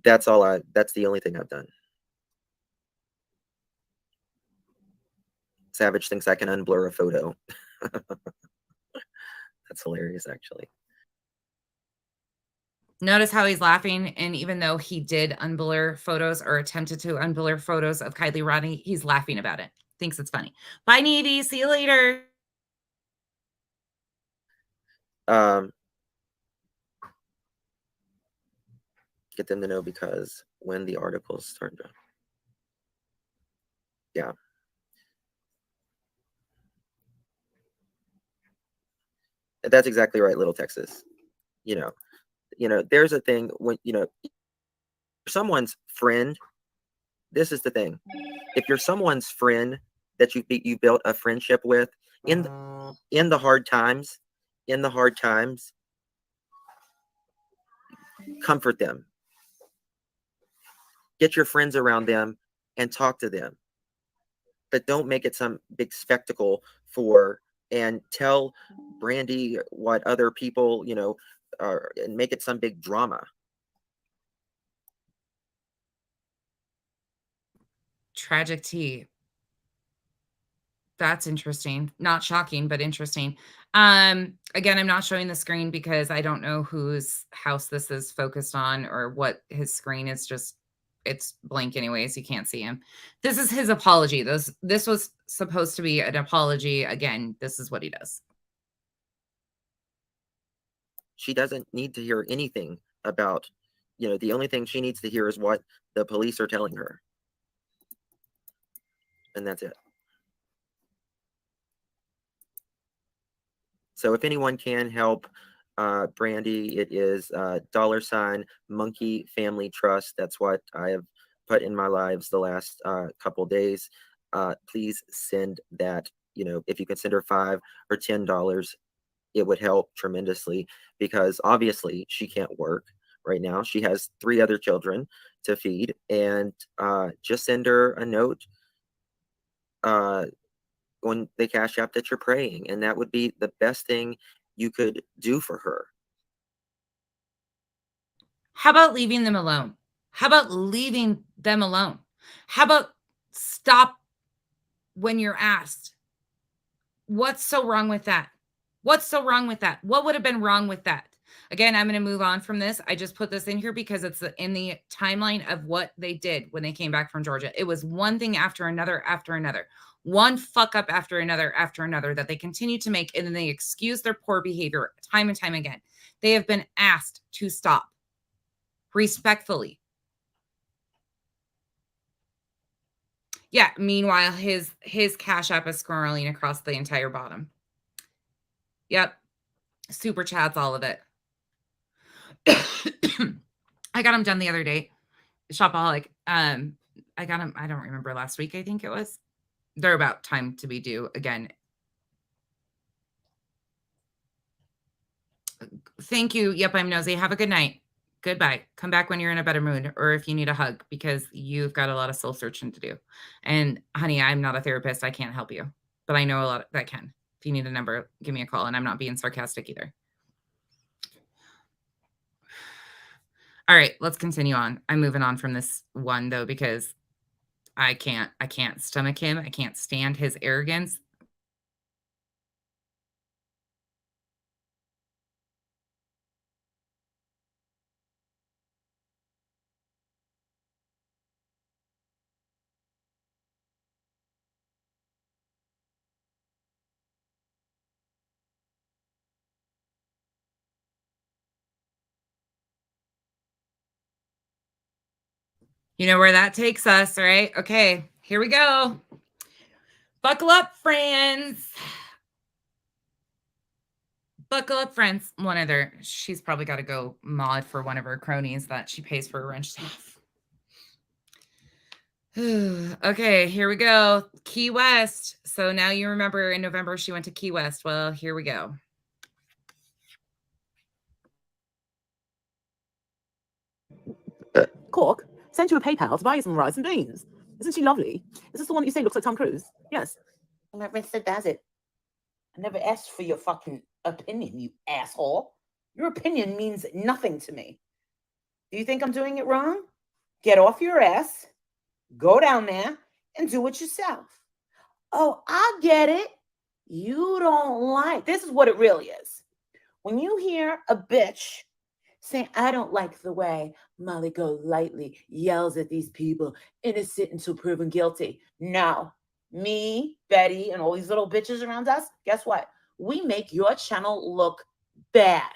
That's the only thing I've done. Savage thinks I can unblur a photo. That's hilarious, actually. Notice how he's laughing. And even though he did unblur photos or attempted to unblur photos of Kylie Rodney, he's laughing about it. Thinks it's funny. Bye, Needy. See you later. Get them to know, because when the articles start to, yeah. That's exactly right, Little Texas. You know, there's a thing when, you know, someone's friend, this is the thing. If you're someone's friend that you built a friendship with in the hard times, comfort them. Get your friends around them and talk to them. But don't make it some big spectacle and tell Brandy what other people, you know, and make it some big drama. Tragic tea. That's interesting. Not shocking, but interesting. Again, I'm not showing the screen because I don't know whose house this is focused on or what his screen is. Just it's blank anyways. You can't see him. This is his apology. This was supposed to be an apology. Again, this is what he does. She doesn't need to hear anything about, the only thing she needs to hear is what the police are telling her. And that's it. So if anyone can help Brandy, it is $Monkey Family Trust. That's what I have put in my lives the last couple days. Please send that. If you can send her $5 or $10, it would help tremendously, because obviously she can't work right now. She has 3 other children to feed, and just send her a note on the Cash App that you're praying, and that would be the best thing you could do for her. How about leaving them alone? How about leaving them alone? How about stop when you're asked? What's so wrong with that? What's so wrong with that? What would have been wrong with that? Again, I'm going to move on from this. I just put this in here because it's in the timeline of what they did when they came back from Georgia. It was one thing after another, one fuck up after another that they continue to make, and then they excuse their poor behavior time and time again. They have been asked to stop respectfully. Yeah, meanwhile, his Cash App is scrolling across the entire bottom. Yep. Super chats, all of it. I got them done the other day. Shopaholic. I got them, I don't remember, last week, I think it was. They're about time to be due again. Thank you. Yep, I'm nosy. Have a good night. Goodbye. Come back when you're in a better mood, or if you need a hug, because you've got a lot of soul searching to do. And honey, I'm not a therapist. I can't help you, but I know a lot that can. If you need a number, give me a call. And I'm not being sarcastic either. All right, let's continue on. I'm moving on from this one though, because I can't stomach him. I can't stand his arrogance. You know where that takes us, right? Okay, here we go. Buckle up, friends. Buckle up, friends. One other. She's probably got to go mod for one of her cronies that she pays for her wrench staff. Okay, here we go. Key West. So now you remember in November she went to Key West. Well, here we go. Cork, send you a PayPal to buy you some rice and beans. Isn't she lovely? Is this the one that you say looks like Tom Cruise? Yes. Marissa does it. I never asked for your fucking opinion, you asshole. Your opinion means nothing to me. Do you think I'm doing it wrong? Get off your ass, go down there, and do it yourself. Oh, I get it. You don't like. This is what it really is. When you hear a bitch saying, I don't like the way Molly Golightly yells at these people, innocent until proven guilty. No, me, Betty, and all these little bitches around us, guess what? We make your channel look bad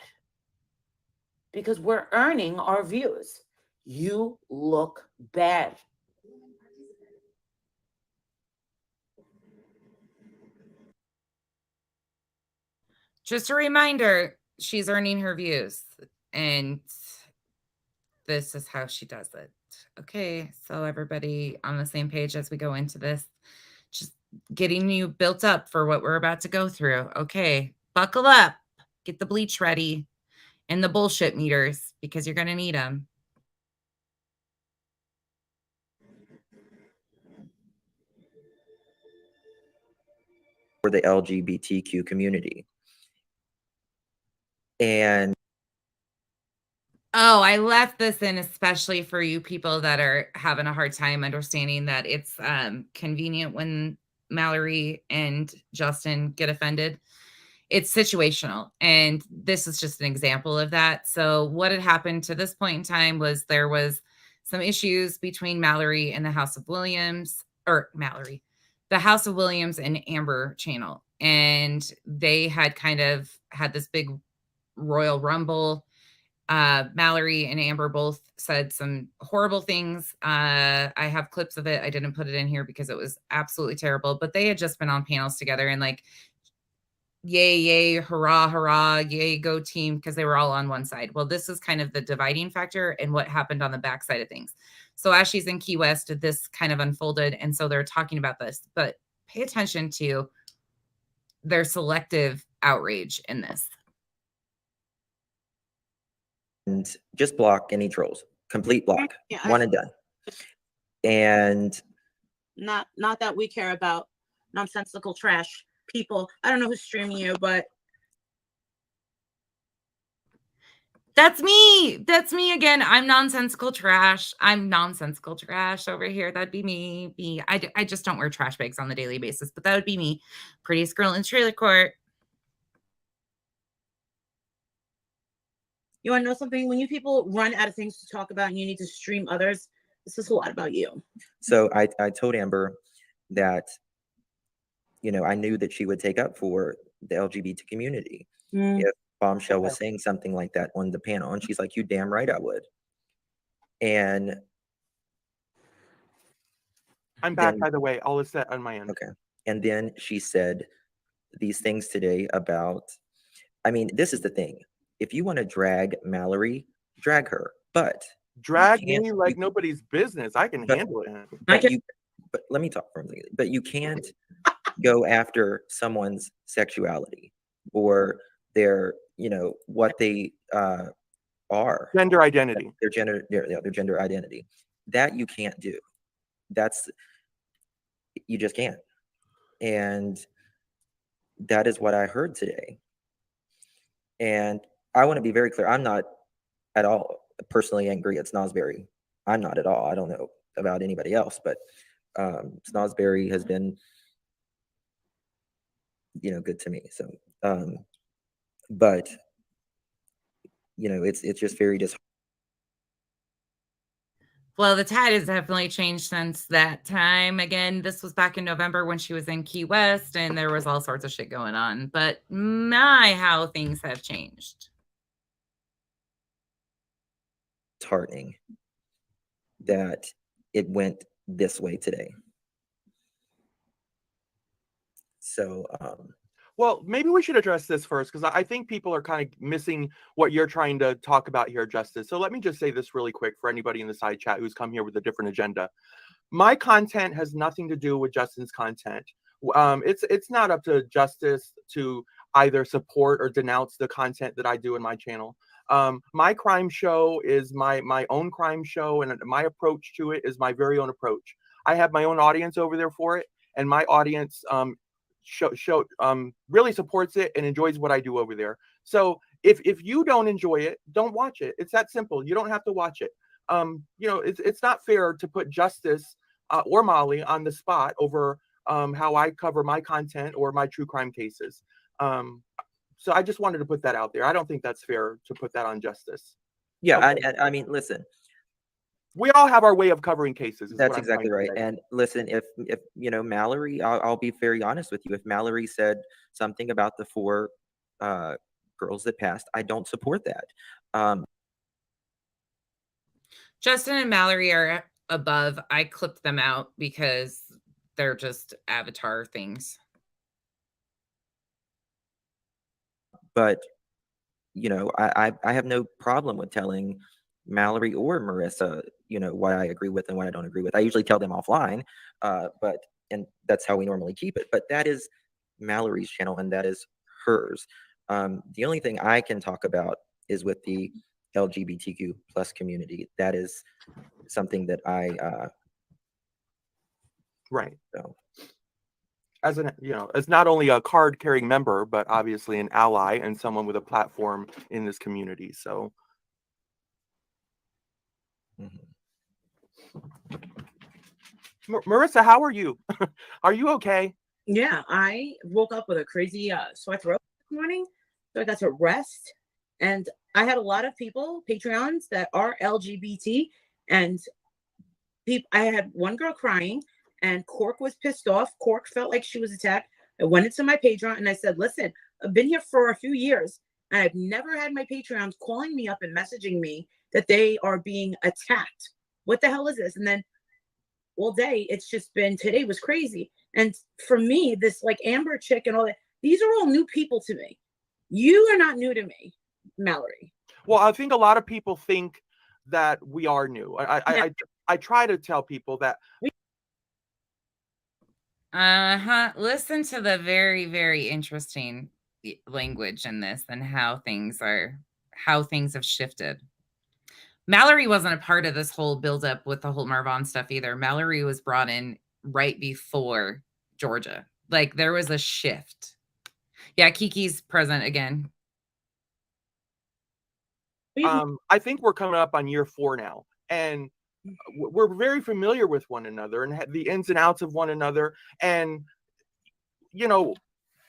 because we're earning our views. You look bad. Just a reminder, she's earning her views, and this is how she does it. Okay, so everybody on the same page as we go into this, just getting you built up for what we're about to go through. Okay, buckle up, get the bleach ready, and the bullshit meters, because you're going to need them. For the LGBTQ community. And Oh, I left this in especially for you people that are having a hard time understanding that it's convenient when Mallory and Justin get offended. It's situational. And this is just an example of that. So, what had happened to this point in time was there was some issues between Mallory and the House of Williams, or Mallory, the House of Williams and Amber channel. And they had kind of had this big royal rumble. Mallory and Amber both said some horrible things. I have clips of it. I didn't put it in here because it was absolutely terrible, but they had just been on panels together and like, yay, yay, hurrah, hurrah, yay, go team, because they were all on one side. Well, this is kind of the dividing factor and what happened on the backside of things. So as she's in Key West, this kind of unfolded. And so they're talking about this, but pay attention to their selective outrage in this. And just block any trolls. Complete block. Yeah, One and done. And not that we care about nonsensical trash people. I don't know who's streaming you, but that's me. That's me again. I'm nonsensical trash. I'm nonsensical trash over here. That'd be me. I just don't wear trash bags on the daily basis, but that would be me. Prettiest girl in trailer court. you want to know something? When you people run out of things to talk about and you need to stream others, this is a lot about you. so I told Amber that, you know, I knew that she would take up for the LGBT community if Bombshell was saying something like that on the panel. And she's like, you damn right I would. And I'm back, by the way. All is set on my end. Okay. And then she said these things today about, I mean, this is the thing. If you want to drag Mallory, drag her. But drag me like nobody's business. I can handle it. But let me talk for a second. But you can't go after someone's sexuality or their, you know, what they are. Gender identity. Their gender identity. That you can't do. You just can't. And that is what I heard today. And I want to be very clear. I'm not at all personally angry at Snosberry. I'm not at all. I don't know about anybody else, but Snosberry has been, you know, good to me. So, but you know, it's just very Well, the tide has definitely changed since that time. Again, this was back in November when she was in Key West and there was all sorts of shit going on. But my, how things have changed. disheartening that it went this way today. So, well, maybe we should address this first, because I think people are kind of missing what you're trying to talk about here, Justice. So let me just say this really quick for anybody in the side chat who's come here with a different agenda. My content has nothing to do with Justin's content. It's not up to Justice to either support or denounce the content that I do in my channel. My crime show is my own crime show, and my approach to it is my very own approach. I have my own audience over there for it, and my audience really supports it and enjoys what I do over there. So if you don't enjoy it, don't watch it. It's that simple. You don't have to watch it. You know, it's not fair to put Justice or Molly on the spot over how I cover my content or my true crime cases. So I just wanted to put that out there. I don't think that's fair to put that on Justice. Yeah, okay. I mean, listen. We all have our way of covering cases. That's exactly right. And listen, if you know, Mallory, I'll be very honest with you. If Mallory said something about the 4 girls that passed, I don't support that. Justin and Mallory are above. I clipped them out because they're just avatar things. But you know, I have no problem with telling Mallory or Marissa, you know, what I agree with and what I don't agree with. I usually tell them offline, and that's how we normally keep it. But that is Mallory's channel and that is hers. The only thing I can talk about is with the LGBTQ plus community. That is something that I right. So. As as not only a card-carrying member, but obviously an ally and someone with a platform in this community. So Marissa, how are you? Are you okay? Yeah, I woke up with a crazy sore throat this morning, so I got to rest. And I had a lot of people, Patreons, that are LGBT, and I had one girl crying, and Cork was pissed off. Cork felt like she was attacked. I went into my Patreon and I said, "Listen, I've been here for a few years, and I've never had my Patreons calling me up and messaging me that they are being attacked. What the hell is this?" And then all day, it's just been, today was crazy. And for me, this like Amber chick and all that, these are all new people to me. You are not new to me, Mallory. Well, I think a lot of people think that we are new. I try to tell people that. Listen to the very, very interesting language in this and how things have shifted. Mallory wasn't a part of this whole buildup with the whole Marvon stuff either. Mallory was brought in right before Georgia. Like there was a shift. Yeah, Kiki's present again. I think we're coming up on year 4 now, and we're very familiar with one another and the ins and outs of one another. And you know,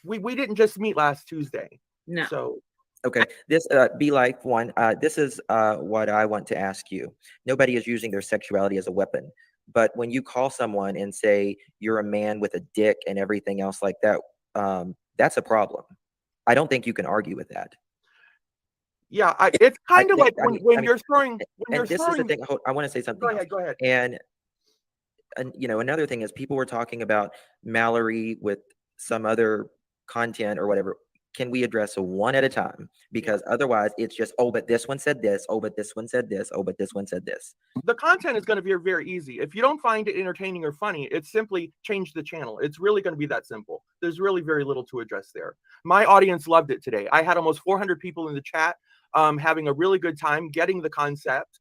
we didn't just meet last Tuesday. No. So okay, this Be Like one. This is what I want to ask you. Nobody is using their sexuality as a weapon, but when you call someone and say you're a man with a dick and everything else like that, that's a problem. I don't think you can argue with that. Yeah, it's kind of like when you're throwing. Is the thing. I want to say something. Go ahead. And you know, another thing is people were talking about Mallory with some other content or whatever. Can we address one at a time? Because otherwise it's just, oh, but this one said this, oh, but this one said this, oh, but this one said this. The content is going to be very easy. If you don't find it entertaining or funny, it's simply change the channel. It's really going to be that simple. There's really very little to address there. My audience loved it today. I had almost 400 people in the chat having a really good time, getting the concept,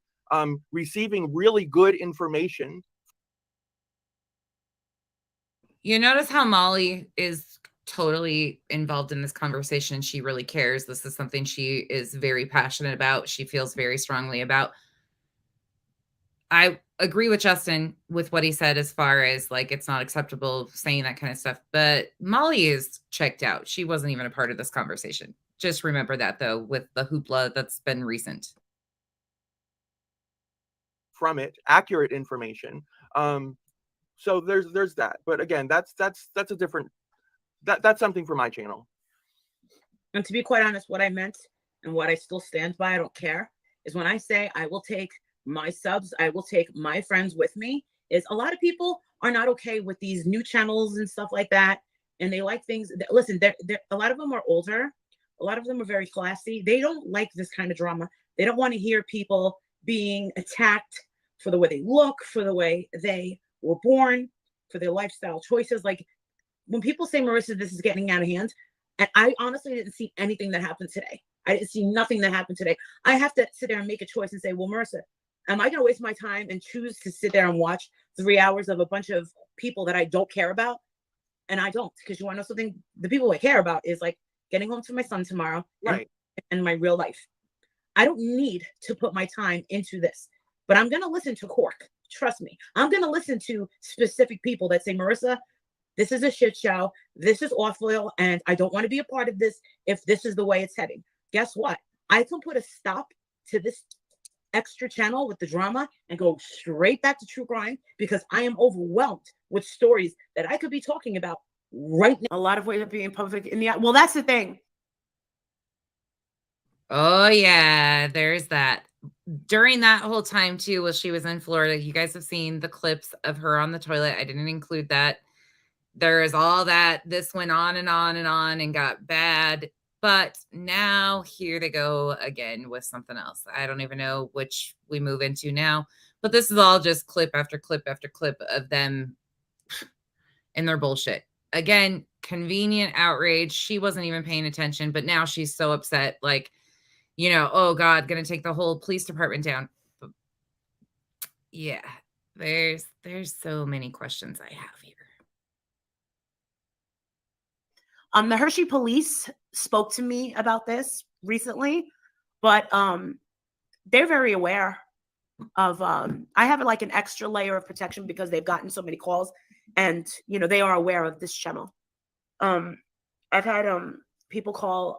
receiving really good information. You notice how Molly is totally involved in this conversation. She really cares. This is something she is very passionate about. She feels very strongly about. I agree with Justin with what he said as far as like it's not acceptable saying that kind of stuff, but Molly is checked out. She wasn't even a part of this conversation. Just remember that though, with the hoopla that's been recent. From it, accurate information. So there's that. But again, that's a different. That's something for my channel. And to be quite honest, what I meant and what I still stand by, I don't care, is when I say I will take my subs, I will take my friends with me, is a lot of people are not okay with these new channels and stuff like that. And they like things. Listen, a lot of them are older. A lot of them are very classy. They don't like this kind of drama. They don't want to hear people being attacked for the way they look, for the way they were born, for their lifestyle choices. Like when people say, Marissa, this is getting out of hand, and I honestly didn't see anything that happened today. I didn't see nothing that happened today. I have to sit there and make a choice and say, well, Marissa, am I going to waste my time and choose to sit there and watch 3 hours of a bunch of people that I don't care about? And I don't, because you want to know something? The people I care about is like getting home to my son tomorrow, right, and my real life. I don't need to put my time into this, but I'm going to listen to Cork. Trust me. I'm going to listen to specific people that say, Marissa, this is a shit show. This is awful. And I don't want to be a part of this if this is the way it's heading. Guess what? I can put a stop to this extra channel with the drama and go straight back to true crime because I am overwhelmed with stories that I could be talking about right now. A lot of ways of being public in the, well, that's the thing. Oh yeah, there's that. During that whole time too, while she was in Florida, you guys have seen the clips of her on the toilet. I didn't include that. There is all that. This went on and on and on and got bad. But now here they go again with something else. I don't even know which we move into now. But this is all just clip after clip after clip of them and their bullshit. Again, convenient outrage. She wasn't even paying attention, but now she's so upset. Like, you know, oh God, gonna take the whole police department down. But yeah, there's so many questions I have here. The Hershey police spoke to me about this recently, but they're very aware of I have like an extra layer of protection because they've gotten so many calls, and they are aware of this channel. I've had people call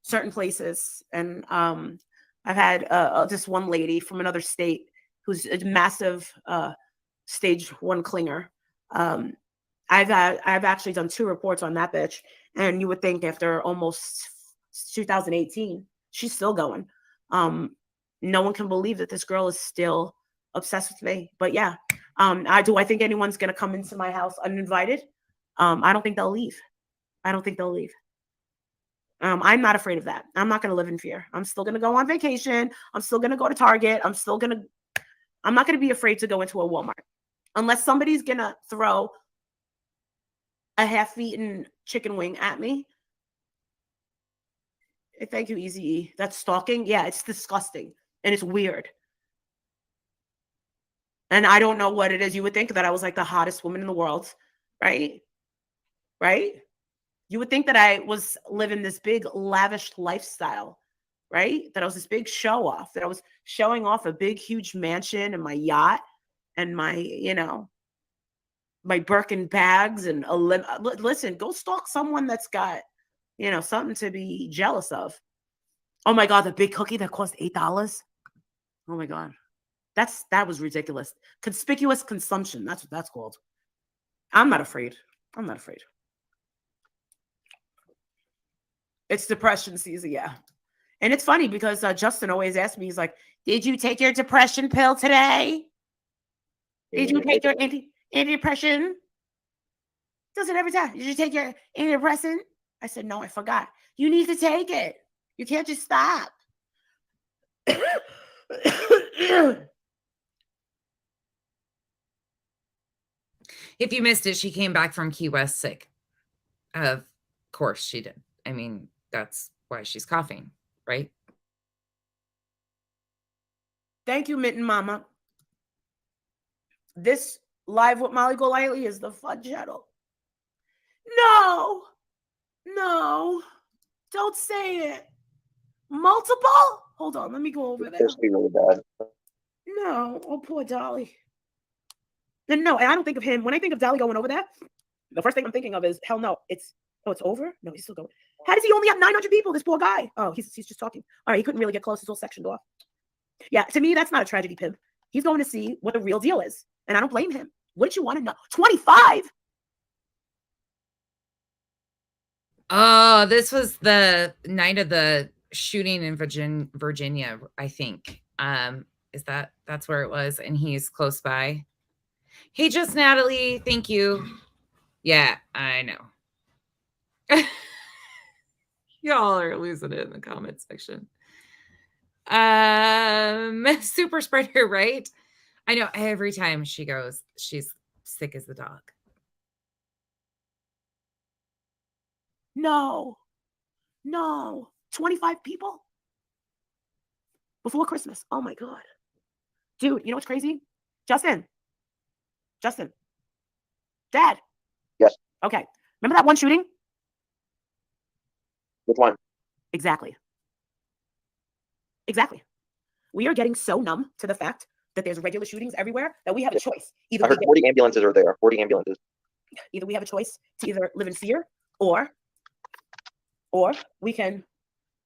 certain places, and I've had this one lady from another state who's a massive stage 1 clinger. I've actually done 2 reports on that bitch, and you would think after almost 2018 she's still going. No one can believe that this girl is still obsessed with me. But yeah, I think anyone's gonna come into my house uninvited? I don't think they'll leave. I don't think they'll leave. I'm not afraid of that. I'm not going to live in fear. I'm still going to go on vacation. I'm still going to go to Target. I'm not going to be afraid to go into a Walmart unless somebody's going to throw a half-eaten chicken wing at me. Thank you, Easy. That's stalking. Yeah, it's disgusting and it's weird. And I don't know what it is. You would think that I was like the hottest woman in the world, right? Right? You would think that I was living this big lavish lifestyle, right? That I was this big show off, that I was showing off a big, huge mansion and my yacht and my, my Birkin bags and listen, go stalk someone that's got, something to be jealous of. Oh my God, the big cookie that cost $8. Oh my God. That was ridiculous. Conspicuous consumption. That's what that's called. I'm not afraid. I'm not afraid. It's depression season, yeah. And it's funny because Justin always asks me, he's like, did you take your depression pill today? Did you take your antidepressant? Does it every time. Did you take your antidepressant? I said, no, I forgot. You need to take it. You can't just stop. If you missed it, she came back from Key West sick. Of course she did. I mean, that's why she's coughing, right? Thank you, Mitten Mama. This live with Molly Golightly is the fun channel. No, don't say it. Multiple? Hold on, let me go over there. It's really bad. No, oh poor Dolly. Then no, and I don't think of him. When I think of Dolly going over there, the first thing I'm thinking of is, hell no, it's over? No, he's still going. How does he only have 900 people, this poor guy? Oh, he's just talking. All right, he couldn't really get close. His whole sectioned off. Yeah, to me, that's not a tragedy, Pimp. He's going to see what the real deal is, and I don't blame him. Wouldn't you want to know? 25? Oh, this was the night of the shooting in Virginia, I think. That's where it was, and he's close by. Hey, just Natalie, thank you. Yeah, I know. Y'all are losing it in the comment section. Super spreader, right? I know every time she goes, she's sick as the dog. No. 25 people before Christmas. Oh my God. Dude, you know what's crazy? Justin. Dad. Yes. Okay. Remember that one shooting? Which one? Exactly. We are getting so numb to the fact that there's regular shootings everywhere that we have a choice. I heard 40 ambulances are there. 40 ambulances. Either we have a choice to either live in fear or we can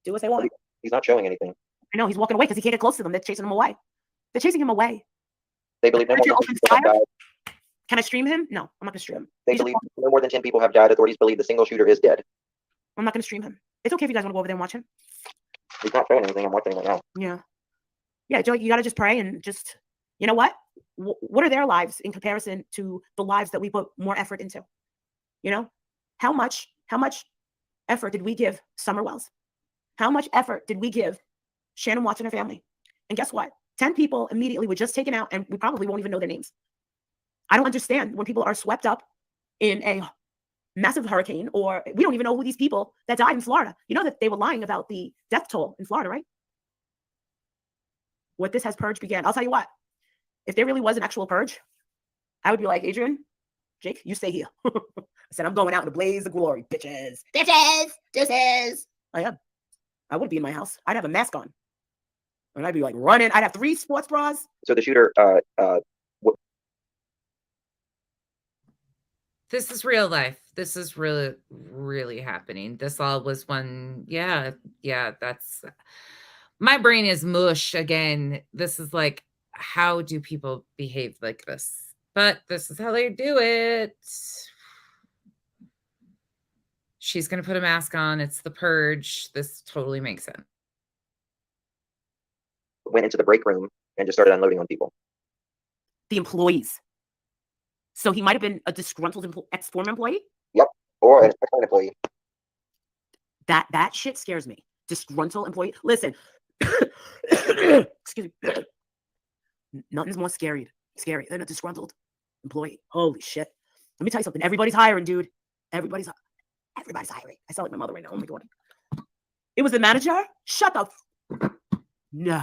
do what they want. He's not showing anything. I know, he's walking away because he can't get close to them. They're chasing him away. They believe no more than 10 people have died. Can I stream him? No, I'm not going to stream him. They believe no more than 10 people have died. Authorities believe the single shooter is dead. I'm not going to stream him. It's okay if you guys want to go over there and watch him. He's not showing anything. I'm watching right now. Yeah, Joe, you got to just pray and just, you know what? What are their lives in comparison to the lives that we put more effort into? How much effort did we give Summer Wells? How much effort did we give Shannon Watts and her family? And guess what? 10 people immediately were just taken out, and we probably won't even know their names. I don't understand when people are swept up in a massive hurricane, or we don't even know who these people that died in Florida. You know that they were lying about the death toll in Florida, right? What this has purge began. I'll tell you what, if there really was an actual purge, I would be like, Adrian, Jake, you stay here. I said, I'm going out in a blaze of glory, bitches. Deuces. I am. I wouldn't be in my house. I'd have a mask on. And I'd be like running. I'd have 3 sports bras. So the shooter, This is real life. This is really, really happening. This all was one. Yeah. That's my brain is mush again. This is like, how do people behave like this? But this is how they do it. She's going to put a mask on. It's the purge. This totally makes sense. went into the break room and just started unloading on people. The employees. So he might have been a disgruntled ex-former employee. Yep, or an ex-current employee. That shit scares me. Disgruntled employee. Listen, excuse me. Nothing's more scary than a disgruntled employee. Holy shit. Let me tell you something. Everybody's hiring, dude. Everybody's hiring. I sound like my mother right now. Oh my God. It was the manager? Shut up. No.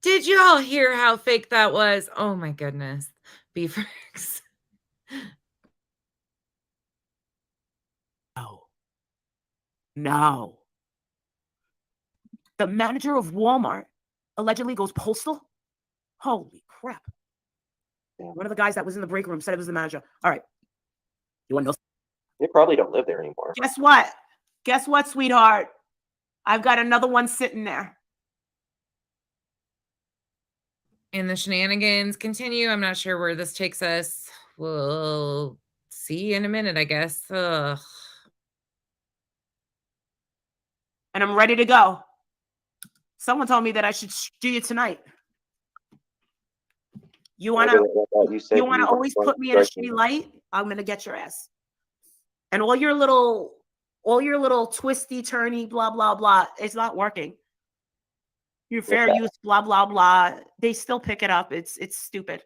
Did you all hear how fake that was? Oh my goodness. Beefers. No. The manager of Walmart allegedly goes postal. Holy crap. One of the guys that was in the break room said it was the manager. All right. You want to know? They probably don't live there anymore. Guess what? Guess what, sweetheart? I've got another one sitting there. And the shenanigans continue. I'm not sure where this takes us. We'll see in a minute, I guess. Ugh. And I'm ready to go. Someone told me that I should do you tonight. You wanna always put me in a shitty light? I'm gonna get your ass. And all your little twisty, turny, blah blah blah. It's not working. Your fair use, blah blah blah. They still pick it up. It's stupid.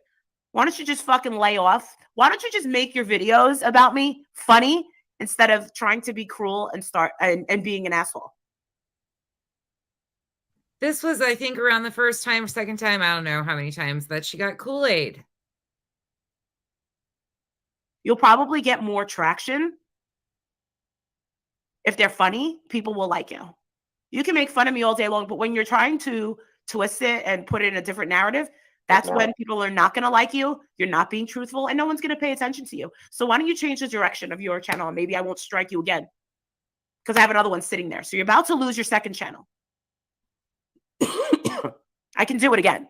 Why don't you just fucking lay off? Why don't you just make your videos about me funny instead of trying to be cruel and being an asshole? This was, I think, around the first time or second time, I don't know how many times, that she got Kool-Aid. You'll probably get more traction. If they're funny, people will like you. You can make fun of me all day long, but when you're trying to twist it and put it in a different narrative, that's when people are not going to like you. You're not being truthful, and no one's going to pay attention to you. So why don't you change the direction of your channel? And maybe I won't strike you again because I have another one sitting there. So you're about to lose your second channel. I can do it again.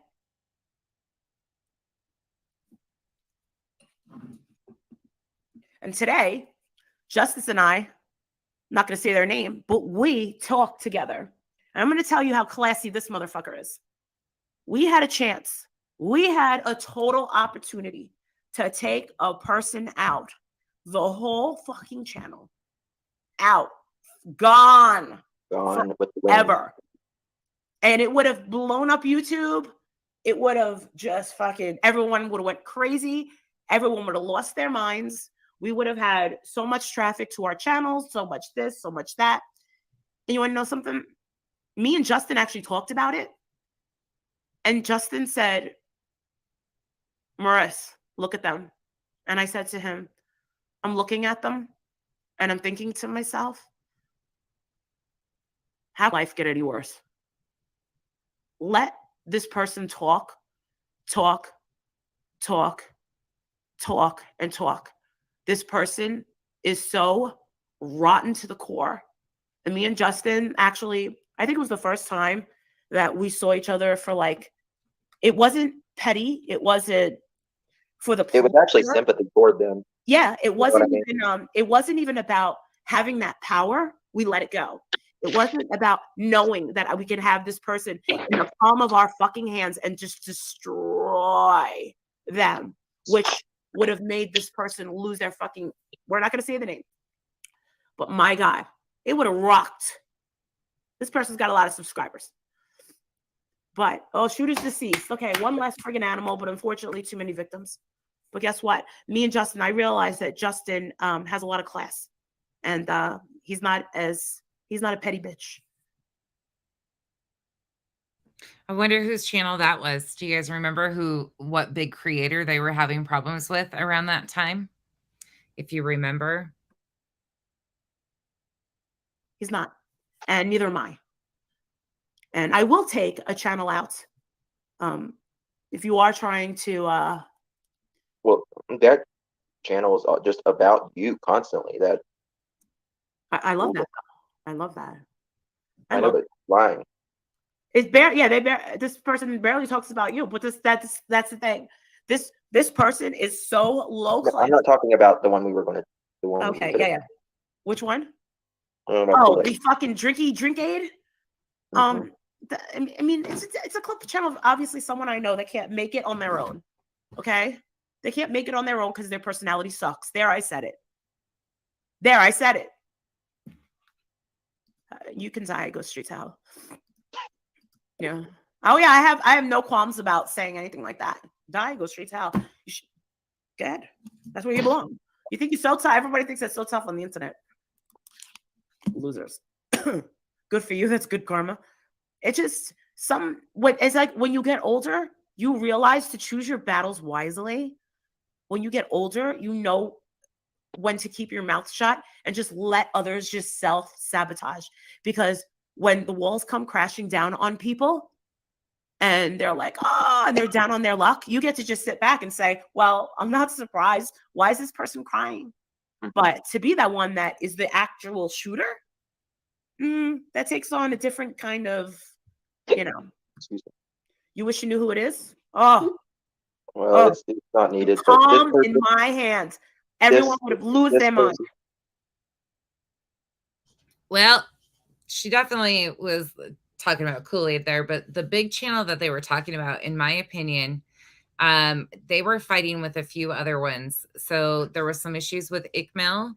And today, Justice and I'm not going to say their name, but we talked together. And I'm going to tell you how classy this motherfucker is. We had a chance. We had a total opportunity to take a person out. The whole fucking channel. Out. Gone. Gone with the forever. And it would have blown up YouTube. It would have just fucking, everyone would have went crazy. Everyone would have lost their minds. We would have had so much traffic to our channels, so much this, so much that. And you want to know something? Me and Justin actually talked about it. And Justin said, Maurice, look at them. And I said to him, I'm looking at them and I'm thinking to myself, how life get any worse? Let this person talk. This person is so rotten to the core. And me and Justin, actually, I think it was the first time that we saw each other for like, it wasn't petty. It wasn't for the It was actually sympathy toward them. Yeah, it wasn't it wasn't even about having that power. We let it go. It wasn't about knowing that we could have this person in the palm of our fucking hands and just destroy them, which would have made this person lose their fucking, we're not going to say the name, but my God, it would have rocked. This person's got a lot of subscribers. But, shooter's deceased. Okay, one less friggin' animal, but unfortunately too many victims. But guess what? Me and Justin, I realized that Justin has a lot of class. And he's not a petty bitch. I wonder whose channel that was. Do you guys remember what big creator they were having problems with around that time? If you remember. He's not. And neither am I. And I will take a channel out. If you are trying to Well, that channel is just about you constantly. That I love that. I love that. I know, but lying. It's this person barely talks about you, but that's the thing. This person is so low class. I'm not talking about the one we were going to. The one. Okay, yeah. Which one? Oh, the fucking drink aid. Mm-hmm. I mean, it's a clip channel of obviously someone I know that can't make it on their own. Okay, they can't make it on their own because their personality sucks. There, I said it. You can die. Go straight to hell. Yeah. Oh yeah, I have no qualms about saying anything like that. Die, go straight to hell. You should. Good. That's where you belong. You think you're so tough? Everybody thinks that's so tough on the internet. Losers. Good for you. That's good karma. It's just it's like when you get older, you realize to choose your battles wisely. When you get older, you know when to keep your mouth shut and just let others just self-sabotage. Because when the walls come crashing down on people and they're like, and they're down on their luck, you get to just sit back and say, well, I'm not surprised. Why is this person crying? But to be that one that is the actual shooter, that takes on a different kind of, you wish you knew who it is? Well, it's not needed. Palm in my hands. Everyone would have lost their mind. Well, she definitely was talking about Kool-Aid there, but the big channel that they were talking about, in my opinion, they were fighting with a few other ones. So there was some issues with ICMEL.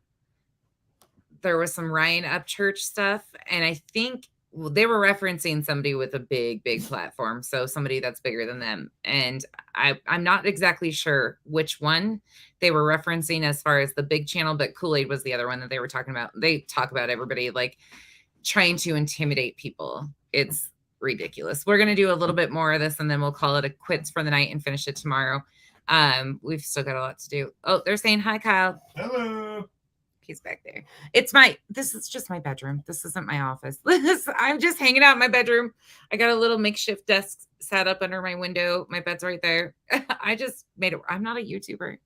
There was some Ryan Upchurch stuff. And I think they were referencing somebody with a big platform. So somebody that's bigger than them. And I'm not exactly sure which one they were referencing as far as the big channel, but Kool-Aid was the other one that they were talking about. They talk about everybody like trying to intimidate people. It's ridiculous. We're going to do a little bit more of this and then we'll call it a quits for the night and finish it tomorrow. We've still got a lot to do. Oh, they're saying hi, Kyle. Hello. He's back there. This is just my bedroom. This isn't my office. I'm just hanging out in my bedroom. I got a little makeshift desk set up under my window. My bed's right there. I just made it. I'm not a YouTuber.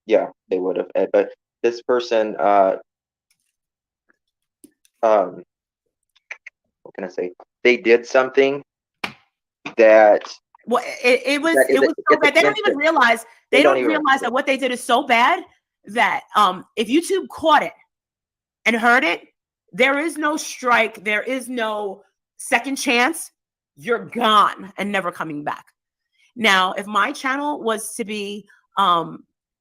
Yeah, they would have. But this person, what can I say? They did something that. Well, it was so bad. They don't even realize that what they did is so bad that if YouTube caught it and heard it, there is no strike, there is no second chance. You're gone and never coming back. Now, if my channel was to be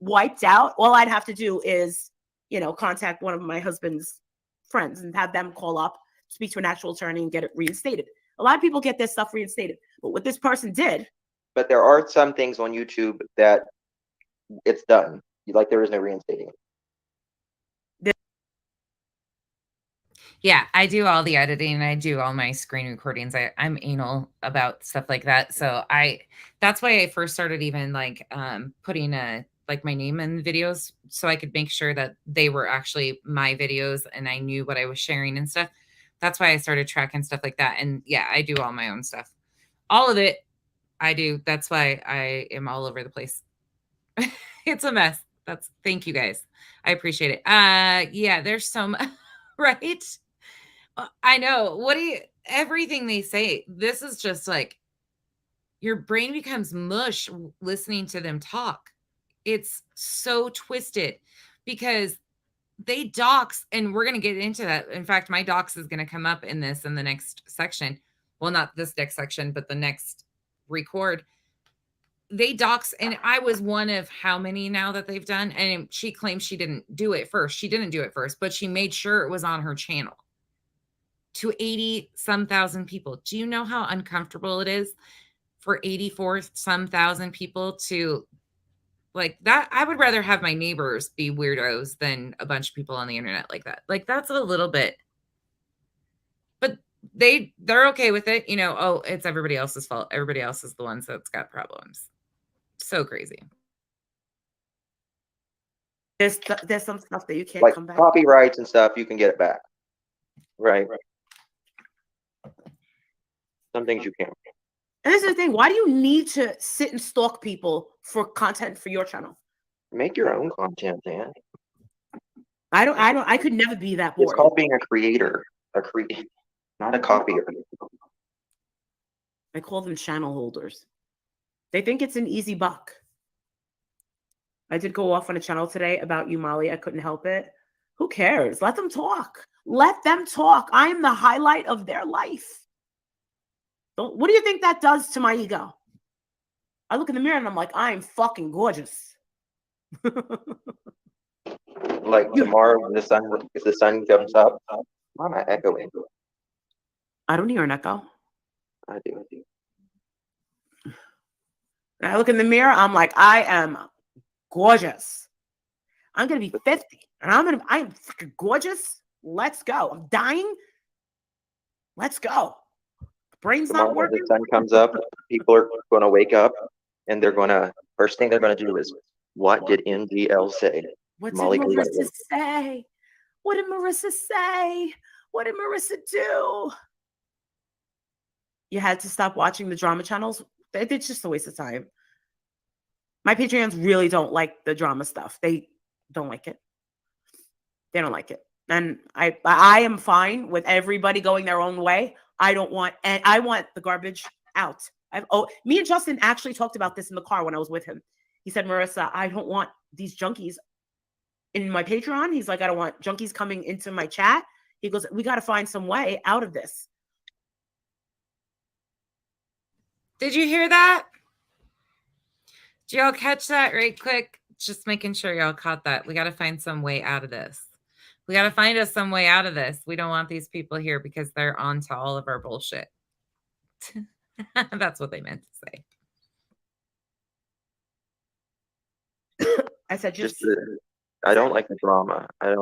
wiped out, all I'd have to do is, contact one of my husband's friends and have them call up, speak to an actual attorney and get it reinstated. A lot of people get this stuff reinstated, but what this person did. But there are some things on YouTube that it's done. Like there is no reinstating it. Yeah, I do all the editing. I do all my screen recordings. I'm anal about stuff like that. So that's why I first started even like putting my name in videos so I could make sure that they were actually my videos and I knew what I was sharing and stuff. That's why I started tracking stuff like that. And yeah, I do all my own stuff. All of it, I do. That's why I am all over the place. It's a mess. Thank you guys. I appreciate it. Yeah, there's some, right? I know. Everything they say, this is just like, your brain becomes mush listening to them talk. It's so twisted because they dox, and we're going to get into that. In fact, my dox is going to come up in the next section. Well, not this next section, but the next record. They dox, and I was one of how many now that they've done. And she claims she didn't do it first. She didn't do it first, but she made sure it was on her channel to 80-some thousand people. Do you know how uncomfortable it is for 84-some thousand people to like that? I would rather have my neighbors be weirdos than a bunch of people on the internet like that. Like that's a little bit, but they're okay with it. Oh, it's everybody else's fault. Everybody else is the ones that's got problems. So crazy. There's some stuff that you can't like come back. Copyrights and stuff, you can get it back. Right. Some things you can't. And this is the thing. Why do you need to sit and stalk people for content for your channel? Make your own content, man. I could never be that bored. It's called being a creator. Not a copier. I call them channel holders. They think it's an easy buck. I did go off on a channel today about you, Molly. I couldn't help it. Who cares? Let them talk. Let them talk. I am the highlight of their life. What do you think that does to my ego? I look in the mirror and I'm like, I'm fucking gorgeous. Like tomorrow, if the sun comes up, why am I echoing? I don't hear an echo. I do. And I look in the mirror, I'm like, I am gorgeous. I'm gonna be 50, and I am freaking gorgeous. Let's go. I'm dying. Let's go. Brain's not Tomorrow, working. the sun comes up, people are going to wake up, and first thing they're going to do is, what did MDL say? What did Molly Marissa say? What did Marissa say? What did Marissa do? You had to stop watching the drama channels. It's just a waste of time. My Patreons really don't like the drama stuff. They don't like it. They don't like it. And I am fine with everybody going their own way. I want the garbage out. Me and Justin actually talked about this in the car when I was with him. He said, Marissa, I don't want these junkies in my Patreon. He's like, I don't want junkies coming into my chat. He goes, we got to find some way out of this. Did you hear that? Did y'all catch that right quick? Just making sure y'all caught that. We got to find some way out of this. We got to find us some way out of this. We don't want these people here because they're on to all of our bullshit. That's what they meant to say. I said, I don't like the drama. I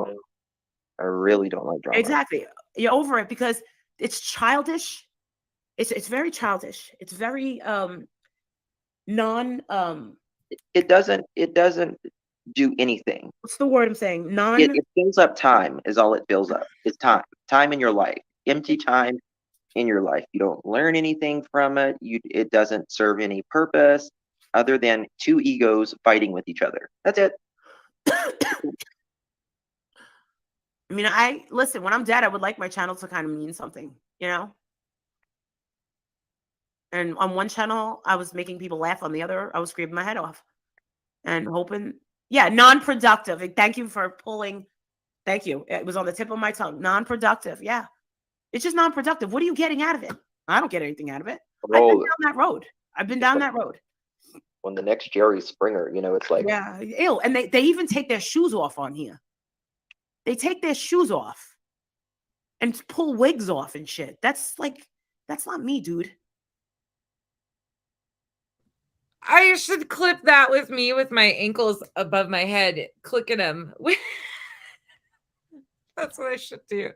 really don't like drama. Exactly. You're over it because it's childish. It's very childish. It's very It doesn't do anything. What's the word I'm saying? It fills up time is all it fills up. It's time in your life, empty time in your life. You don't learn anything from it. It doesn't serve any purpose other than two egos fighting with each other. That's it. I mean, listen, when I'm dead, I would like my channel to kind of mean something, you know? And on one channel, I was making people laugh. On the other, I was screaming my head off and hoping, non-productive. Thank you for pulling. Thank you. It was on the tip of my tongue. Non-productive. Yeah. It's just non-productive. What are you getting out of it? I don't get anything out of it. I've been down that road. When the next Jerry Springer, it's like. Yeah. Ew. And they even take their shoes off on here. They take their shoes off and pull wigs off and shit. That's not me, dude. I should clip that with me with my ankles above my head, clicking them. That's what I should do.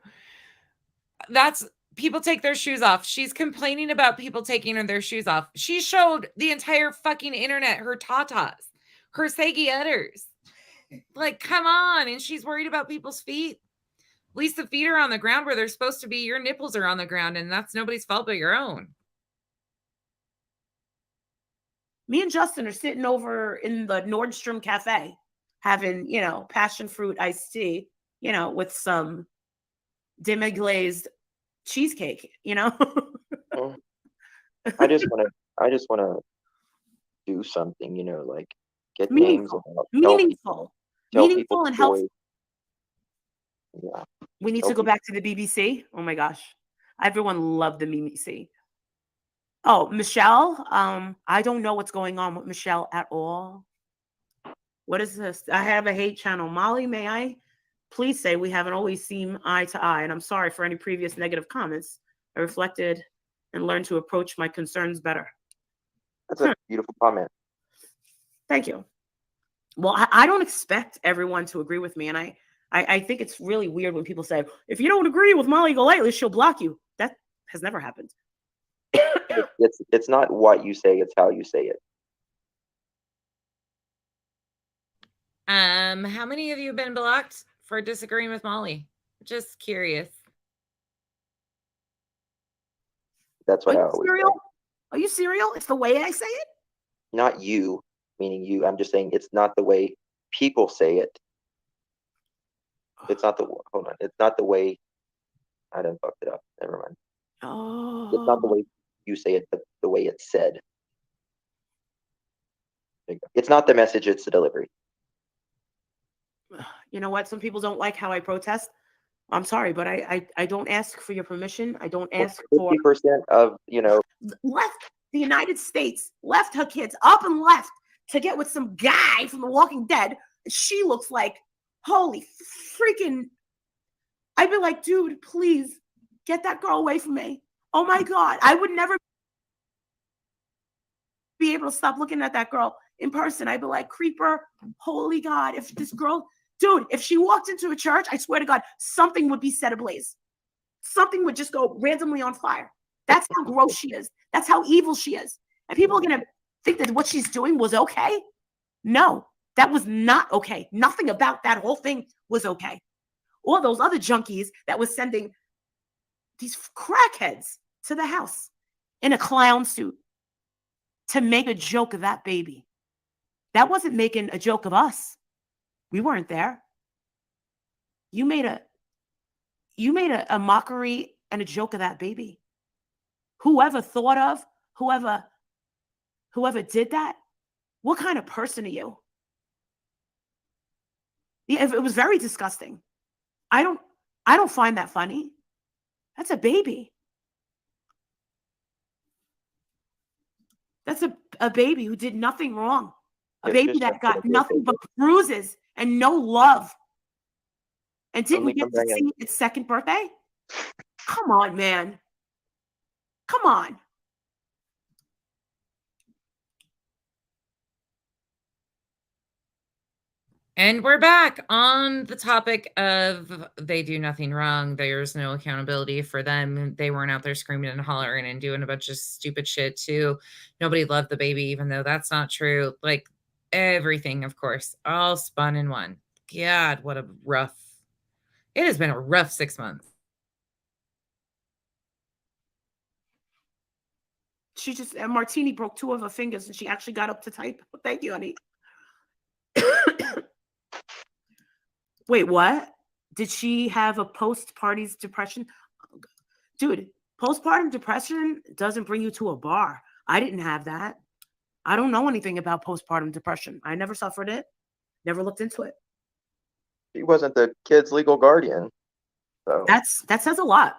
People take their shoes off. She's complaining about people taking their shoes off. She showed the entire fucking internet her tatas, her saggy udders. Like, come on. And she's worried about people's feet. At least the feet are on the ground where they're supposed to be. Your nipples are on the ground, and that's nobody's fault but your own. Me and Justin are sitting over in the Nordstrom Cafe having, passion fruit iced tea, with some demi-glazed cheesecake, I just want to do something, like get games about meaningful and helpful. Yeah. We need to go back to the BBC. Oh my gosh. Everyone loved the BBC. Oh, Michelle. I don't know what's going on with Michelle at all. What is this? I have a hate channel. Molly, may I please say we haven't always seen eye to eye, and I'm sorry for any previous negative comments. I reflected and learned to approach my concerns better. That's a beautiful comment. Thank you. Well, I don't expect everyone to agree with me, and I think it's really weird when people say, if you don't agree with Molly Golightly, she'll block you. That has never happened. It's not what you say, it's how you say it. How many of you have been blocked for disagreeing with Molly? Just curious. That's what I Are you always serial? say. Are you serial? It's the way I say it. Not you, meaning you. I'm just saying it's not the way people say it. It's not the hold on. It's not the way. I done fucked it up. Never mind. It's not the Oh, way you say it, but the way it's said. There you go. It's not the message; it's the delivery. you know what? Some people don't like how I protest. I'm sorry, but I don't ask for your permission. I don't ask for 50% of left the United States, left her kids up and left to get with some guy from The Walking Dead. She looks like, holy freaking. I'd be like, dude, please get that girl away from me. Oh my God. I would never be able to stop looking at that girl in person. I'd be like, creeper, holy God. If this girl, dude, if she walked into a church, I swear to God, something would be set ablaze. Something would just go randomly on fire. That's how gross she is. That's how evil she is. And people are going to think that what she's doing was okay. No, that was not okay. Nothing about that whole thing was okay. All those other junkies that was sending these crackheads to the house in a clown suit to make a joke of that baby. That wasn't making a joke of us. We weren't there. You made a mockery and a joke of that baby. Whoever thought of, whoever did that, what kind of person are you? Yeah, it was very disgusting. I don't find that funny. That's a baby. That's a baby who did nothing wrong. A baby that got nothing but bruises and no love. And didn't get to see its second birthday? Come on, man. Come on. And we're back on the topic of they do nothing wrong. There's no accountability for them. They weren't out there screaming and hollering and doing a bunch of stupid shit too. Nobody loved the baby, even though that's not true. Like everything, of course, all spun in one. God, what a rough. It has been a rough 6 months. She just, Martini broke 2 of her fingers and she actually got up to type. Thank you, honey. Wait, what? Did she have a post-party depression? Dude, postpartum depression doesn't bring you to a bar. I didn't have that. I don't know anything about postpartum depression. I never suffered it. Never looked into it. She wasn't the kid's legal guardian. So That says a lot.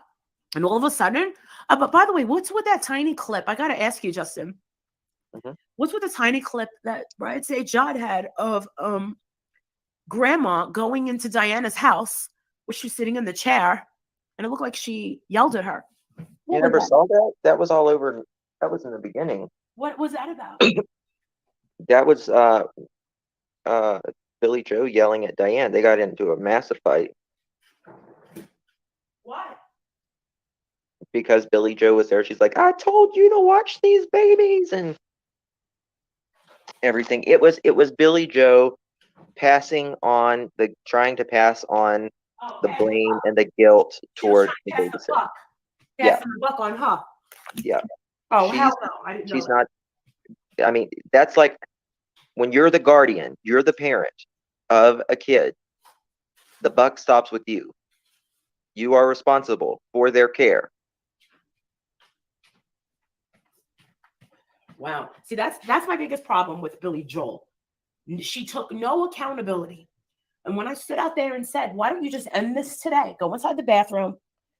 And all of a sudden, but by the way, what's with that tiny clip? I got to ask you, Justin. Mhm. What's with the tiny clip that Brian St. John had of grandma going into Diana's house where she's sitting in the chair and it looked like she yelled at her? You never saw that? That was all over. That was in the beginning. What was that about? That was Billy Joe yelling at Diane. They got into a massive fight Why? because Billy Joe was there. She's like, I told you to watch these babies and everything. It was Billy Joe trying to pass on the blame and the guilt toward the babysitter. Passing the buck on her. Yeah. Oh, hell no. I didn't know She's that. not. I mean, that's like when you're the guardian, you're the parent of a kid. The buck stops with you. You are responsible for their care. Wow. See, that's my biggest problem with Billy Joel. She took no accountability. And when I stood out there and said, why don't you just end this today? Go inside the bathroom,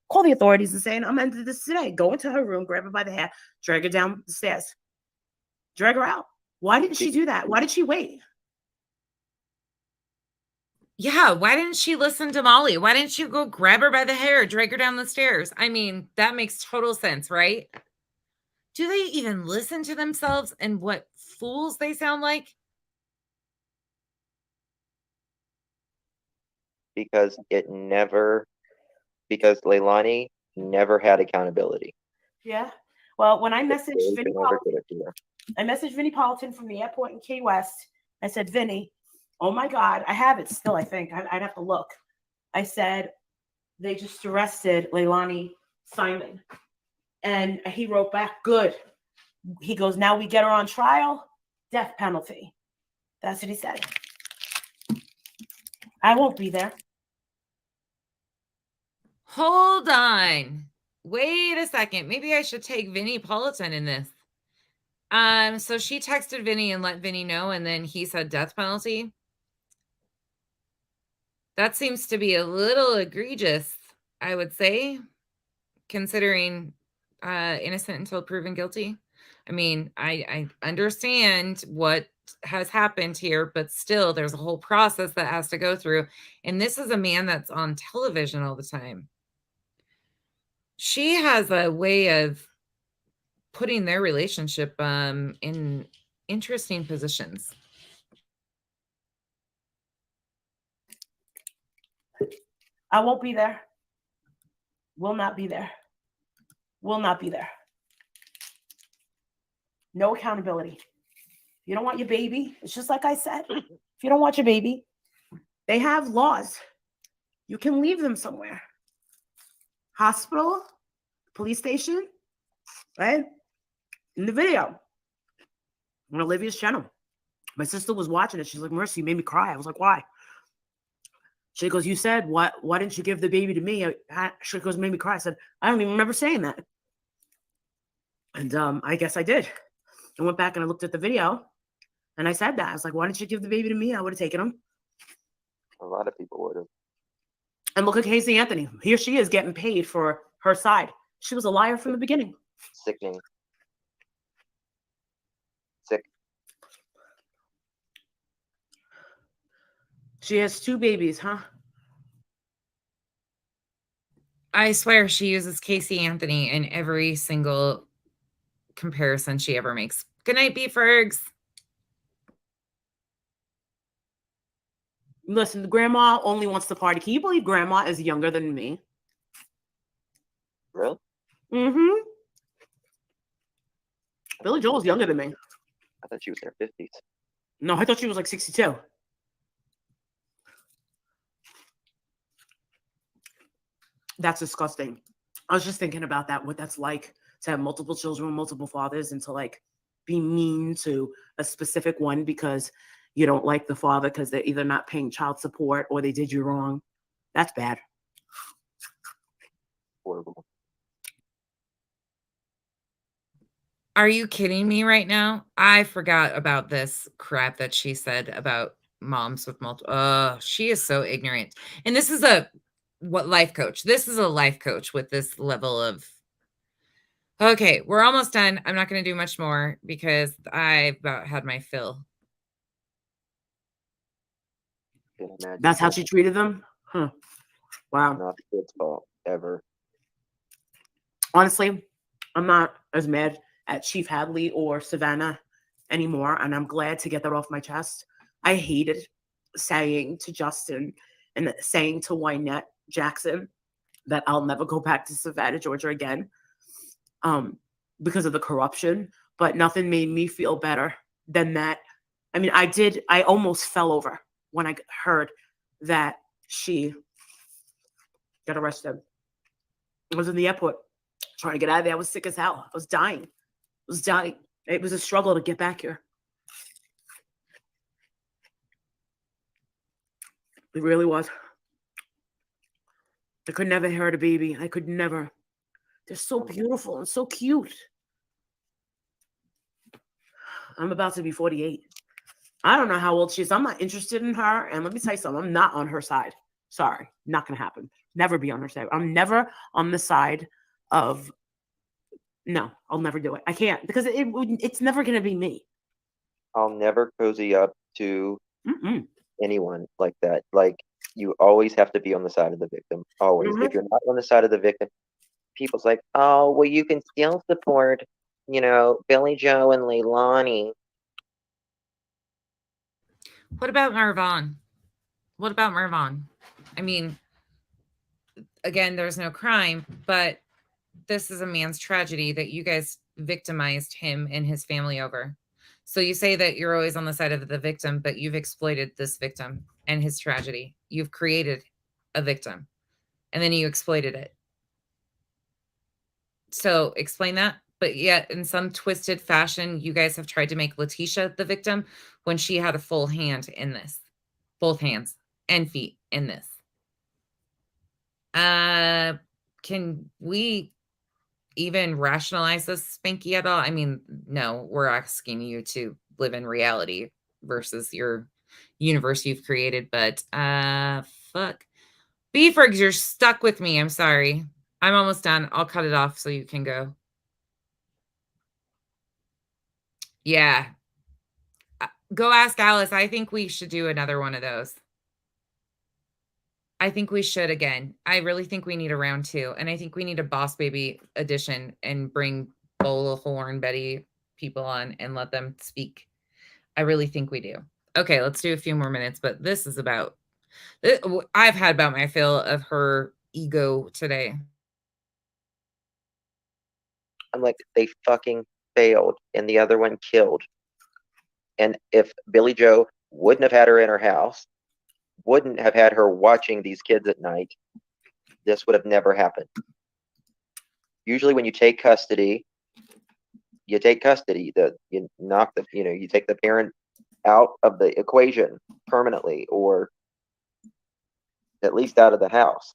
call the authorities and say, I'm ending this today. Go into her room, grab her by the hair, drag her down the stairs, drag her out. Why didn't she do that? Why did she wait? Yeah, why didn't she listen to Molly? Why didn't you go grab her by the hair, drag her down the stairs? I mean, that makes total sense, right? Do they even listen to themselves and what fools they sound like? Because Leilani never had accountability. Yeah. Well, when I messaged They Vinny never Politan, did it to her. I messaged Vinny Politan from the airport in Key West. I said, Vinny, oh my God, I have it still, I think. I'd have to look. I said, they just arrested Leilani Simon. And he wrote back, good. He goes, now we get her on trial, death penalty. That's what he said. I won't be there. Hold on. Wait a second. Maybe I should take Vinny Politan in this. So she texted Vinny and let Vinny know, and then he said death penalty. That seems to be a little egregious, I would say, considering innocent until proven guilty. I mean, I understand what has happened here, but still there's a whole process that has to go through. And this is a man that's on television all the time. She has a way of putting their relationship in interesting positions. I won't be there. Will not be there. Will not be there. No accountability. If you don't want your baby, it's just like I said. If you don't want your baby, they have laws. You can leave them somewhere. Hospital, police station, right? In the video on Olivia's channel. My sister was watching it. She's like, Mercy, you made me cry. I was like, why? She goes, you said, why didn't you give the baby to me? She goes, made me cry. I said, I don't even remember saying that. And I guess I did. I went back and I looked at the video and I said that. I was like, why didn't you give the baby to me? I would have taken him. A lot of people would have. And look at Casey Anthony. Here she is getting paid for her side. She was a liar from the beginning. Sickening. Sick. She has 2 babies, huh? I swear she uses Casey Anthony in every single comparison she ever makes. Good night, Beefergs. Listen, the grandma only wants to party. Can you believe grandma is younger than me? Really? Mm-hmm. Billy Joel's younger than me. I thought she was in her 50s. No, I thought she was like 62. That's disgusting. I was just thinking about that, what that's like to have multiple children, multiple fathers, and to like be mean to a specific one because you don't like the father because they're either not paying child support or they did you wrong. That's bad. Horrible. Are you kidding me right now? I forgot about this crap that she said about moms with multiple. She is so ignorant. And this is a life coach. This is a life coach with this level of. Okay, we're almost done. I'm not going to do much more because I've about had my fill. That's how she treated them? Huh. Wow. Not the kid's fault, ever. Honestly, I'm not as mad at Chief Hadley or Savannah anymore, and I'm glad to get that off my chest. I hated saying to Justin and saying to Wynette Jackson that I'll never go back to Savannah, Georgia again because of the corruption, but nothing made me feel better than that. I mean, I almost fell over when I heard that she got arrested. I was in the airport trying to get out of there. I was sick as hell. I was dying. It was a struggle to get back here. It really was. I could never hurt a baby. I could never. They're so beautiful and so cute. I'm about to be 48. I don't know how old she is. I'm not interested in her. And let me tell you something. I'm not on her side. Sorry. Not going to happen. Never be on her side. I'm never on the side of. No, I'll never do it. I can't because it's never going to be me. I'll never cozy up to anyone like that. Like, you always have to be on the side of the victim. Always. If you're not on the side of the victim, people's like, oh, well, you can still support, Billy Joe and Leilani. What about Marvon? I mean, again, there's no crime, but this is a man's tragedy that you guys victimized him and his family over. So you say that you're always on the side of the victim, but you've exploited this victim and his tragedy. You've created a victim, and then you exploited it. So explain that. But yet, in some twisted fashion, you guys have tried to make Letitia the victim when she had a full hand in this, both hands and feet in this. Can we even rationalize this, Spanky, at all? I mean, no, we're asking you to live in reality versus your universe you've created, but fuck. Beefrigs, you're stuck with me. I'm sorry. I'm almost done. I'll cut it off so you can go. Yeah. Go ask Alice. I think we should do another one of those. I think we should again. I really think we need a round 2. And I think we need a Boss Baby edition and bring Bullhorn Betty people on and let them speak. I really think we do. Okay, let's do a few more minutes. But this is about, I've had about my fill of her ego today. I'm like, they fucking failed, and the other one killed. And if Billy Joe wouldn't have had her in her house, wouldn't have had her watching these kids at night, this would have never happened. Usually when you take custody, you take the parent out of the equation permanently, or at least out of the house.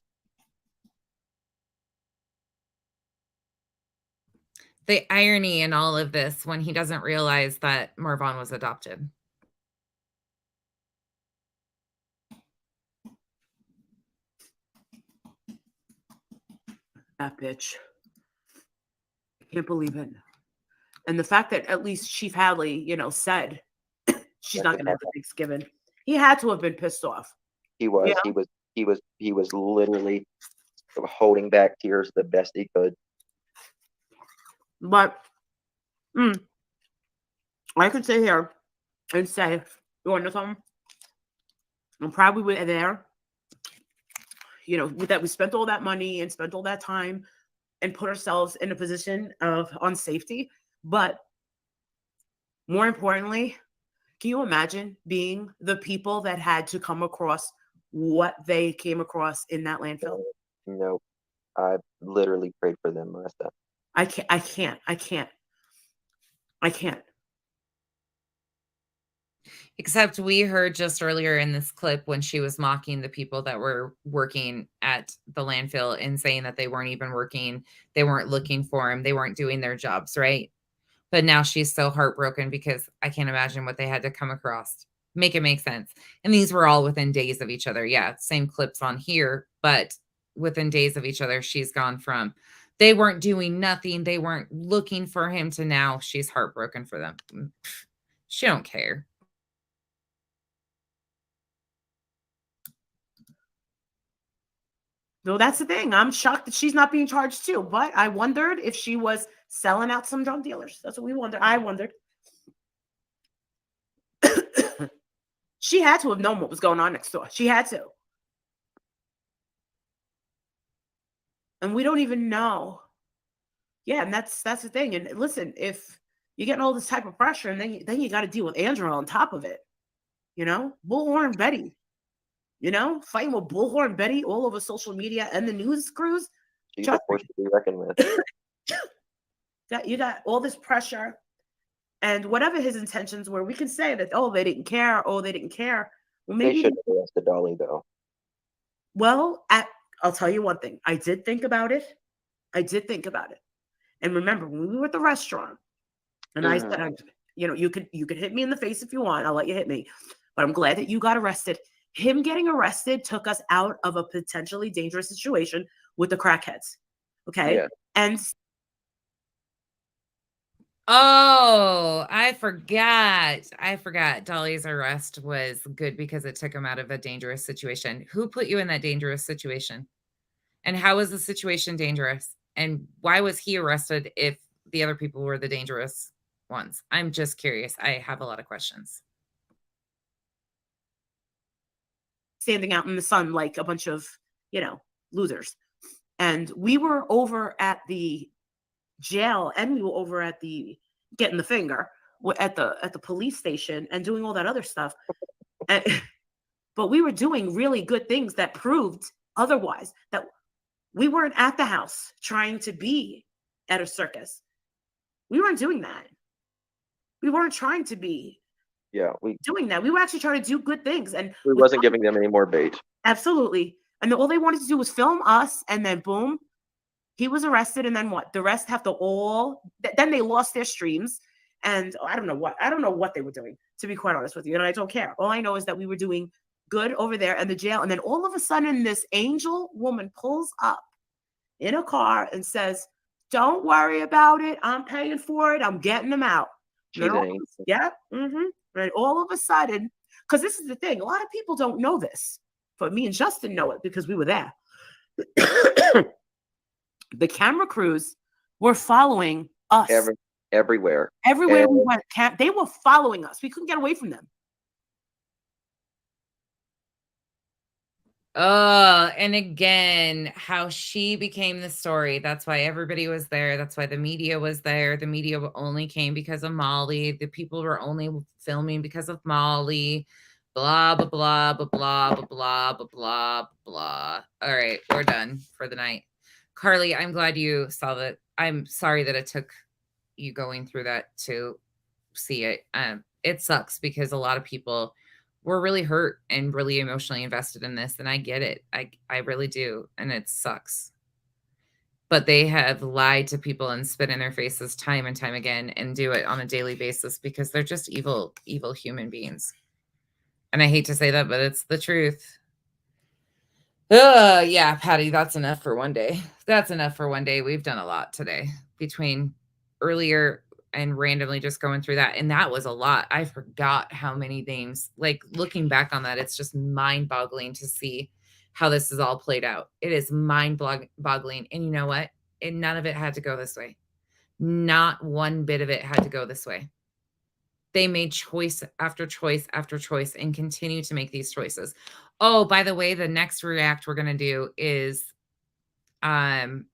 The irony in all of this when he doesn't realize that Marvon was adopted. That bitch. I can't believe it. And the fact that at least Chief Hadley, said she's not going to have the Thanksgiving. He had to have been pissed off. He was. Yeah. He was literally holding back tears the best he could. But I could sit here and say, you want to know something? I'm probably with there. With that, we spent all that money and spent all that time and put ourselves in a position of unsafety. But more importantly, can you imagine being the people that had to come across what they came across in that landfill? No, I literally prayed for them, Marissa. I can't. Except we heard just earlier in this clip when she was mocking the people that were working at the landfill and saying that they weren't even working. They weren't looking for him. They weren't doing their jobs, right? But now she's so heartbroken because I can't imagine what they had to come across. Make it make sense. And these were all within days of each other. Yeah, same clips on here, but within days of each other, she's gone from they weren't doing nothing. They weren't looking for him to now she's heartbroken for them. She don't care. No, that's the thing. I'm shocked that she's not being charged too. But I wondered if she was selling out some drug dealers. That's what we wondered. I wondered. She had to have known what was going on next door. She had to. And we don't even know. Yeah, and that's the thing. And listen, if you're getting all this type of pressure, and then you got to deal with Andrew on top of it. Bullhorn Betty. Fighting with Bullhorn Betty all over social media and the news crews. She's a force to be reckoned with. You got all this pressure, and whatever his intentions were, we can say that, they didn't care. Oh, they didn't care. Well, maybe they should have arrested Dolly, though. Well, I'll tell you one thing. I did think about it. And remember, when we were at the restaurant, and I said, you could hit me in the face if you want. I'll let you hit me. But I'm glad that you got arrested. Him getting arrested took us out of a potentially dangerous situation with the crackheads. Okay. Yeah. And I forgot. Dolly's arrest was good because it took him out of a dangerous situation. Who put you in that dangerous situation? And how was the situation dangerous? And why was he arrested if the other people were the dangerous ones? I'm just curious. I have a lot of questions. Standing out in the sun like a bunch of, losers. And we were over at the jail, and we were over at the getting the finger at the police station and doing all that other stuff. But we were doing really good things that proved otherwise, that we weren't at the house trying to be at a circus. We weren't doing that. We weren't trying to be doing that. We were actually trying to do good things. And we wasn't giving them any more bait. Absolutely. And all they wanted to do was film us, and then boom, he was arrested. And then what? The rest have to then they lost their streams. And I don't know what they were doing, to be quite honest with you. And I don't care. All I know is that we were doing good over there in the jail. And then all of a sudden, this angel woman pulls up in a car and says, "Don't worry about it. I'm paying for it. I'm getting them out." She's an angel. Yeah. Mm-hmm. Right. All of a sudden, because this is the thing, a lot of people don't know this, but me and Justin know it because we were there. The camera crews were following us everywhere. Everywhere we went, they were following us. We couldn't get away from them. Oh, and again, how she became the story. That's why everybody was there. That's why the media was there. The media only came because of Molly. The people were only filming because of Molly. Blah, blah, blah, blah, blah, blah, blah, blah, blah. All right, we're done for the night. Carly, I'm glad you saw that. I'm sorry that it took you going through that to see it. It sucks because a lot of people were really hurt and really emotionally invested in this. And I get it. I really do. And it sucks. But they have lied to people and spit in their faces time and time again and do it on a daily basis because they're just evil, evil human beings. And I hate to say that, but it's the truth. Yeah, Patty, that's enough for one day. That's enough for one day. We've done a lot today between earlier and randomly just going through that. And that was a lot. I forgot how many names, like looking back on that, it's just mind boggling to see how this is all played out. It is mind boggling. And you know what? None of it had to go this way. Not one bit of it had to go this way. They made choice after choice after choice and continue to make these choices. Oh, by the way, the next react we're going to do is to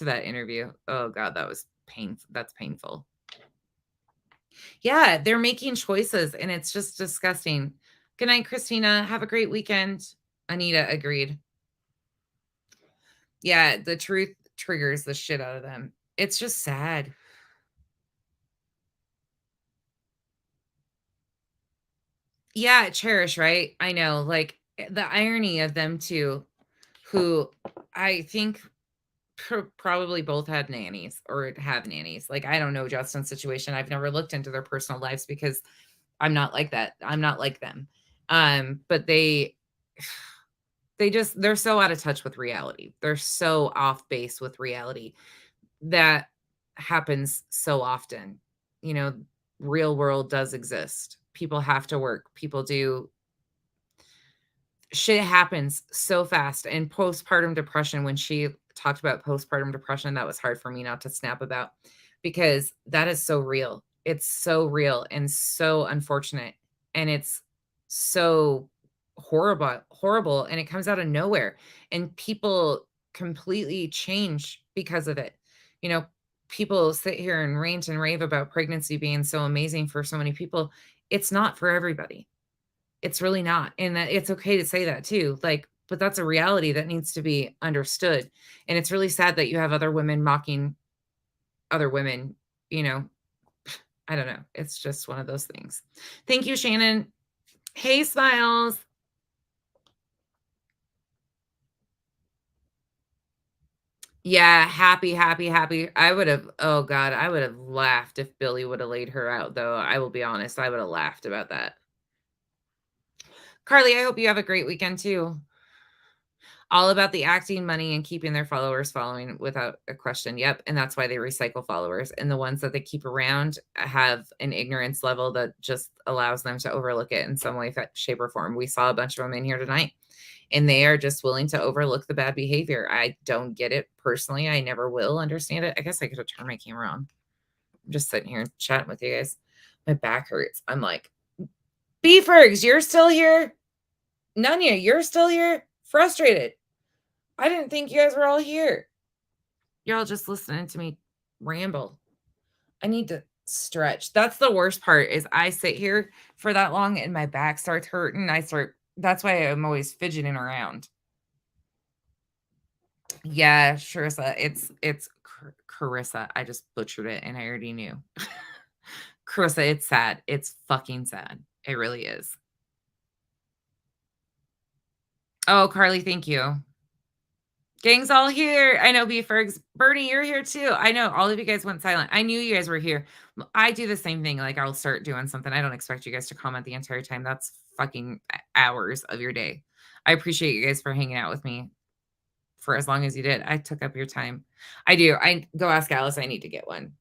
that interview. Oh God, that was painful. That's painful. Yeah, they're making choices and it's just disgusting. Good night, Christina. Have a great weekend. Anita agreed. Yeah, the truth triggers the shit out of them. It's just sad. Yeah, Cherish, right? I know, like the irony of them too, who I think probably both had nannies or have nannies. Like, I don't know Justin's situation. I've never looked into their personal lives because I'm not like that. I'm not like them. But they're so out of touch with reality. They're so off base with reality. That happens so often. You know, real world does exist. People have to work. People do. Shit happens so fast. And postpartum depression, when she talked about postpartum depression, that was hard for me not to snap about because that is so real. It's so real and so unfortunate. And it's so horrible. And it comes out of nowhere. And people completely change because of it. You know, people sit here and rant and rave about pregnancy being so amazing for so many people. It's not for everybody. It's really not. And that it's okay to say that too. Like, but that's a reality that needs to be understood. And it's really sad that you have other women mocking other women, you know. I don't know. It's just one of those things. Thank you, Shannon. Hey, Smiles. Yeah, happy. I would have, oh God, I would have laughed if Billy would have laid her out, though. I will be honest. I would have laughed about that. Carly, I hope you have a great weekend too. All about the acting, money, and keeping their followers following without a question. Yep. And that's why they recycle followers. And the ones that they keep around have an ignorance level that just allows them to overlook it in some way, shape, or form. We saw a bunch of them in here tonight. And they are just willing to overlook the bad behavior. I don't get it personally. I never will understand it. I guess I could have turned my camera on. I'm just sitting here chatting with you guys. My back hurts. I'm like, Beefergs, you're still here? Nunya, you're still here? Frustrated. I didn't think you guys were all here. You're all just listening to me ramble. I need to stretch. That's the worst part is I sit here for that long and my back starts hurting. That's why I'm always fidgeting around. Yeah, sure. It's Carissa. I just butchered it and I already knew. Carissa, it's sad. It's fucking sad. It really is. Oh, Carly, thank you. Gang's all here. I know, B-Fergs. Bernie, you're here too. I know all of you guys went silent. I knew you guys were here. I do the same thing. Like, I'll start doing something. I don't expect you guys to comment the entire time. That's fucking hours of your day. I appreciate you guys for hanging out with me for as long as you did. I took up your time. I do. I go ask Alice. I need to get one.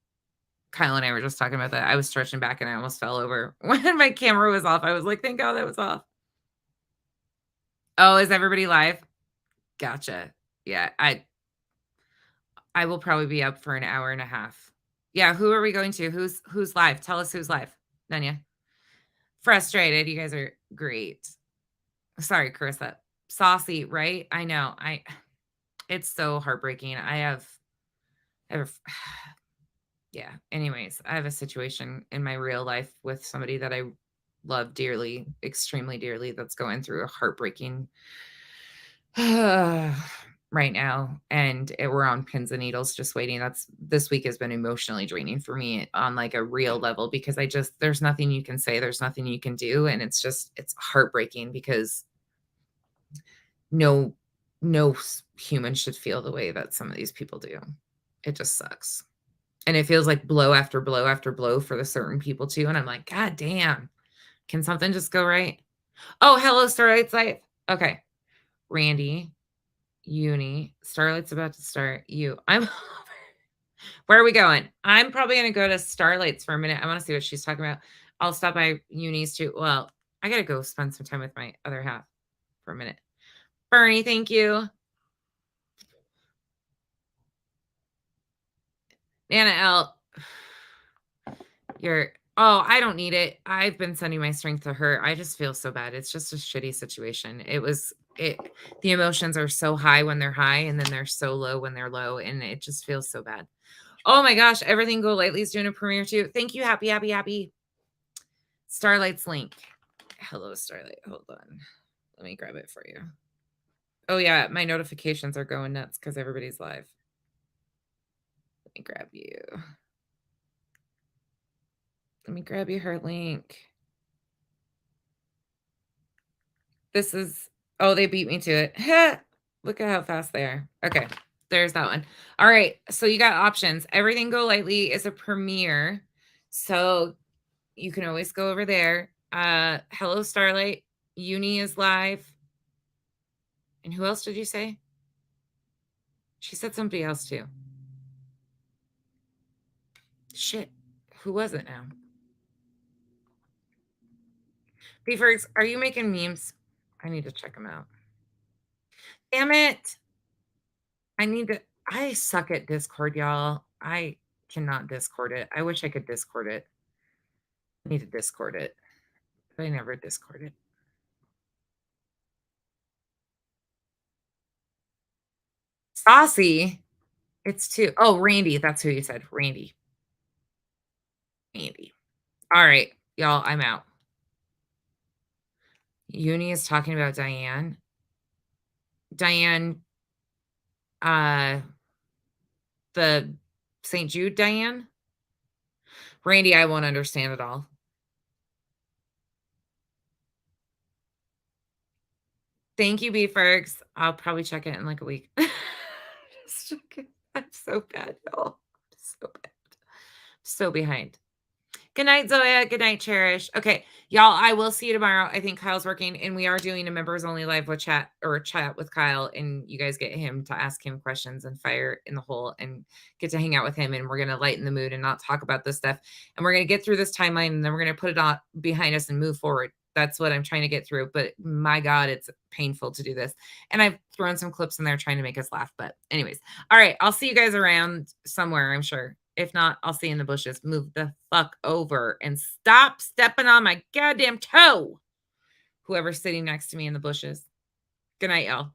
Kyle and I were just talking about that. I was stretching back and I almost fell over when my camera was off. I was like, thank God that was off. Oh, is everybody live? Gotcha. Yeah, I will probably be up for an hour and a half. Yeah, who are we going to? Who's live? Tell us who's live. Nanya. Frustrated. You guys are great. Sorry, Carissa. Saucy, right? I know. It's so heartbreaking. I have yeah. Anyways, I have a situation in my real life with somebody that I love dearly, extremely dearly, that's going through a heartbreaking right now, and we're on pins and needles just waiting. This week has been emotionally draining for me on like a real level, because there's nothing you can say, there's nothing you can do, and it's heartbreaking because no human should feel the way that some of these people do. It just sucks. And it feels like blow after blow after blow for the certain people too, and I'm like, God damn, can something just go right? Oh, hello, Starlight's Life. Okay, Randy, Uni, Starlight's about to start. I'm where are we going? I'm probably going to go to Starlight's for a minute. I want to see what she's talking about. I'll stop by Uni's too. Well, I got to go spend some time with my other half for a minute. Bernie, thank you. Nana L, I don't need it. I've been sending my strength to her. I just feel so bad. It's just a shitty situation. The emotions are so high when they're high, and then they're so low when they're low, and it just feels so bad. Oh my gosh, Everything Go Lightly's doing a premiere too. Thank you, happy. Starlight's link. Hello, Starlight. Hold on. Let me grab it for you. Oh yeah, my notifications are going nuts because everybody's live. Let me grab you. Let me grab you her link. They beat me to it. Look at how fast they are. Okay, there's that one. All right, so you got options. Everything Go Lightly is a premiere, so you can always go over there. Hello, Starlight. Uni is live. And who else did you say? She said somebody else too. Shit. Who was it now? Beefers, are you making memes? I need to check them out. Damn it. I suck at Discord, y'all. I cannot Discord it. I wish I could Discord it. I need to Discord it. But I never Discord it. Saucy. It's two. Oh, Randy. That's who you said. Randy. All right, y'all. I'm out. Uni is talking about Diane. Diane, the St. Jude Diane. Randy, I won't understand it all. Thank you, B-Fergs. I'll probably check it in like a week. Just joking. I'm so bad, y'all. So bad. So behind. Good night, Zoya. Good night, Cherish. Okay, y'all, I will see you tomorrow. I think Kyle's working, and we are doing a members only live with chat with Kyle, and you guys get him to ask him questions and fire in the hole and get to hang out with him, and we're going to lighten the mood and not talk about this stuff. And we're going to get through this timeline, and then we're going to put it on behind us and move forward. That's what I'm trying to get through. But my God, it's painful to do this. And I've thrown some clips in there trying to make us laugh. But anyways, all right, I'll see you guys around somewhere, I'm sure. If not, I'll see you in the bushes. Move the fuck over and stop stepping on my goddamn toe. Whoever's sitting next to me in the bushes. Good night, y'all.